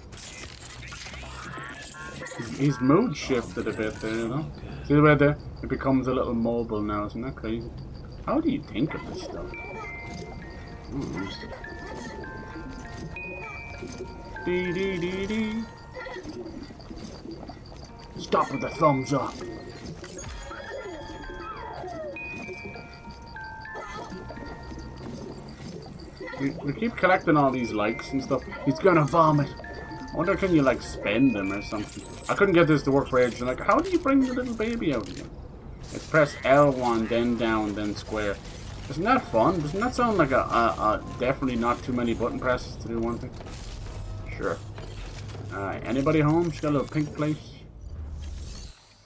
His mood shifted a bit there, you know? See the way there? It becomes a little mobile now, isn't that crazy? How do you think of this stuff? Dee dee dee dee. Stop with the thumbs up. We keep collecting all these likes and stuff. He's gonna vomit. I wonder, can you like spend them or something? I couldn't get this to work for ages. Like, how do you bring the little baby out again? It's press L1, then down, then square. Isn't that fun? Doesn't that sound like a definitely not too many button presses to do one thing? Sure. Anybody home? She's got a little pink place.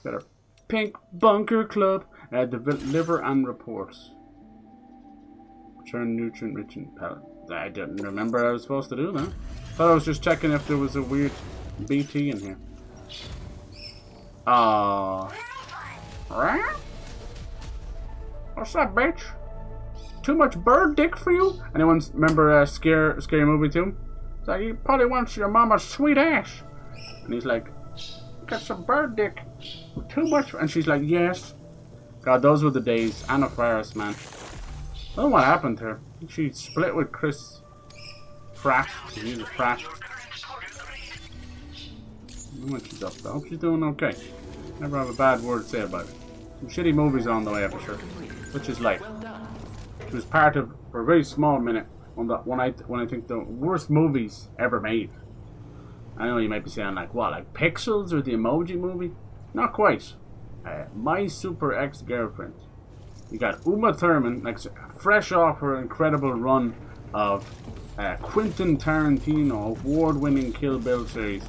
Got a pink bunker club. Deliver and reports. Return nutrient-rich pellet. I didn't remember what I was supposed to do that. Thought I was just checking if there was a weird BT in here. What's that, bitch? Too much bird dick for you? Anyone remember Scary Movie 2? It's like, he probably wants your mama's sweet ass. And he's like, got some bird dick. Too much. And she's like, yes. God, those were the days. Anna Faris, man. I don't know what happened to her. She split with Chris Pratt. He's a Pratt. I don't know what she's up to. I hope she's doing okay. Never have a bad word to say about it. Some shitty movies on the way, for sure. Which is life. She was part of, for a very small minute, when I think the worst movies ever made. I know you might be saying like, what, like Pixels or the Emoji Movie? Not quite. My Super Ex-Girlfriend. You got Uma Thurman, like fresh off her incredible run of Quentin Tarantino award-winning Kill Bill series,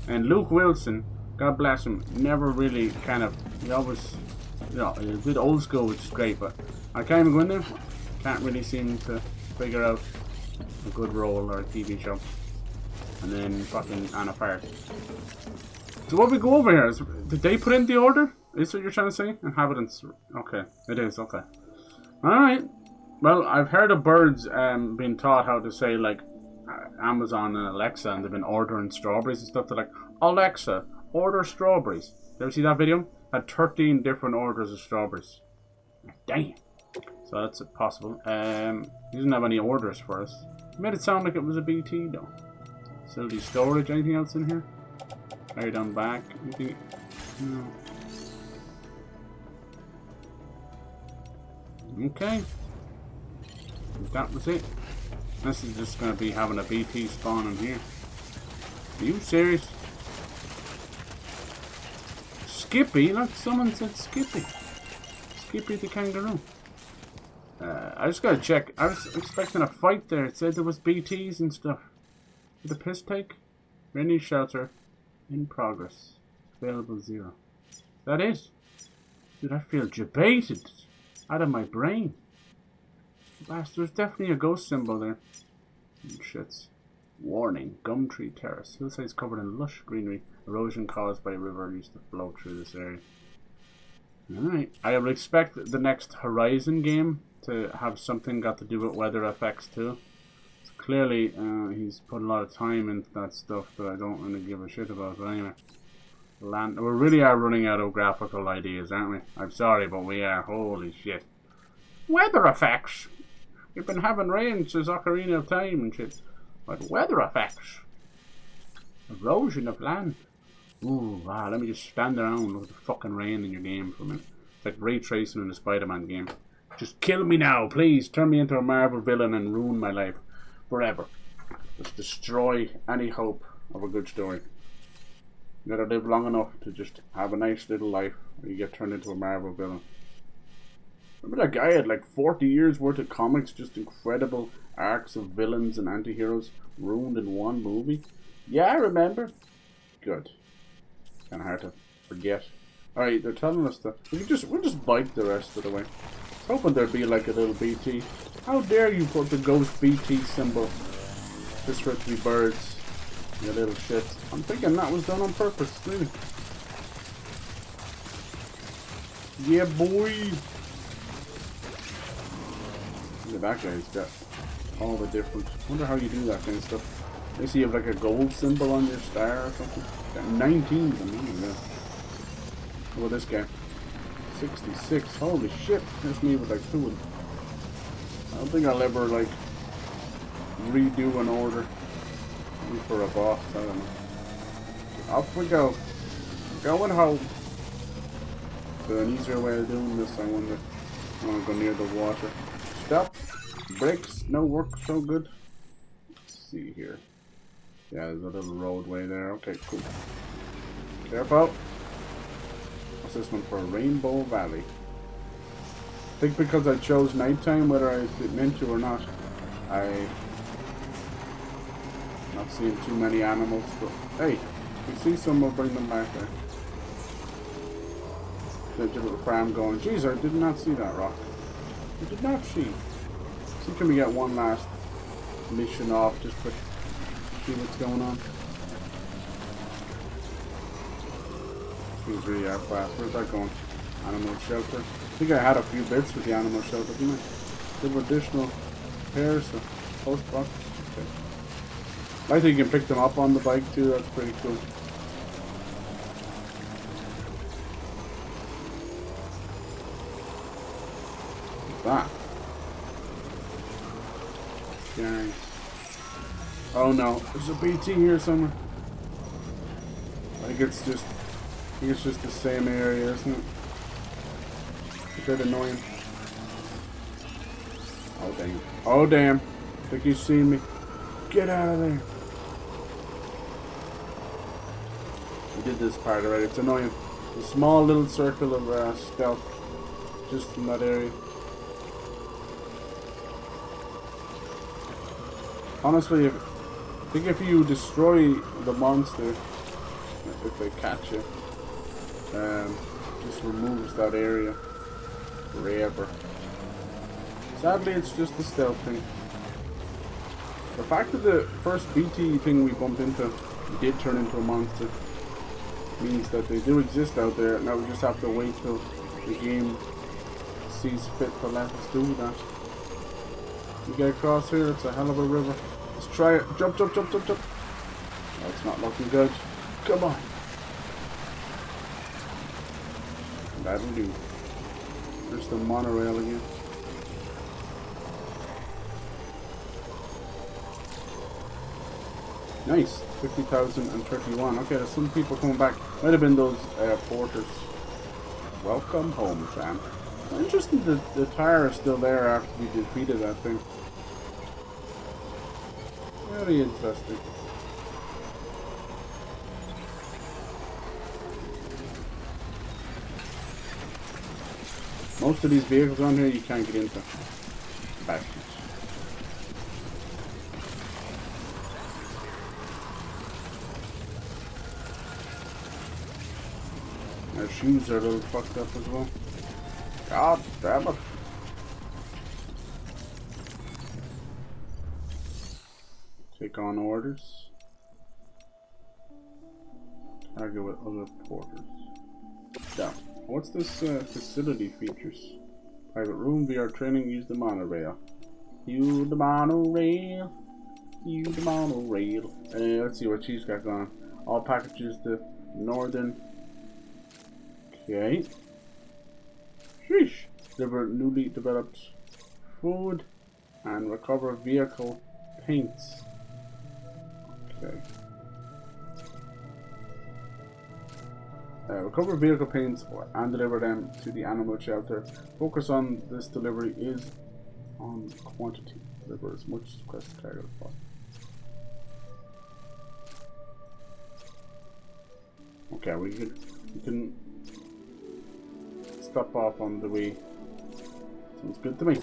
and Luke Wilson, God bless him, never really kind of, he always, you know, a bit old school, which is great, but I can't even go in there. Can't really seem to figure out a good role or a TV show. And then fucking Anna Faris. So what we go over here is, did they put in the order? Is what you're trying to say? Inhabitants. Okay, it is, okay. Alright. Well, I've heard of birds being taught how to say, like, Amazon and Alexa, and they've been ordering strawberries and stuff. They're like, Alexa, order strawberries. You ever see that video? Had 13 different orders of strawberries. Damn. So that's possible. He doesn't have any orders for us. He made it sound like it was a BT, though. Facility storage. Anything else in here? Carry down back. Anything? No. Okay. That was it. This is just going to be having a BT spawn in here. Are you serious? Skippy? Like someone said Skippy. Skippy the kangaroo. I just got to check. I was expecting a fight there. It said there was BTs and stuff. Did the piss take? Rainy shelter. In progress. Available 0. Is that it? Dude, I feel debated. Out of my brain. There's definitely a ghost symbol there. Shits. Warning. Gumtree Terrace. Hillsides covered in lush greenery. Erosion caused by a river used to flow through this area. Alright. I would expect the next Horizon game to have something got to do with weather effects too. So clearly he's put a lot of time into that stuff that I don't really give a shit about. But anyway. We really are running out of graphical ideas, aren't we? I'm sorry, but we are. Holy shit. Weather effects! We've been having rain since Ocarina of Time and shit. But weather effects. Erosion of land. Ooh, wow, let me just stand around with the fucking rain in your game for a minute. It's like ray tracing in the Spider-Man game. Just kill me now, please. Turn me into a Marvel villain and ruin my life. Forever. Just destroy any hope of a good story. You gotta live long enough to just have a nice little life where you get turned into a Marvel villain. Remember that guy had like 40 years worth of comics, just incredible arcs of villains and anti-heroes ruined in one movie? Yeah, I remember. Good. Kinda hard to forget. Alright, they're telling us that we'll just bike the rest of the way. Hoping there'd be like a little BT. How dare you put the ghost BT symbol just for it to be birds, you little shit. I'm thinking that was done on purpose, really. Yeah, boy. Look at that guy's got all the different. Wonder how you do that kind of stuff. I see you have like a gold symbol on your star or something. Got 19 of them. How about this guy? 66. Holy shit! There's me with like 2 of them. I don't think I'll ever like redo an order. Maybe for a boss. I don't know. Off we go. Going home. Is there an easier way of doing this? I wonder. I want to go near the water. Stop. Brakes. No work so good. Let's see here. Yeah, there's a little roadway there. Okay, cool. Careful. What's this one for? Rainbow Valley. I think because I chose nighttime, whether I meant to or not, I not seeing too many animals. But hey, you see some, we'll bring them back there. There's a little pram going. Jeez, I did not see that rock. I did not see. See, can we get one last mission off just to see what's going on? Things really are fast. Where's that going? Animal shelter. I think I had a few bits with the animal shelter, didn't I? Give additional pairs of post box. Okay. I think you can pick them up on the bike too. That's pretty cool. What's that? Guys. Oh no, there's a BT here somewhere. I think it's just the same area, isn't it? It's a bit annoying. Oh damn. Oh damn. I think he's seen me. Get out of there. We did this part already. It's annoying. A small little circle of stealth just in that area. Honestly, I think if you destroy the monster, if they catch you, just removes that area forever. Sadly, it's just a stealth thing. The fact that the first BT thing we bumped into did turn into a monster means that they do exist out there. Now we just have to wait till the game sees fit to let us do that. We get across here, it's a hell of a river. Let's try it. Jump, jump, jump, jump, jump. Oh, it's not looking good. Come on. That'll do. There's the monorail again. Nice. 50,031. Okay, there's some people coming back. Might have been those porters. Welcome home, Sam. Interesting that the tire is still there after we defeated that thing. Very interesting. Most of these vehicles on here you can't get into. Bastards. Our shoes are a little fucked up as well. God damn it. Take on orders. Target with other porters. Yeah. What's this facility features? Private room, VR training, use the monorail. Use the monorail. Use the monorail. Let's see what she's got going on. All packages to northern. Okay. Sheesh. Deliver newly developed food and recover vehicle paints. Okay. Recover vehicle paints and deliver them to the animal shelter. Focus on this delivery is on quantity. Deliver as much quest cargo as possible. Okay, we can stop off on the way. Sounds good to me.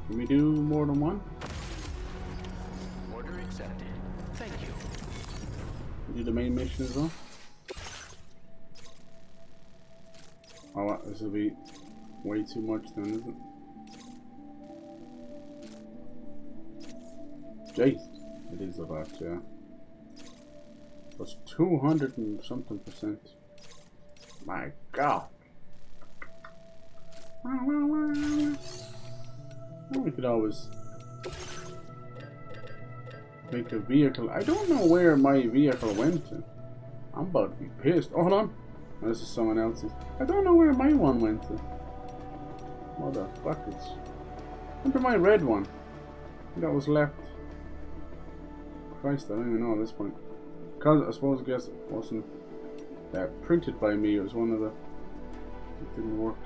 Can we do more than one? accepted. Thank you. Do the main mission as well. Oh, this will be way too much then, isn't it? Jeez, it is about, yeah. Plus 200 and something %. My God. We could always make a vehicle. I don't know where my vehicle went to. I'm about to be pissed. Oh, hold on. Oh, this is someone else's. I don't know where my one went to. Motherfuckers. Went to my red one. That was left. Christ, I don't even know at this point. Because I suppose I guess it wasn't printed by me. It was one of the. It didn't work.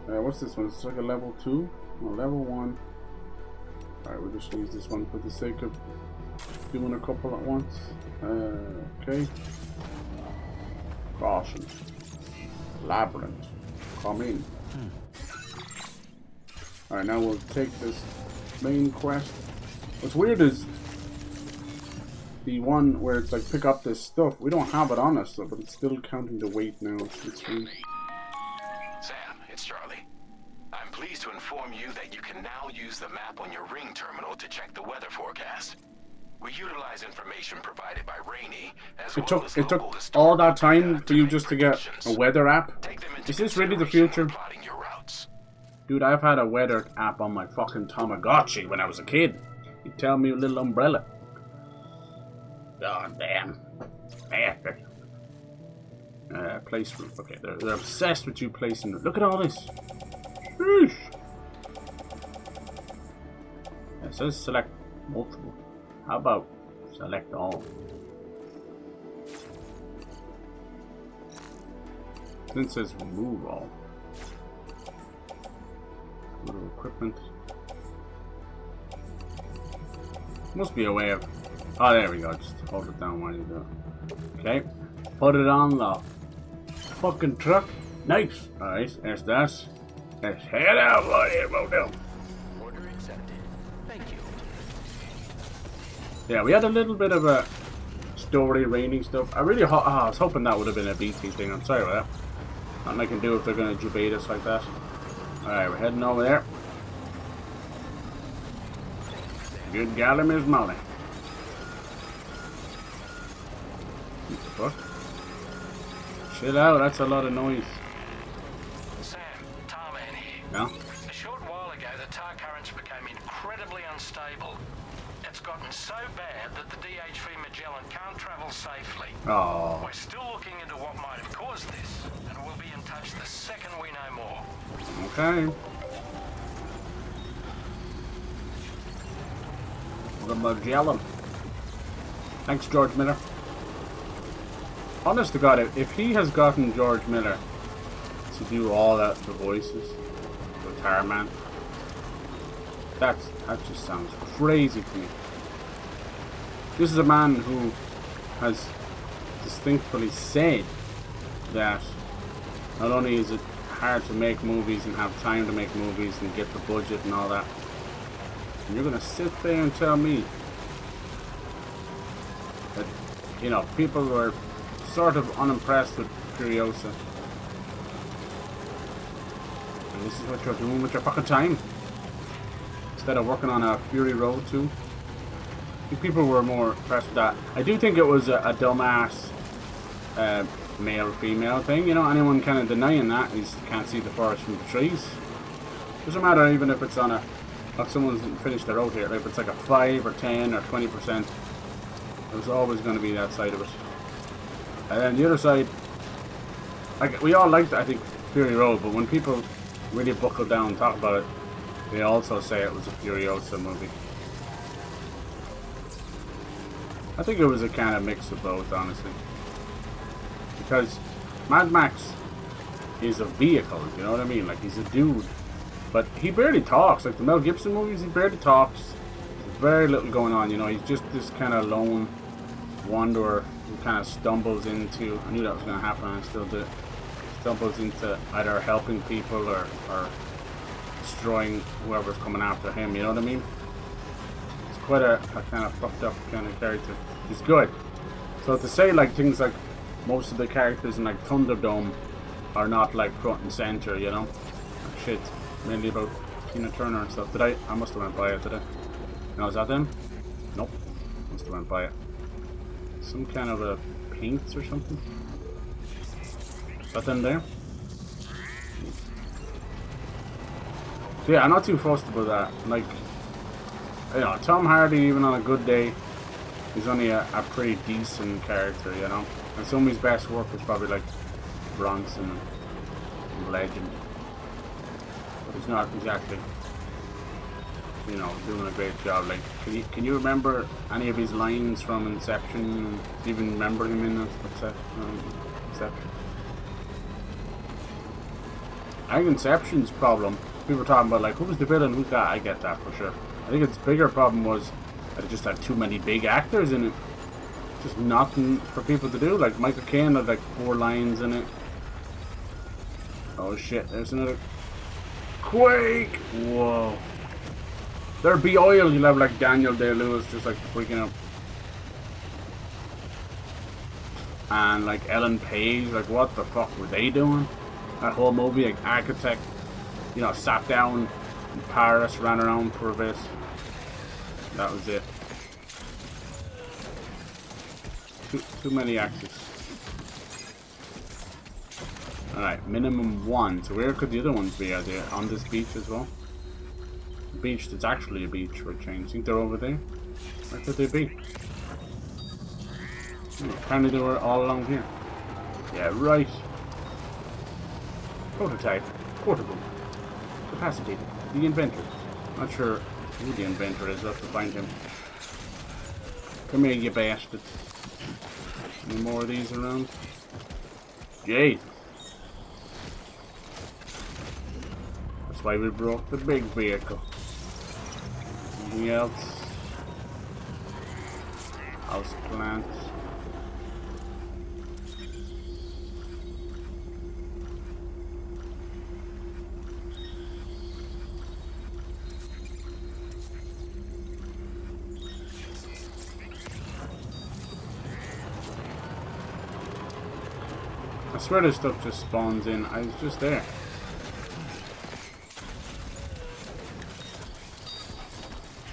What's this one? It's like a level 2 or level 1. Alright, we'll just use this one for the sake of doing a couple at once. Okay. Caution. Labyrinth. Come in. Alright, now we'll take this main quest. What's weird is the one where it's like pick up this stuff. We don't have it on us, but it's still counting the weight now. It's Sam, it's Charlie. I'm pleased to inform you that you can now use the map on your ring terminal to check the weather forecast. We utilize information provided by Rainey as it took all that time for you just to get a weather app? Is this really the future? Dude, I've had a weather app on my fucking Tamagotchi when I was a kid. You tell me a little umbrella. God damn. Place route. Okay, they're obsessed with you placing. Look at all this. Sheesh. It says select multiple. How about select all? Then it says remove all. Little equipment. Must be a way of. Oh, there we go. Just hold it down while you do it. Okay. Put it on the fucking truck. Nice. Alright, there's that. Let's head out, buddy. Order accepted. Thank you. Yeah, we had a little bit of a story raining stuff. I really I was hoping that would have been a BT thing. I'm sorry about that. Nothing I can do if they're going to debate us like that. Alright, we're heading over there. Good golly, Miss Molly. What the fuck? Chill out, that's a lot of noise. Sam, Tarman here. Yeah? A short while ago, the tar currents became incredibly unstable. It's gotten so bad that the DHV Magellan can't travel safely. Oh. We're still looking into what might have caused this, and we'll be in touch the second we know more. Okay. The Magellan. Thanks, George Miller. Honest to God, if he has gotten George Miller to do all that, the voices, the Tarman, that just sounds crazy to me. This is a man who has distinctly said that not only is it hard to make movies and have time to make movies and get the budget and all that, and you're gonna sit there and tell me that, you know, people were sort of unimpressed with Furiosa, and this is what you're doing with your fucking time instead of working on a Fury Road 2. I think people were more impressed with that. I do think it was a dumbass male-female thing, you know. Anyone kind of denying that is can't see the forest from the trees. Doesn't matter even if it's on a, if someone's finished their road here, like if it's like a 5 or 10 or 20%, there's always going to be that side of it. And then the other side, like we all liked, I think, Fury Road, but when people really buckle down and talk about it, they also say it was a Furiosa movie. I think it was a kind of mix of both, honestly. Because Mad Max is a vehicle, you know what I mean? Like, he's a dude. But he barely talks. Like the Mel Gibson movies, he barely talks. There's very little going on, you know. He's just this kind of lone wanderer who kind of stumbles into, I knew that was going to happen, and I still do, stumbles into either helping people or destroying whoever's coming after him, you know what I mean? It's quite a kind of fucked up kind of character. He's good. So to say like things like most of the characters in like Thunderdome are not like front and center, you know? Shit, mainly about Tina Turner and stuff. I must have went by it, did I? No, is that them? Nope. Must have went by it. Some kind of a paints or something? Is that them there? So yeah, I'm not too fussed about that. Like, you know, Tom Hardy, even on a good day, he's only a pretty decent character, you know? And some of his best work is probably like Bronson and Legend. But he's not exactly, you know, doing a great job. Like, can you remember any of his lines from Inception? Do you even remember him in Inception? I think Inception's problem, people were talking about like, who was the villain, who's that? I get that for sure. I think its bigger problem was that it just had too many big actors in it. Just nothing for people to do. Like Michael Caine had like 4 lines in it. Oh shit, there's another Quake! Whoa. There'd be oil, you'll have like Daniel Day-Lewis just like freaking out. And like Ellen Page, like what the fuck were they doing? That whole movie, like Architect, you know, sat down in Paris, ran around for a bit. That was it. Too many actors. Alright, minimum 1. So where could the other ones be? Are they on this beach as well? The beach that's actually a beach for a change. Think they're over there? Where could they be? Apparently they were all along here. Yeah, right. Prototype. Portable. Capacitated. The inventor. Not sure who the inventor is. I'll have to find him. Come here, you bastard. Any more of these around? Jade. That's why we broke the big vehicle. Anything else? House plants. I swear this stuff just spawns in. I was just there.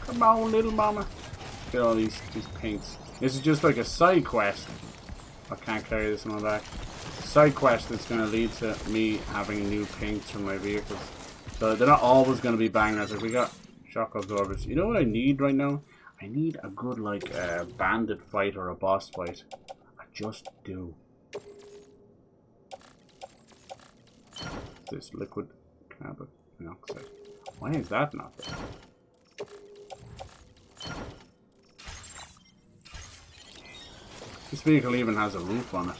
Come on, little mama. Get all these paints. This is just like a side quest. I can't carry this on my back. Side quest that's going to lead to me having new paints for my vehicles. So they're not always going to be bangers. Like we got shock absorbers. You know what I need right now? I need a good like bandit fight or a boss fight. I just do. This liquid carbon monoxide. Why is that not there? This vehicle even has a roof on it.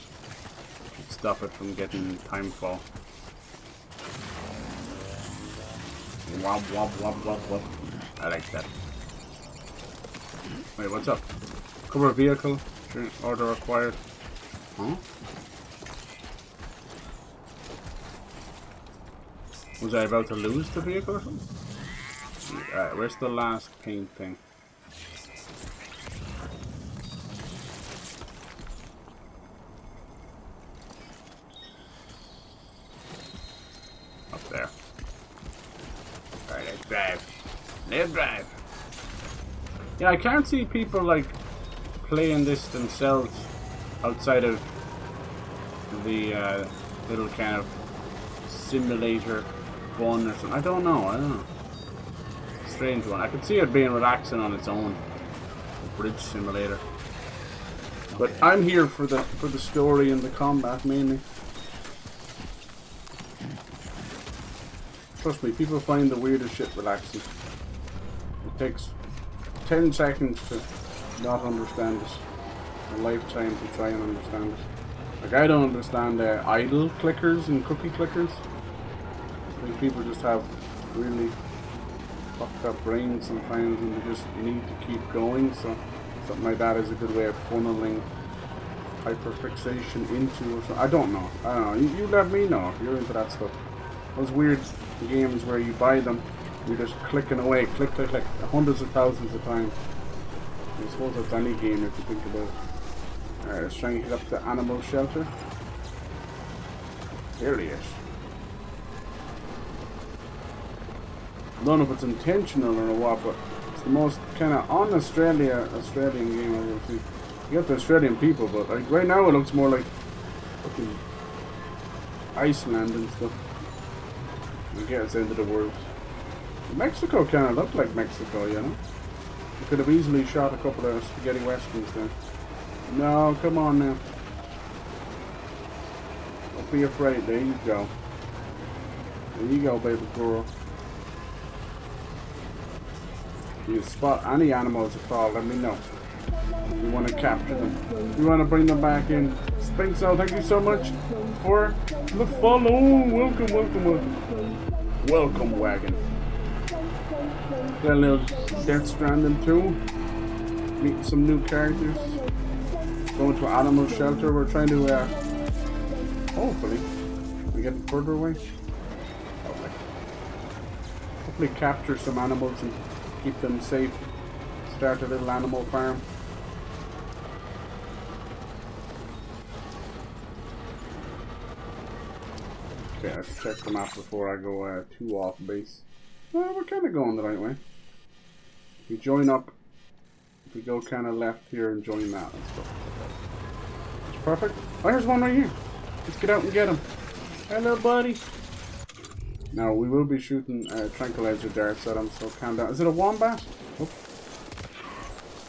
Should stop it from getting timefall. Wop wop wop wop wop. I like that. Wait, what's up? Cover vehicle. Order required. Huh? Was I about to lose the vehicle or something? Alright, where's the last paint thing? Up there. Alright, let's drive. Let's drive. Yeah, I can't see people like playing this themselves outside of the little kind of simulator fun or something. I don't know. Strange one. I could see it being relaxing on its own. A bridge simulator. But I'm here for the story and the combat mainly. Trust me, people find the weirdest shit relaxing. It takes 10 seconds to not understand it. A lifetime to try and understand it. Like I don't understand idle clickers and cookie clickers. I think people just have really fucked up brains sometimes and they just need to keep going, so something like that is a good way of funneling hyperfixation into or something. I don't know. You let me know if you're into that stuff. Those weird games where you buy them, you're just clicking away, click, click, click, hundreds of thousands of times. I suppose that's any game if you think about it. Alright, let's try and hit up the animal shelter. There he is. I don't know if it's intentional or what, but it's the most kind of Australian game I've ever seen. You got the Australian people, but like right now it looks more like fucking Iceland and stuff. I guess it's the end of the world. Mexico kind of looked like Mexico, you know? You could have easily shot a couple of spaghetti westerns there. No, come on now. Don't be afraid. There you go. There you go, baby girl. If you spot any animals at all, let me know. You want to capture them. You want to bring them back in. Spinkso, thank you so much for the follow. Welcome, welcome, welcome. Welcome, wagon. Got a little Death Stranding 2. Meeting some new characters. Going to an animal shelter. We're trying to, hopefully, we get further away. Hopefully capture some animals and keep them safe. Start a little animal farm. Okay, I have to check the map before I go too off base. Well, we're kind of going the right way. If we join up, if we go kind of left here and join that and stuff. It's perfect. Oh, there's one right here. Let's get out and get him. Hello, buddy. Now, we will be shooting tranquilizer darts at him, so calm down. Is it a wombat? Oh.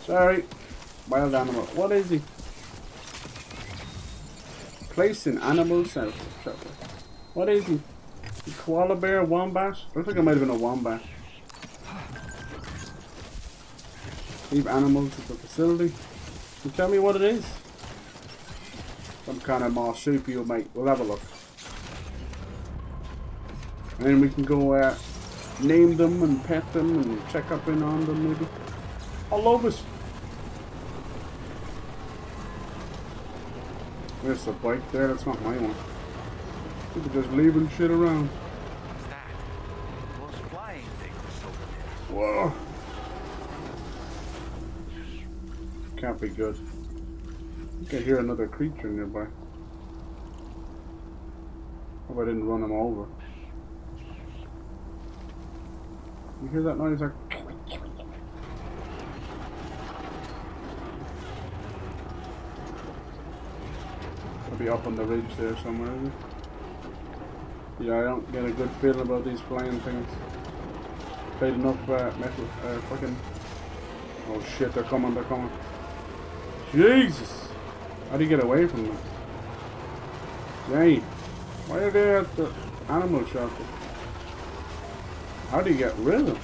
Sorry. Wild animal. What is he? Placed in animal shelter. What is he? A koala bear, wombat? Looks like it might have been a wombat. Leave animals at the facility. Can you tell me what it is? Some kind of marsupial, mate. We'll have a look. And then we can go name them and pet them and check up in on them maybe. I love it. There's the bike there. That's not my one. People just leaving shit around. Those flying things over there. Whoa. Can't be good. I can hear another creature nearby. Hope I didn't run him over. You hear that noise? Like I'll be up on the ridge there somewhere, is it? Yeah, I don't get a good feeling about these flying things. Played enough metal, fucking... Oh shit, they're coming, they're coming. Jesus! How do you get away from them? Dang. Why are they at the animal shelter? How do you get rid of them?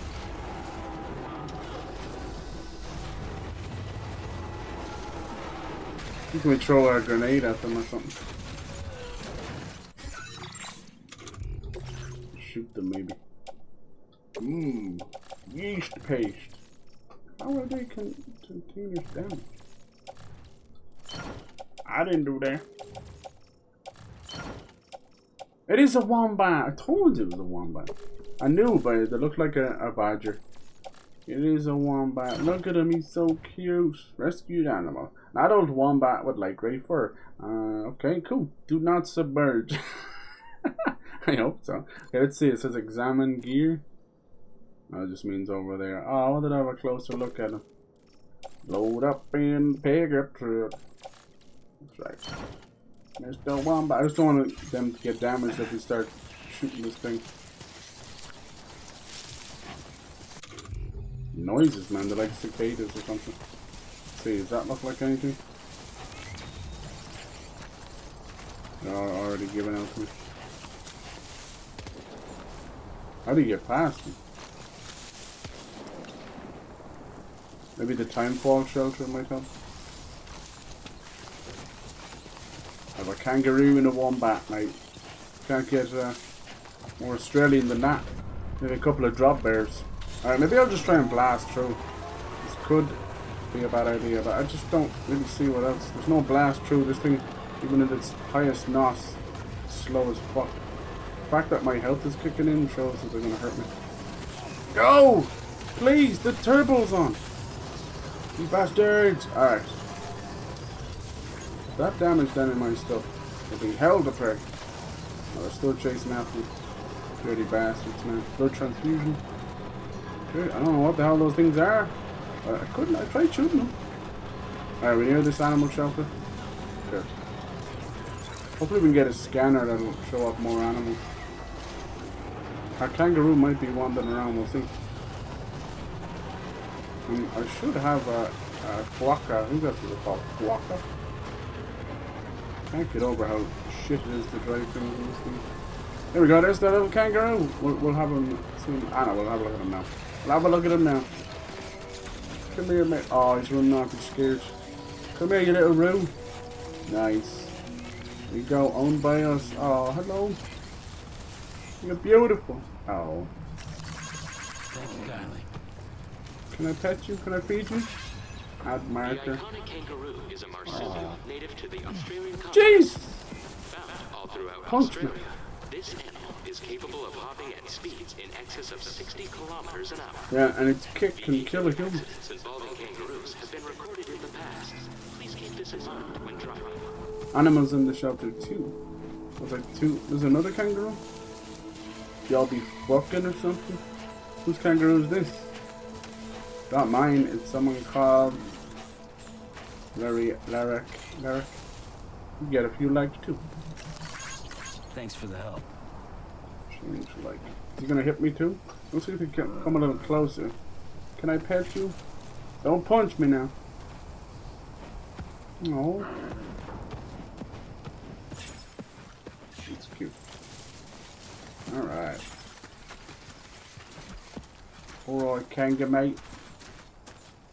You can throw a grenade at them or something. Shoot them maybe. Yeast paste. How are they continuous damage? I didn't do that. It is a wombat. I told you it was a wombat. I knew, but they look like a badger. It is a wombat. Look at him, he's so cute. Rescued animal. An adult wombat with light grey fur. Okay, cool. Do not submerge. I hope so. Okay, let's see. It says examine gear. That just means over there. Oh, I wanted to have a closer look at him. Load up in pickup truck. That's right. There's no wombat. I just don't want them to get damaged if we start shooting this thing. Noises, man. They're like cicadas or something. Let's see, does that look like anything? No, already given out to me. How do you get past them? Maybe the timefall shelter might help. I have a kangaroo and a wombat, mate. Can't get more Australian than that. Maybe a couple of drop bears. Alright, maybe I'll just try and blast through. This could be a bad idea, but I just don't really see what else. There's no blast through this thing, even at its highest NOS. It's slow as fuck. The fact that my health is kicking in shows that they're gonna hurt me. Go! Please, the turbo's on! You bastards! Alright. That damage done in my stuff. They're being held apart. Oh, they're still chasing after me. Dirty bastards, man. Blood transfusion. I don't know what the hell those things are. I tried shooting them. Alright, we near this animal shelter. Good. Hopefully we can get a scanner that'll show up more animals. Our kangaroo might be wandering around, we'll see. I should have a quokka. I think that's what they're called. Quokka? Can't get over how shit it is to drive things in this thing. There we go, there's that little kangaroo. We'll have him soon. Ah no, we'll have a look at him now. We'll have a look at him now. Come here, mate. Oh, he's running off, he's scared. Come here, you little roo. Nice. There you go, owned by us. Oh, hello. You're beautiful. Oh. Thank you kindly. Can I pet you? Can I feed you? Add marker. The iconic kangaroo is a marsupial native to the Australian continent. Jeez! Found all throughout Punch Australia. me. This animal is capable of hopping at speeds in excess of 60 kilometers an hour. Yeah, and its kick can kill a human. Incidents involving kangaroos have been recorded in the past. Please keep this in mind when driving. Animals in the shelter too. There's like two. There's another kangaroo? Y'all be fucking or something? Whose kangaroo is this? Not mine, it's someone called Larry. You get a few likes too. Thanks for the help. Change like. Is he gonna hit me too? Let's see if he can come a little closer. Can I pet you? Don't punch me now. No. It's cute. Alright. Alright, kangaroo mate.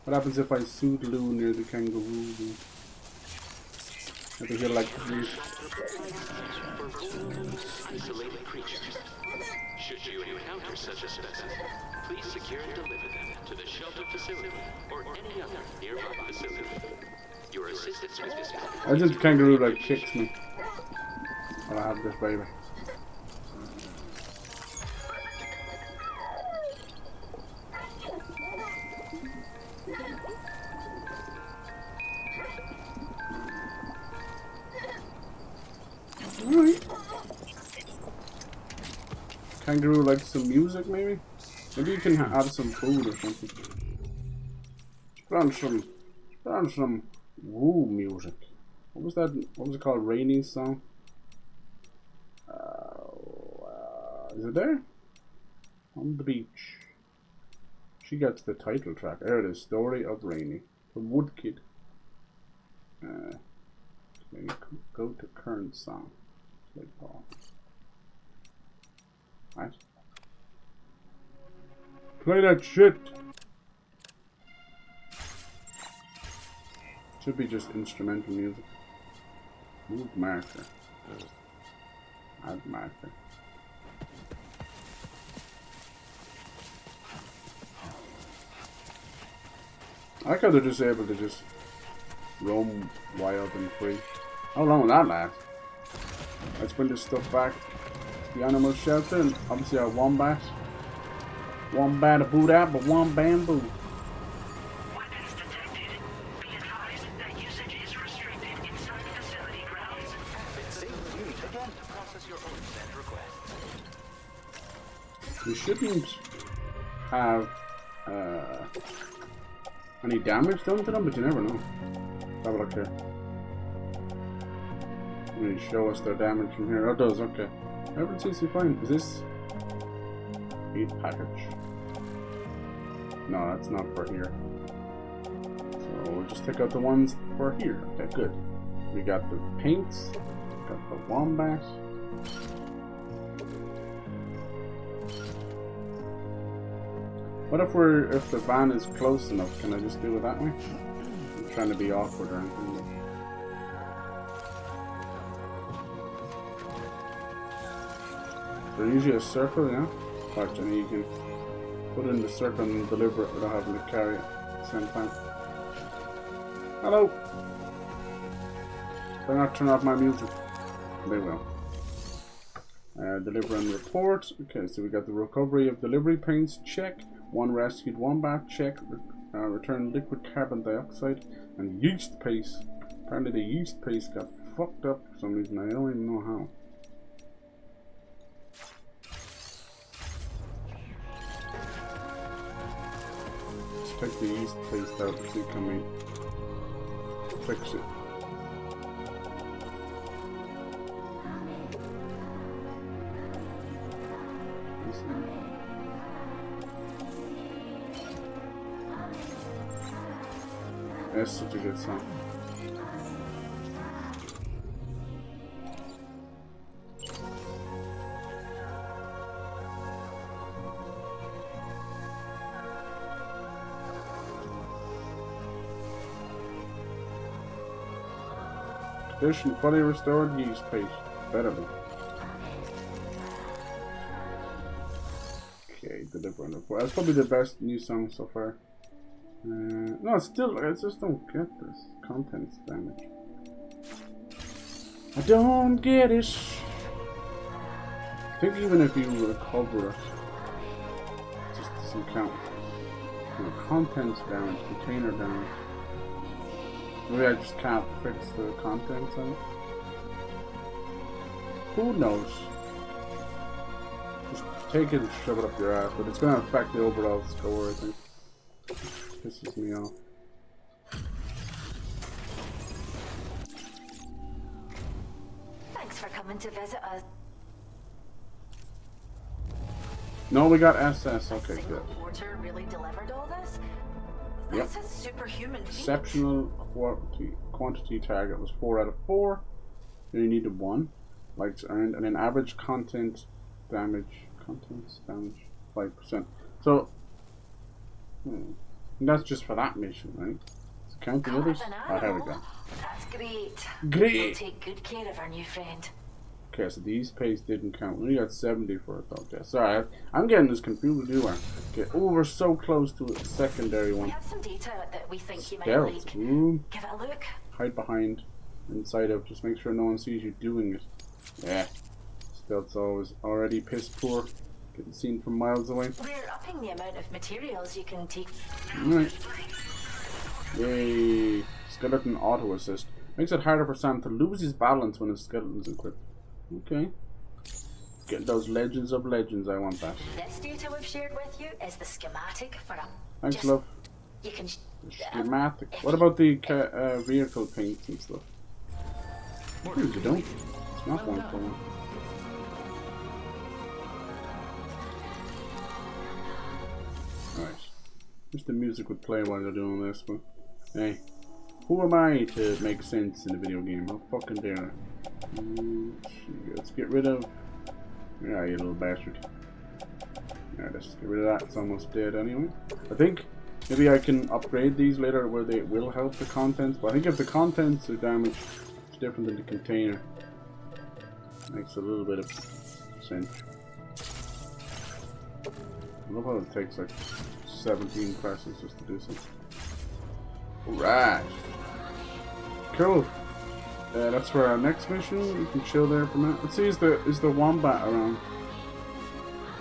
What happens if I soodaloo near the kangaroo? Maybe he'll like these. Isolated creatures. Should you encounter such a specimen, please secure and deliver them to the shelter facility or any other nearby facility. Your assistance with this matter. I just the kangaroo like kicks me. I'll have this baby. Alright. Kangaroo likes some music maybe? Maybe you can add some food or something. Put on some woo music. What was that? What was it called? Rainy song? Is it there? On the beach. She gets the title track. There it is. Story of Rainy. From Woodkid. Maybe go to current song. Play Paul. Right. Play that shit! Should be just instrumental music. Move marker. Add marker. I like how they're just able to just roam wild and free. How long will that last? Let's bring this stuff back to the animal shelter and obviously our wombat. Wombat a boot out, but one bamboo. Weapons detected. Be advised that usage is restricted inside the facility grounds. Again, process your orders and requests. We shouldn't have any damage done to them, but you never know. Have a look here. Really show us their damage from here. Oh, it does, okay. Everything seems to be fine. Is this feed package? No, that's not for here. So we'll just take out the ones for here. Okay, good. We got the paints, we got the wombat. What if the van is close enough? Can I just do it that way? I'm trying to be awkward or anything. There's usually a circle, yeah? Watch, and you can put it in the circle and deliver it without having to carry it at the same time. Hello! Better not turn off my music. They will. Deliver and report. Okay, so we got the recovery of delivery paints, check. One rescued wombat, check. return liquid carbon dioxide and yeast paste. Apparently the yeast paste got fucked up for some reason. I don't even know how. Let's take the yeast paste out and see can we fix it. That's such a good song. Condition fully restored yeast paste. Better be. Okay, deliver on the floor. That's probably the best new song so far. No, still, I just don't get this. Contents damage. I don't get it. I think even if you recover it, it just doesn't count. You know, contents damage, container damage. Maybe I just can't fix the contents on it. Who knows? Just take it and shove it up your ass, but it's going to affect the overall score, I think. Pisses me off. Thanks for coming to visit us. No, we got SS. Okay, good. Porter really delivered all this? Yep. That's a superhuman feat. Exceptional quantity target was 4 out of 4. Then you needed 1. Likes earned, and then average contents damage 5%. So that's just for that mission, right? So count the others. Oh, here we go. That's great. Great. We'll take good care of our new friend. Okay, so these pace didn't count. We got 70 for a thought test. Sorry, I'm getting this confused with you are. Okay, oh, we're so close to a secondary one. We have some data that we think you might Stealth like. room. Give it a look. Hide behind, inside of. Just make sure no one sees you doing it. Yeah. Stealth's always already piss poor. Getting seen from miles away. We're upping the amount of materials you can take. Alright. Yay. Skeleton auto assist. Makes it harder for Sam to lose his balance when his skeleton's equipped. Okay. Get those legends of legends. I want that. This data we've shared with you is the schematic for a. Thanks, love. You can. The schematic. What about the vehicle paints and stuff? You don't. It's not one for one. Alright. Wish the music would play while they're doing this, but hey. Who am I to make sense in a video game? How fucking dare I? Let's get rid of. Yeah, you little bastard. Yeah, let's get rid of that. It's almost dead anyway. I think maybe I can upgrade these later where they will help the contents, but I think if the contents are damaged, it's different than the container. Makes a little bit of sense. I love how it takes like 17 presses just to do something. Alright. Cool. That's for our next mission. We can chill there for a minute. Let's see, is the wombat around?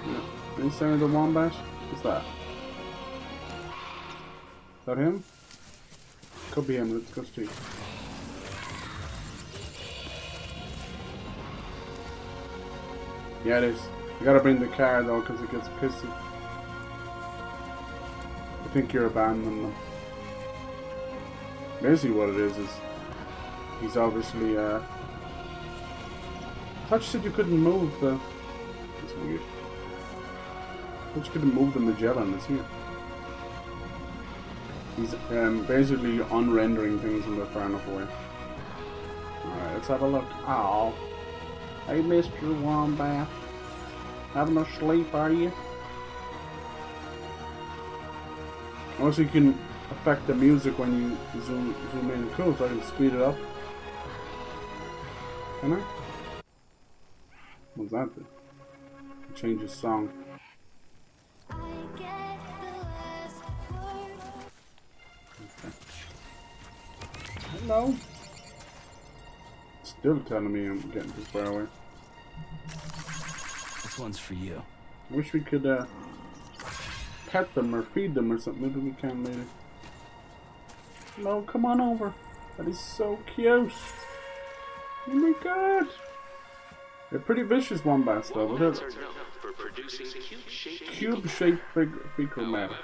Yeah. Any sign of the wombat? What's that? Is that him? Could be him. Let's go see. Yeah, it is. You gotta bring the car though, because it gets pissy. I think you're abandoning them. Basically what it is he's obviously I thought you said you couldn't move the. That's weird. I thought you couldn't move the Magellan. It's here. He's basically unrendering things when they're far enough away. Alright, let's have a look. Oh, hey Mr. Wombat. Having a sleep, are you? Also, you can affect the music when you zoom in. Cool, so I can speed it up. Can I? What's that do? Change the song. Okay. Hello. Still telling me I'm getting too far away. This one's for you. I wish we could pet them or feed them or something. Maybe we can later. No, come on over. That is so cute. Oh my god. They're pretty vicious wombats though. Wombats are known for producing cube-shaped fecal matter.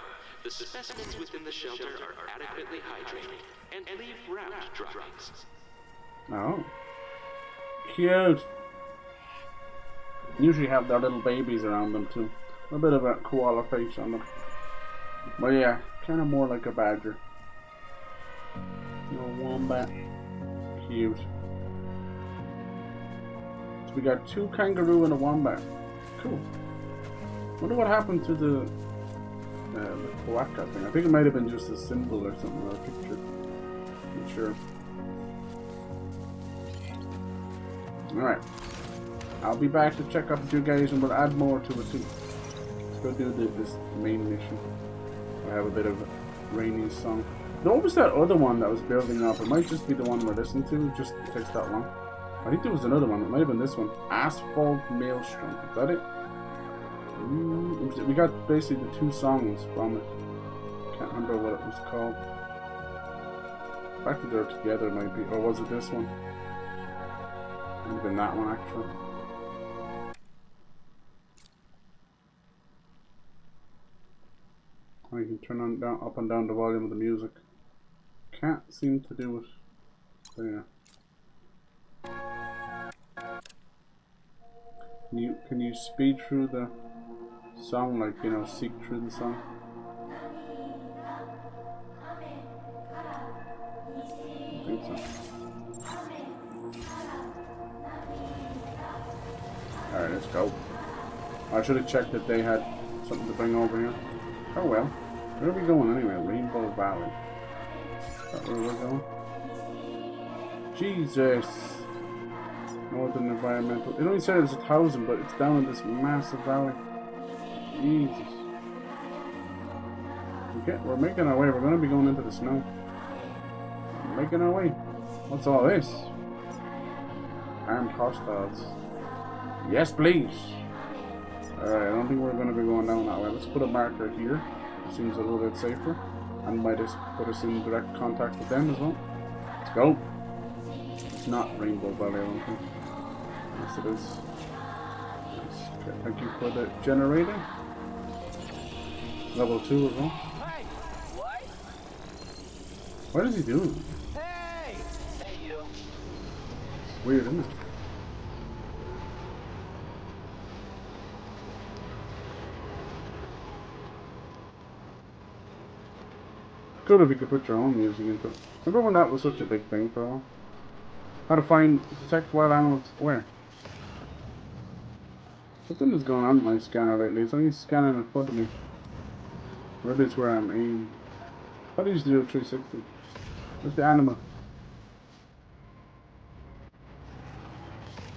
The specimens within the shelter are adequately hydrated and leave round droppings. Oh. Cute. Usually have their little babies around them too. A bit of a koala face on them. But yeah, kind of more like a badger. No wombat. Cute. So we got 2 kangaroo and a wombat. Cool. Wonder what happened to the Kawaka thing. I think it might have been just a symbol or something, or a picture. Not sure. Alright. I'll be back to check up with you guys and we'll add more to it too. Let's go do this main mission. I have a bit of Rainy's song. What was that other one that was building up? It might just be the one we're listening to. It just takes that long. I think there was another one. It might have been this one. Asphalt Maelstrom. Is that it? We got basically the 2 songs from it. Can't remember what it was called. The fact that they're together might be. Or was it this one? Might have been that one actually. I can turn on up and down the volume of the music. Can't seem to do it. There. Can you speed through the song, like, you know, seek through the song? I think so. Alright, let's go. I should have checked that they had something to bring over here. Oh well. Where are we going anyway? Rainbow Valley. Is that where we're going? Jesus! Northern Environmental. It only said it was 1,000, but it's down in this massive valley. Jesus. Okay, we're making our way. We're going to be going into the snow. We're making our way. What's all this? Armed hostiles. Yes, please! Alright, I don't think we're going to be going down that way. Let's put a marker here. Seems a little bit safer. And might just put us in direct contact with them as well. Let's go! It's not Rainbow Valley, I don't think. Yes, it is. Yes. Okay, thank you for the generator. Level 2 as well. Hey! What? What is he doing? Hey! Hey, you. It's weird, isn't it? Good if you could put your own music into it. Remember when that was such a big thing for a while? How to detect wild animals where? Something is going on with my scanner lately. It's only scanning in front of me. Maybe it's where I'm aiming. How do you do a 360? Where's the animal?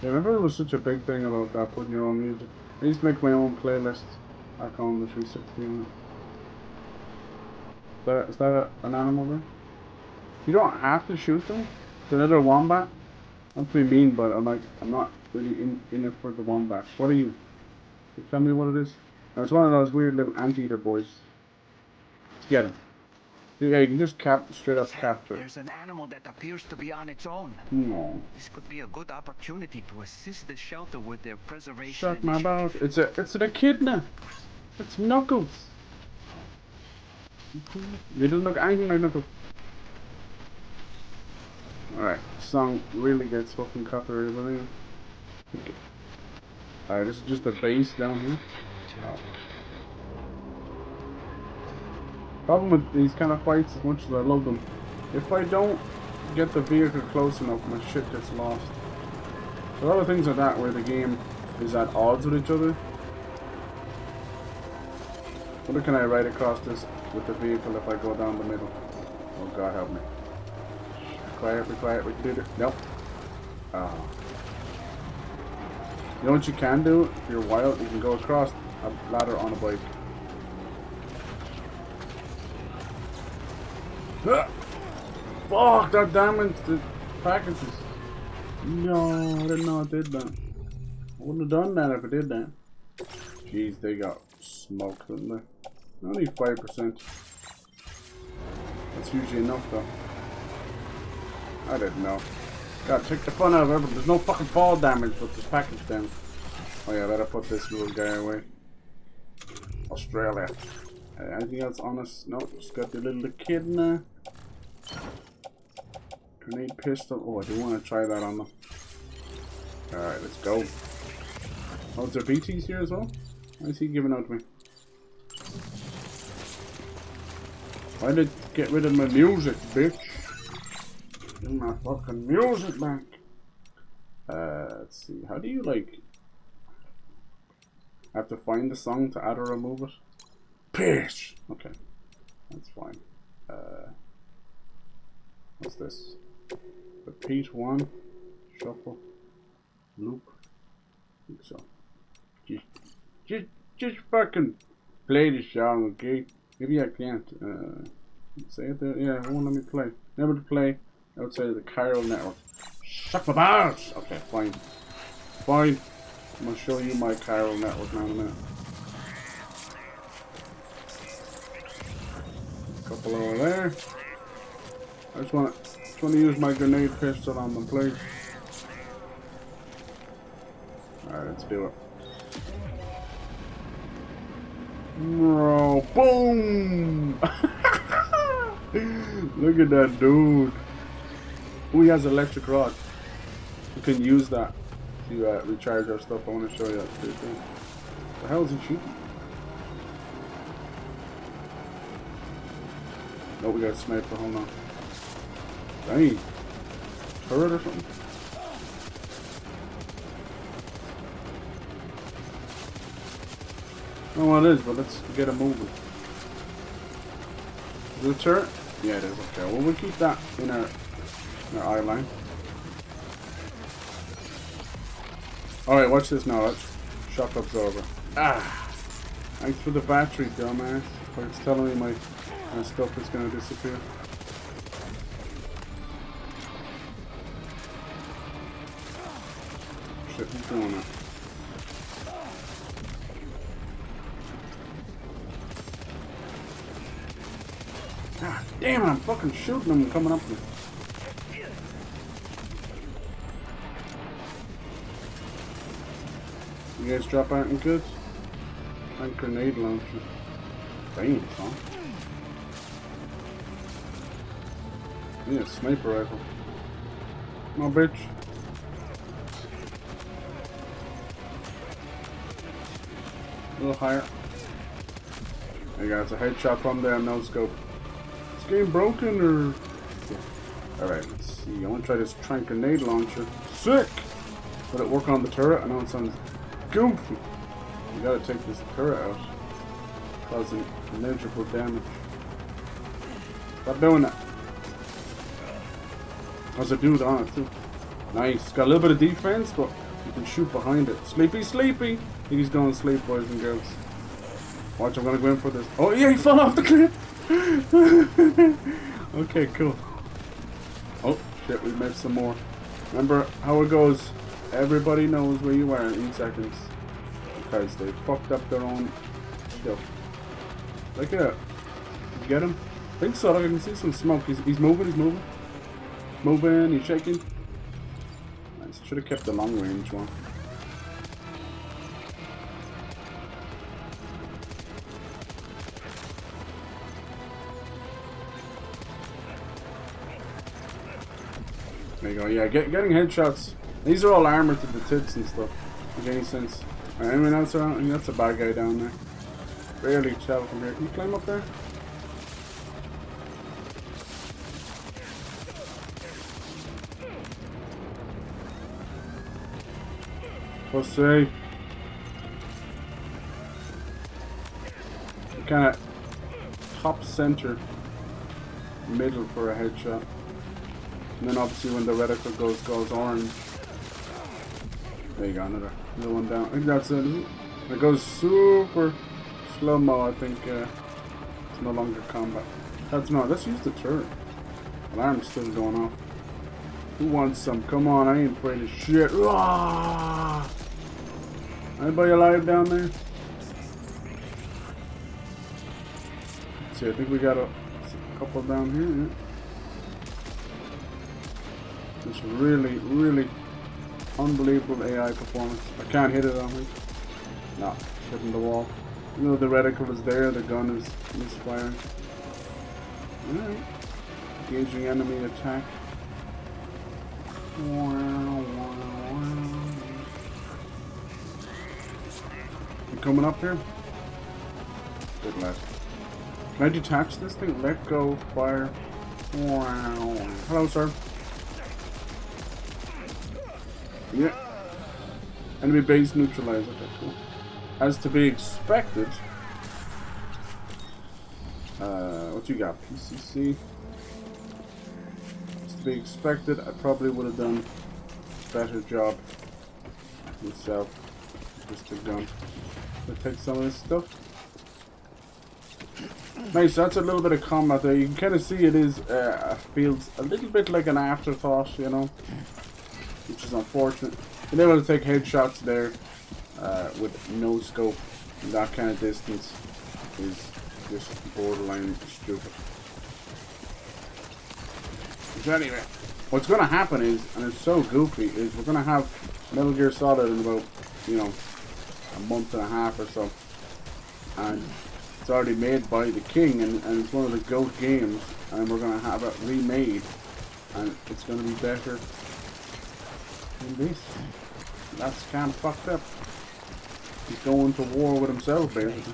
Yeah, remember it was such a big thing about that, putting your own music. I used to make my own playlist back on the 360 unit. Is that an animal there? You don't have to shoot them. It's another wombat. Not to be mean, but I'm not really in it for the wombat. What are you? Can you tell me what it is? No, it's one of those weird little anteater boys. Let's get him. Yeah, you can just straight up capture. There's an animal that appears to be on its own. No. This could be a good opportunity to assist the shelter with their preservation. Shut my mouth. It's an echidna. It's Knuckles. You don't look anything like Knuckles. Alright, song really gets fucking copyrighted, but anyway. Okay. Alright, this is just the base down here. Oh. Problem with these kind of fights, as much as I love them, if I don't get the vehicle close enough, my shit gets lost. So a lot of things like that where the game is at odds with each other. What can I ride across this with the vehicle if I go down the middle? Oh god help me. Quiet, be quiet, we can do this. Nope. Oh. You know what you can do? If you're wild, you can go across a ladder on a bike. Fuck, that damaged the packages. No, I didn't know it did that. I wouldn't have done that if it did that. Jeez, they got smoked, didn't they? Only 5%. That's usually enough though. I didn't know. God, take the fun out of everything. There's no fucking fall damage, but there's package damage. Oh yeah, I better put this little guy away. Australia. Anything else on us? Nope, just got the little echidna. Grenade pistol. Oh, I do want to try that on them. Alright, let's go. Oh, is there BTs here as well? Why is he giving out to me? Why did it get rid of my music, bitch? Give my fucking music back. Let's see. How do you like... I have to find the song to add or remove it? Bitch! Okay. That's fine. What's this? Repeat 1. Shuffle. Loop. I think so. Just fucking play the song, okay? Maybe I can't. Say it there. Yeah, it won't let me play. Never to play outside of the chiral network. Shut my balls! Okay, fine. Fine. I'm gonna show you my chiral network now in a minute. Couple over there. I just want to use my grenade pistol on them, please. Alright, let's do it. Bro, boom! Look at that dude. Oh, he has an electric rod. We can use that to recharge our stuff. I want to show you that too. The hell is he shooting? Oh, we got a sniper. Hold on. Dang. Turret or something? I don't know what it is, but let's get it moving. Is it a turret? Yeah, it is. Okay, well, we'll keep that in our eye line. Alright, watch this now. Watch. Shock absorber. Ah! Thanks for the battery, dumbass. But it's telling me my stuff is going to disappear. Shit, he's doing it. Ah, damn it, I'm fucking shooting them and coming up with me. You guys drop out and good? And grenade launcher. Damn, son. Yeah, sniper rifle. Come on, bitch. A little higher. There you go, it's a headshot from there, no scope. Is this game broken or... Yeah. Alright, let's see. I want to try this trank grenade launcher. Sick! Will it work on the turret? I know it sounds goofy. You gotta take this turret out. Causing immeasurable damage. Stop doing that. There's a dude on it too. Nice. Got a little bit of defense, but you can shoot behind it. Sleepy, sleepy! He's going to sleep, boys and girls. Watch, I'm gonna go in for this. Oh yeah, he fell off the cliff! Okay, cool. Oh shit, we made some more. Remember how it goes. Everybody knows where you are in 8 seconds. Because they fucked up their own stuff. Look at that. You get him? I think so, I can see some smoke. He's moving, he's moving. Moving, he's shaking. Nice. Should have kept the long range one. There you go, yeah, getting headshots. These are all armored to the tits and stuff. Make any sense? Anyone else around? I mean, that's a bad guy down there. Barely tell from here. Can you climb up there? Pussy. Kind of top center middle for a headshot. And then obviously when the reticle goes orange. There you go, another one down. I think that's it, isn't it? It goes super slow-mo, I think it's no longer combat. Let's use the turret. Alarm's still going off. Who wants some? Come on, I ain't afraid of shit. Rah! Anybody alive down there? Let's see, I think we got a couple down here. Yeah. It's really, really unbelievable AI performance. I can't hit it on me. No, hitting the wall. You know the reticle is there, the gun is misfiring. Alright. Engaging enemy attack. Wow. You coming up here? Good lad. Can I detach this thing? Let go, fire. Wow. Hello, sir. Yeah. Enemy base neutralized. Okay, cool. As to be expected. What you got? PCC. As to be expected, I probably would have done a better job myself. Just a gun. Let's take some of this stuff. Nice, that's a little bit of combat there. You can kind of see it is feels a little bit like an afterthought, you know, which is unfortunate. Being able to take headshots there with no scope in that kind of distance is just borderline stupid. But anyway, what's going to happen is, and it's so goofy, is we're going to have Metal Gear Solid in about, you know, a month and a half or so, and it's already made by the King, and it's one of the GOAT games, and we're going to have it remade, and it's going to be better than this. That's kind of fucked up. He's going to war with himself, basically.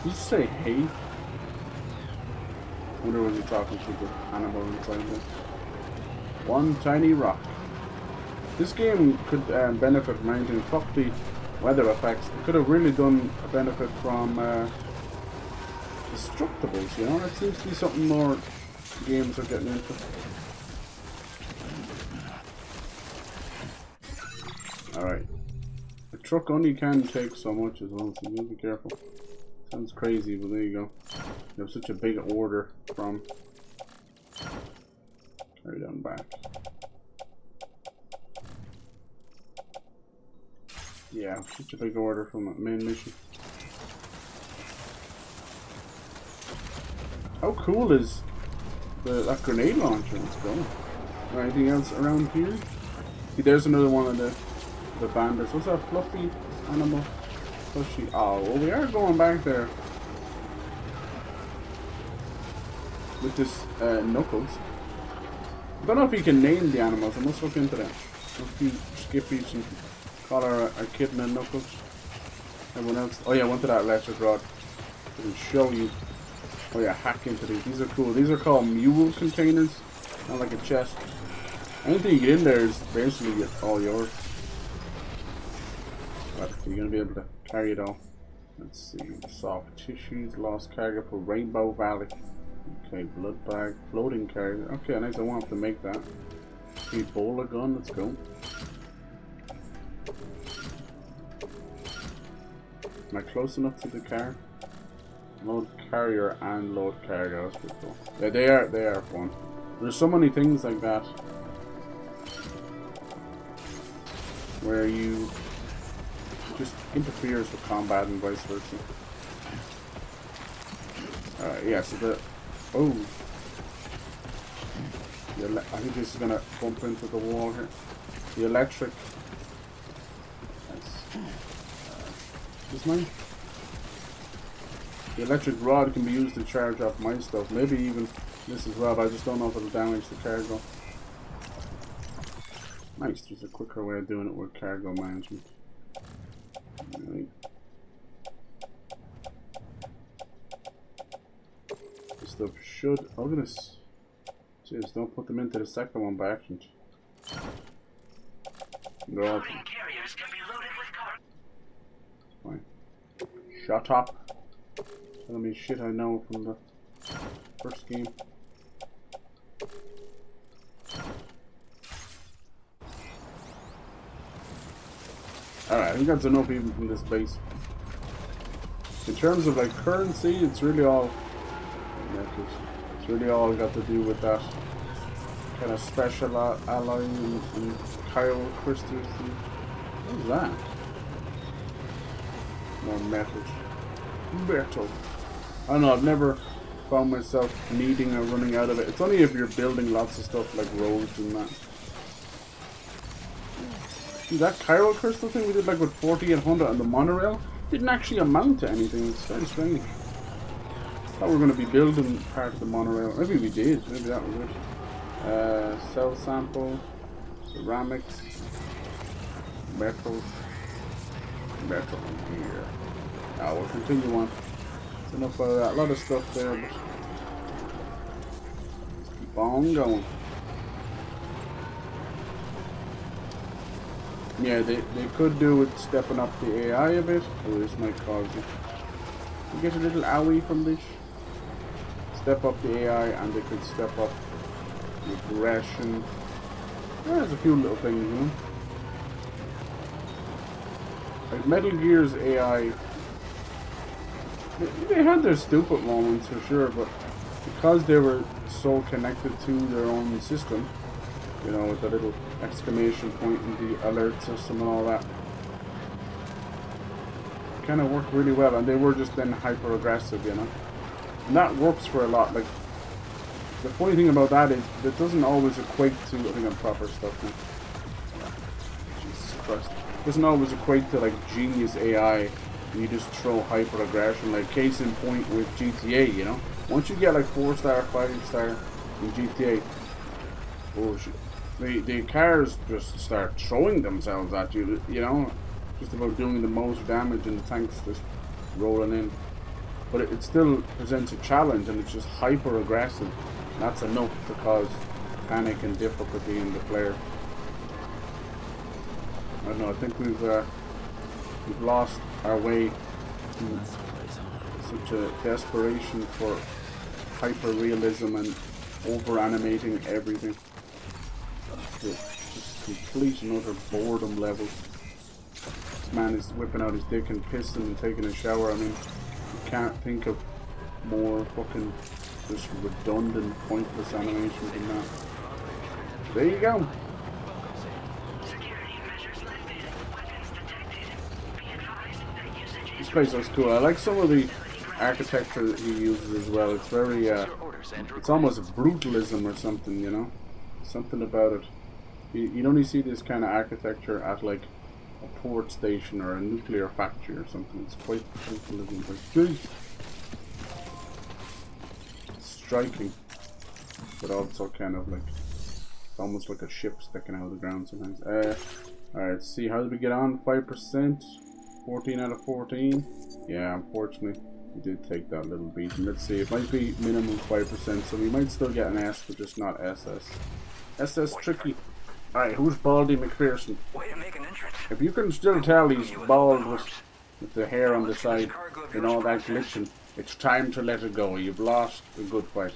Did you say hey? I wonder was he talking to the animal inside there. One tiny rock. This game could benefit from anything. Fuck the weather effects. It could have really done a benefit from destructibles, you know? That seems to be something more games are getting into. Alright. The truck only can take so much as well, so you gotta be careful. Sounds crazy, but there you go. You have such a big order from... Carry down back. Yeah, such a big order from the main mission. How cool is that grenade launcher? Let's go. Anything else around here? See, there's another one of the bandits. What's that fluffy animal? Flushy. Oh, well, we are going back there with this Knuckles. I don't know if you can name the animals. I must look into that. If you skip each and call her a kitten and Knuckles. Everyone else. Oh yeah, I went to that electric rod. I can show you. Oh yeah, hack into these. These are cool. These are called mule containers. Not like a chest. Anything you get in there is basically all yours. But you're gonna be able to carry it all. Let's see. Soft tissues, lost cargo for Rainbow Valley. Okay, blood bag, floating cargo. Okay, nice. I won't have to make that. Ebola gun. Let's go. Am I close enough to the car? Load carrier and load cargo. That's pretty cool. Yeah, they are fun. There's so many things like that where you just interferes with combat and vice versa. Yeah, so the I think this is gonna bump into the wall here. The electric. This mine. The electric rod can be used to charge up my stuff. Maybe even this as well, but I just don't know if it'll damage the cargo. Nice, there's a quicker way of doing it with cargo management. Right. This stuff should... Oh, look at this. Jeez, don't put them into the second one by accident. They're all... Carriers can be loaded with Fine. Shut up. Telling me shit I know from the first game. Alright, I think that's enough even from this base. In terms of like currency, it's really all got to do with that kind of special alloy and Chiral crystals. What is that? More metal. Metal. I don't know, I've never found myself needing or running out of it. It's only if you're building lots of stuff like roads and that. See, that chiral crystal thing we did like with 40 and 100 on the monorail didn't actually amount to anything. It's very strange. Thought we were going to be building part of the monorail. Maybe we did. Maybe that was it. Cell sample, ceramics, metal, metal here. Now we'll continue on. It's enough of that. A lot of stuff there, but let's keep on going. Yeah, they could do with stepping up the AI a bit. Oh, this might cause you get a little owie from this. Step up the AI, and they could step up the aggression. There's a few little things, you know. Like Metal Gear's AI, they had their stupid moments for sure, but because they were so connected to their own system, you know, with the little exclamation point in the alert system and all that, it kind of worked really well, and they were just then hyper aggressive, you know. And that works for a lot. Like, the funny thing about that is it doesn't always equate to, I think I'm proper stuff now. Jesus Christ. It doesn't always equate to like genius AI. You just throw hyper aggression, like case in point with GTA, you know. Once you get like 4-star, 5-star in GTA, oh shit. The cars just start throwing themselves at you, you know, just about doing the most damage, and the tanks just rolling in. But it still presents a challenge, and it's just hyper aggressive. That's enough to cause panic and difficulty in the player. I don't know, I think we've lost our way to such a desperation for hyper realism and over animating everything. Just complete and utter boredom levels. This man is whipping out his dick and pissing and taking a shower. I mean, you can't think of more fucking just redundant, pointless animation than that. There you go. This place looks cool. I like some of the architecture that he uses as well. It's very, it's almost brutalism or something, you know? Something about it. You only see this kind of architecture at like a port station or a nuclear factory or something. It's quite brutalism. But it's striking, but also kind of like almost like a ship sticking out of the ground sometimes. Alright, let's see, how did we get on? 5%, 14 out of 14. Yeah, unfortunately we did take that little beating. Let's see, it might be minimum 5%, so we might still get an S, but just not SS. SS tricky. Alright, who's Baldy McPherson? If you can still tell he's bald with the hair on the side and all that glitching, it's time to let it go. You've lost a good fight.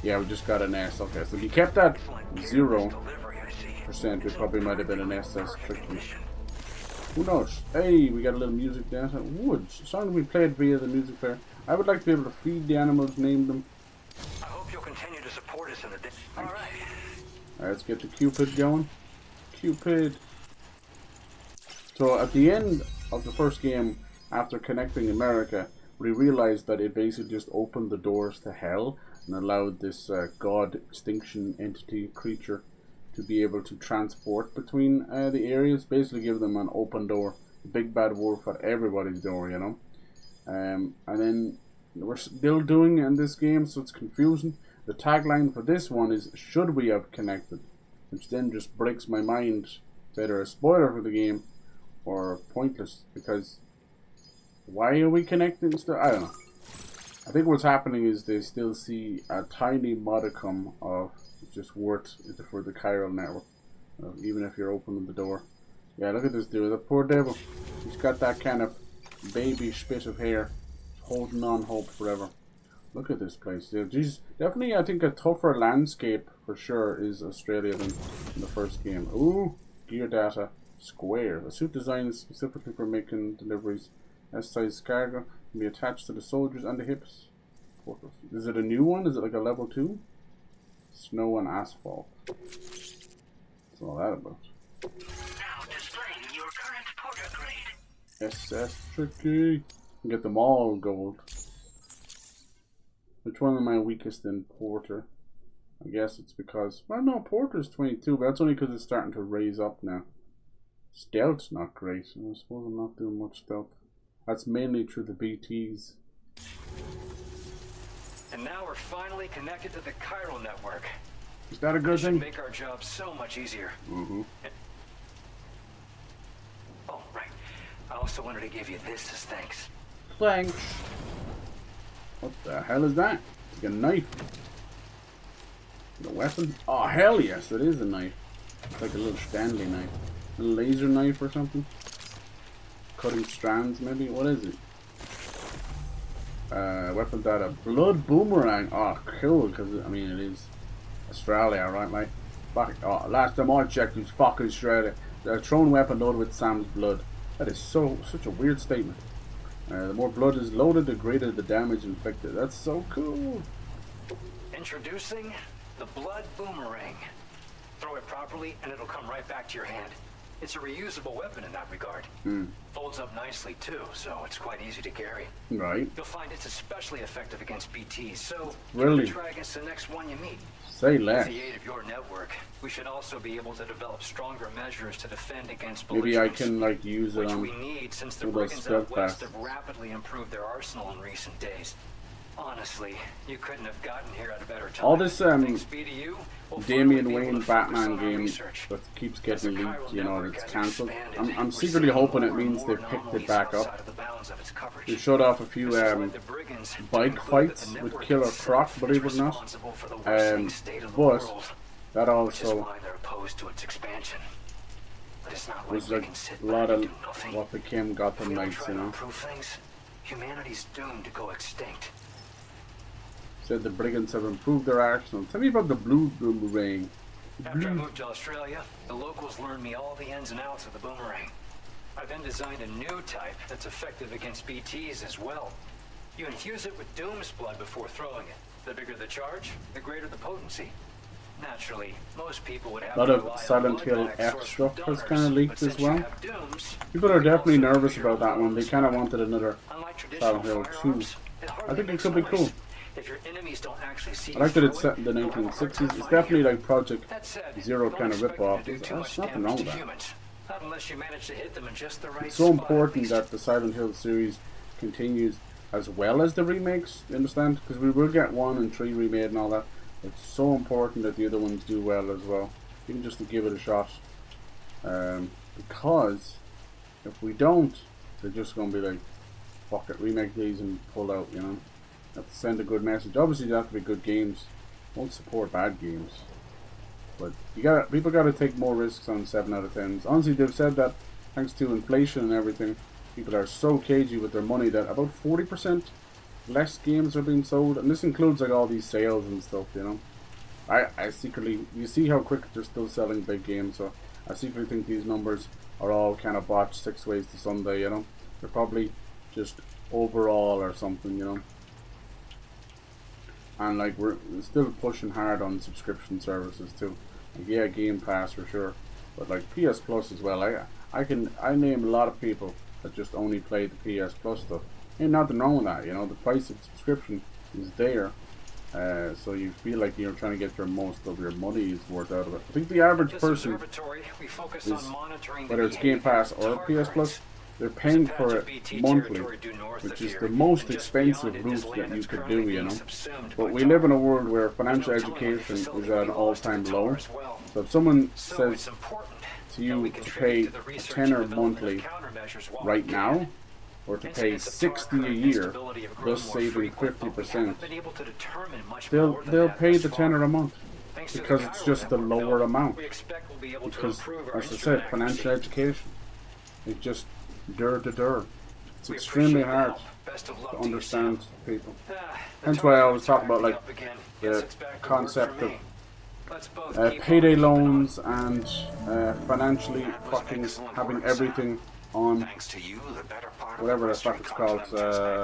Yeah, we just got an S. Okay, so if you kept that 0%, it probably might have been an SS tricky. Who knows? Hey, we got a little music data. Woods. Song we played via the music player. I would like to be able to feed the animals, name them. I hope you'll continue to support us in the day. Alright. Alright, let's get the Cupid going. Cupid. So at the end of the first game, after connecting America, we realized that it basically just opened the doors to hell and allowed this god extinction entity creature to be able to transport between the areas, basically give them an open door, a big bad wolf at everybody's door, you know. And then we're still doing it in this game, so it's confusing. The tagline for this one is, should we have connected? Which then just breaks my mind. It's either a spoiler for the game or pointless, because why are we connecting still? I don't know. I think what's happening is they still see a tiny modicum of just worth for the chiral network, even if you're opening the door. Yeah, look at this dude, the poor devil. He's got that kind of baby spit of hair, holding on hope forever. Look at this place. Yeah, Jesus, definitely I think a tougher landscape for sure is Australia than in the first game. Ooh, gear data square. A suit designed specifically for making deliveries. S-size cargo can be attached to the soldiers and the hips. Is it a new one? Is it like a level 2? Snow and asphalt. What's all that about? Now displaying your SS tricky. Get them all gold. Which one am I weakest in? Porter. I guess it's because, well, no, Porter's 22, but that's only because it's starting to raise up now. Stealth's not great. I suppose I'm not doing much stealth. That's mainly through the BTs. And now we're finally connected to the chiral network. Is that a good thing? Make our job so much easier. Mm-hmm. Oh, right. I also wanted to give you this as thanks. Thanks. What the hell is that? It's like a knife. A weapon? Oh, hell yes, it is a knife. It's like a little Stanley knife. A laser knife or something? Cutting strands, maybe? What is it? Weapon data. Blood boomerang. Oh, cool, because, I mean, it is Australia, right, mate? Fuck. Oh, last time I checked, it was fucking Australia. A thrown weapon loaded with Sam's blood. That is such a weird statement. The more blood is loaded, the greater the damage inflicted. That's so cool. Introducing the blood boomerang. Throw it properly and it'll come right back to your hand. It's a reusable weapon in that regard. Folds up nicely too, so it's quite easy to carry. Right. You'll find it's especially effective against BTs, so really? try against the next one you meet. Say less. With the aid of your network, we should also be able to develop stronger measures to defend against maybe I can like use it on we need since the brigands out west have rapidly improved their arsenal in recent days. Honestly, you couldn't have gotten here at a better time. All this Damian Wayne Batman game that keeps getting leaked, you know, it's cancelled. I'm secretly hoping it means they've picked it back up. They showed off a few bike fights with Killer Croc, believe it or not. But that also was like a lot of what became Gotham Knights, you know. Humanity's doomed to go extinct. Said the brigands have improved their arsenal. Tell me about the blue boomerang. After I moved to Australia, the locals learned me all the ins and outs of the boomerang. I then designed a new type that's effective against BTs as well. You infuse it with Doom's blood before throwing it. The bigger the charge, the greater the potency. Naturally, most people would have a lot of Silent Hill F stuff has kind of leaked as well. People are definitely nervous about that one. They kind of wanted another Silent Hill 2. I think it could be cool. I like that it's set in the 1960s. It's definitely like Project Zero kind of rip-off. There's nothing wrong with that. It's so important that the Silent Hill series continues as well as the remakes, you understand? Because we will get 1 and 3 remade and all that. It's so important that the other ones do well as well, even just to give it a shot. Because if we don't, they're just going to be like, fuck it, remake these and pull out, you know? Have to send a good message. Obviously, they have to be good games. Won't support bad games. But people gotta take more risks on 7 out of 10s. Honestly, they've said that thanks to inflation and everything, people are so cagey with their money that about 40% less games are being sold, and this includes like all these sales and stuff, you know. I secretly, you see how quick they're still selling big games, so I secretly think these numbers are all kind of botched 6 ways to Sunday, you know. They're probably just overall or something, you know. And like we're still pushing hard on subscription services too. Like, yeah, Game Pass for sure, but like PS Plus as well. I name a lot of people that just only play the PS Plus stuff. Ain't nothing wrong with that, you know. The price of subscription is there, so you feel like you're trying to get your most of your money's worth out of it. I think the average person is, whether it's Game Pass or PS Plus, they're paying for it monthly, which is the most expensive route that you could do, you know. But we live in a world where financial education is at an all-time low. So if someone says to you to pay a tenner monthly right now, or to pay 60 a year, thus saving 50%, they'll pay the tenner a month. Because it's just the lower amount. Because, as I said, financial education is just it's extremely hard to understand people. Hence why I always talk about like the concept of payday loans and financially fucking having everything on whatever the fuck it's called. I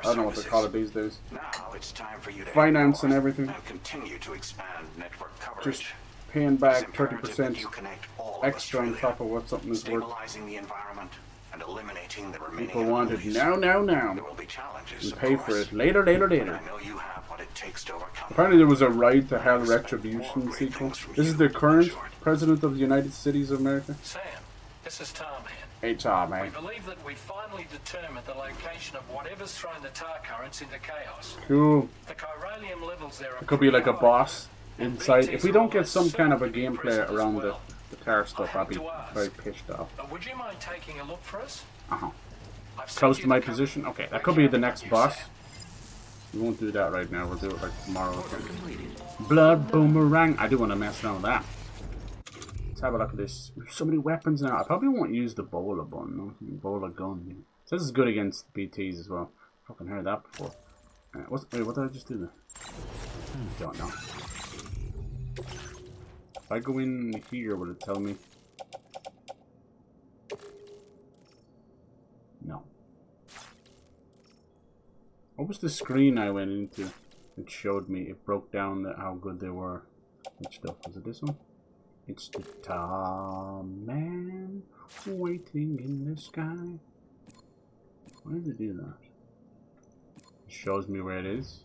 don't know what they call it these days. Finance and everything. Just paying back 30% extra on top of what something is worth. and eliminating the remaining People want it anomalies. now. There will be challenges, And of pay course, for it later. but I know you have what it takes to overcome. Apparently there was a Ride to Hell Retribution sequel. This is the current President of the United States of America. Sam, this is Tom here. Hey Tom, We man. believe that we finally determined the location of whatever's thrown the tar currents into chaos. Cool. The chiralium levels there are It could be like a boss inside. If we don't get some kind of a gameplay around the tar stuff, I'll be very pissed off. Would you mind taking a look for us? Close to my position? Okay, that could be the next boss. We won't do that right now. We'll do it like tomorrow. Blood boomerang. I do want to mess around with that. Let's have a look at this. There's so many weapons now. I probably won't use the bowler gun. No, bowler gun. So this is good against BTs as well. Fucking heard that before. Wait, what did I just do there? Don't know. If I go in here, will it tell me? No. What was the screen I went into? It showed me. It broke down how good they were. Which stuff was it? This one? It's the Tom Man waiting in the sky. Why did it do that? It shows me where it is.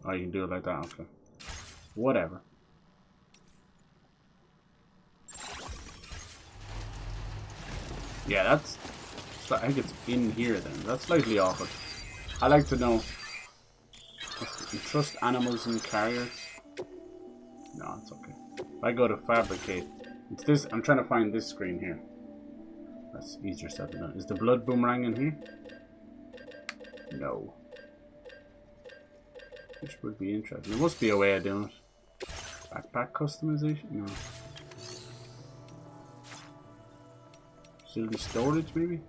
Oh, you can do it like that. Okay. Whatever. Yeah, that's... I think it's in here then. That's slightly awkward. I like to know. You trust animals and carriers? No, it's okay. If I go to fabricate, it's this. I'm trying to find this screen here. That's easier said than done. Is the blood boomerang in here? No. Which would be interesting. There must be a way of doing it. Backpack customization? No. Facility storage, maybe?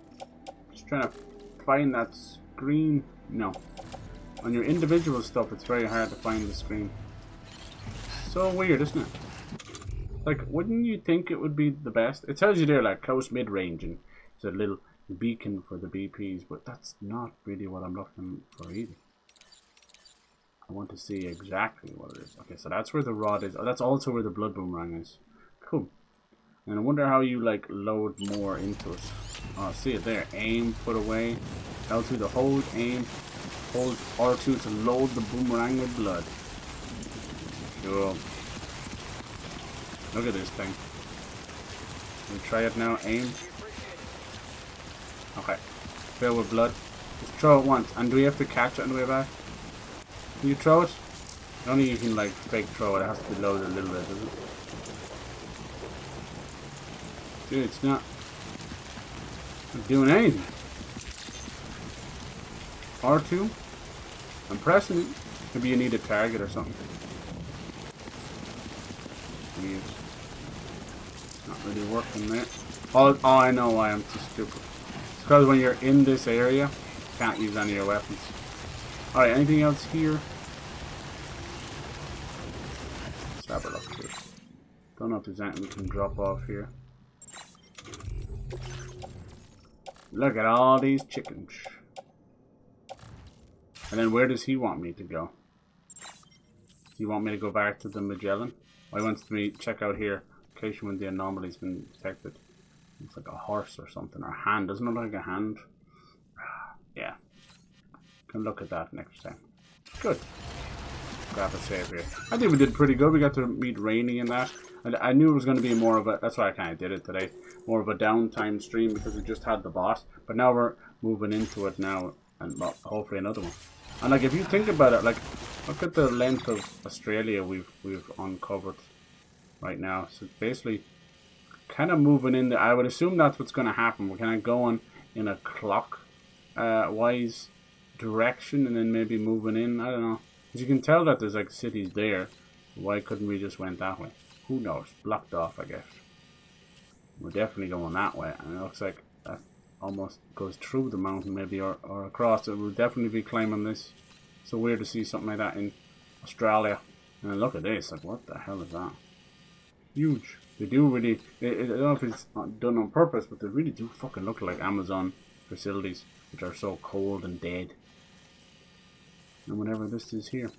Just trying to find that screen. No. On your individual stuff, it's very hard to find the screen. So weird, isn't it? Like, wouldn't you think it would be the best? It tells you there, like, close mid-range, and it's a little beacon for the BPs, but that's not really what I'm looking for either. I want to see exactly what it is. Okay, so that's where the rod is. Oh, that's also where the blood boomerang is. Cool. And I wonder how you, like, load more into it. Oh, see it there. Aim, put away. L2 to hold, aim. Hold R2 to load the boomerang with blood. Cool. Look at this thing. We'll try it now. Aim. Okay. Fill with blood. Just throw it once. And do we have to catch it on the way back? Can you throw it? Only you can, like, fake throw it. It has to be loaded a little bit, doesn't it? Dude, it's not doing anything. R2. I'm pressing it. Maybe you need a target or something. Weird. Not really working there. Oh, I know why I'm too stupid. It's because when you're in this area, you can't use any of your weapons. Alright, anything else here? Let's have a look here. Don't know if there's anything we can drop off here. Look at all these chickens. And then where does he want me to go? Does he want me to go back to the Magellan? Oh, he wants me to check out here. Location when the anomaly's been detected. Looks like a horse or something. Or a hand. Doesn't it look like a hand? Yeah. Can look at that next time. Good. Grab a save here. I think we did pretty good. We got to meet Rainey in that. And I knew it was going to be more of a... That's why I kind of did it today. More of a downtime stream because we just had the boss. But now we're moving into it now. And well, hopefully another one. And like, if you think about it, like, look at the length of Australia we've uncovered right now. So basically, kind of moving in there. I would assume that's what's going to happen. We're kind of going in a clock-wise direction, and then maybe moving in. I don't know. As you can tell that there's like cities there. Why couldn't we just went that way? Who knows? Blocked off, I guess. We're definitely going that way, and it looks like that almost goes through the mountain, maybe, or across it. We'll definitely be climbing this. So weird to see something like that in Australia. And look at this, like, what the hell is that? Huge. They do really, I don't know if it's done on purpose, but they really do fucking look like Amazon facilities, which are so cold and dead. And whatever this is here.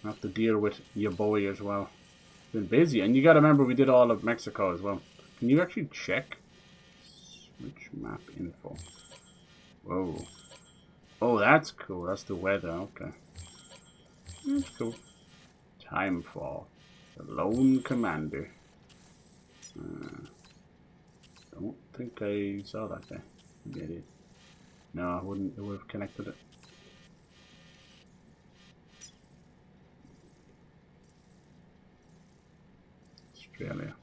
I have to deal with your boy as well. Been busy, and you gotta remember we did all of Mexico as well. Can you actually check? Switch map info. Whoa. Oh, that's cool. That's the weather. Okay. That's cool. Timefall. The Lone Commander. Don't think I saw that guy. Maybe I did. No, I wouldn't. It would have connected it. Australia.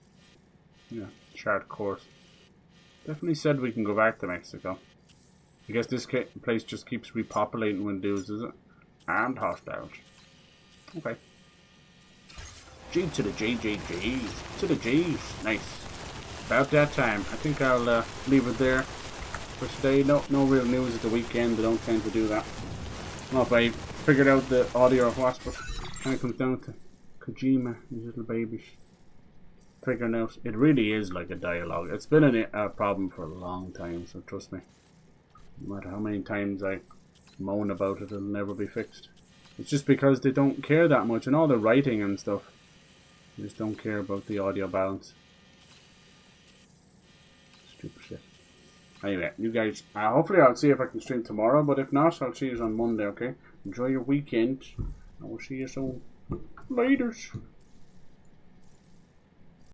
Yeah, chart course. Definitely said we can go back to Mexico. I guess this place just keeps repopulating when dudes, is it? Armed hostiles. Okay. G to the G, G, G's. To the G's. Nice. About that time. I think I'll leave it there for today. No real news at the weekend. I don't tend to do that. Well, if I figured out the audio or what, but kind of comes down to Kojima, these little babies. Figuring out. It really is like a dialogue. It's been a problem for a long time, so trust me. No matter how many times I moan about it, it'll never be fixed. It's just because they don't care that much, and all the writing and stuff. They just don't care about the audio balance. Stupid shit. Anyway, you guys, hopefully I'll see if I can stream tomorrow, but if not, I'll see you on Monday, okay? Enjoy your weekend, and we'll see you soon. Laters.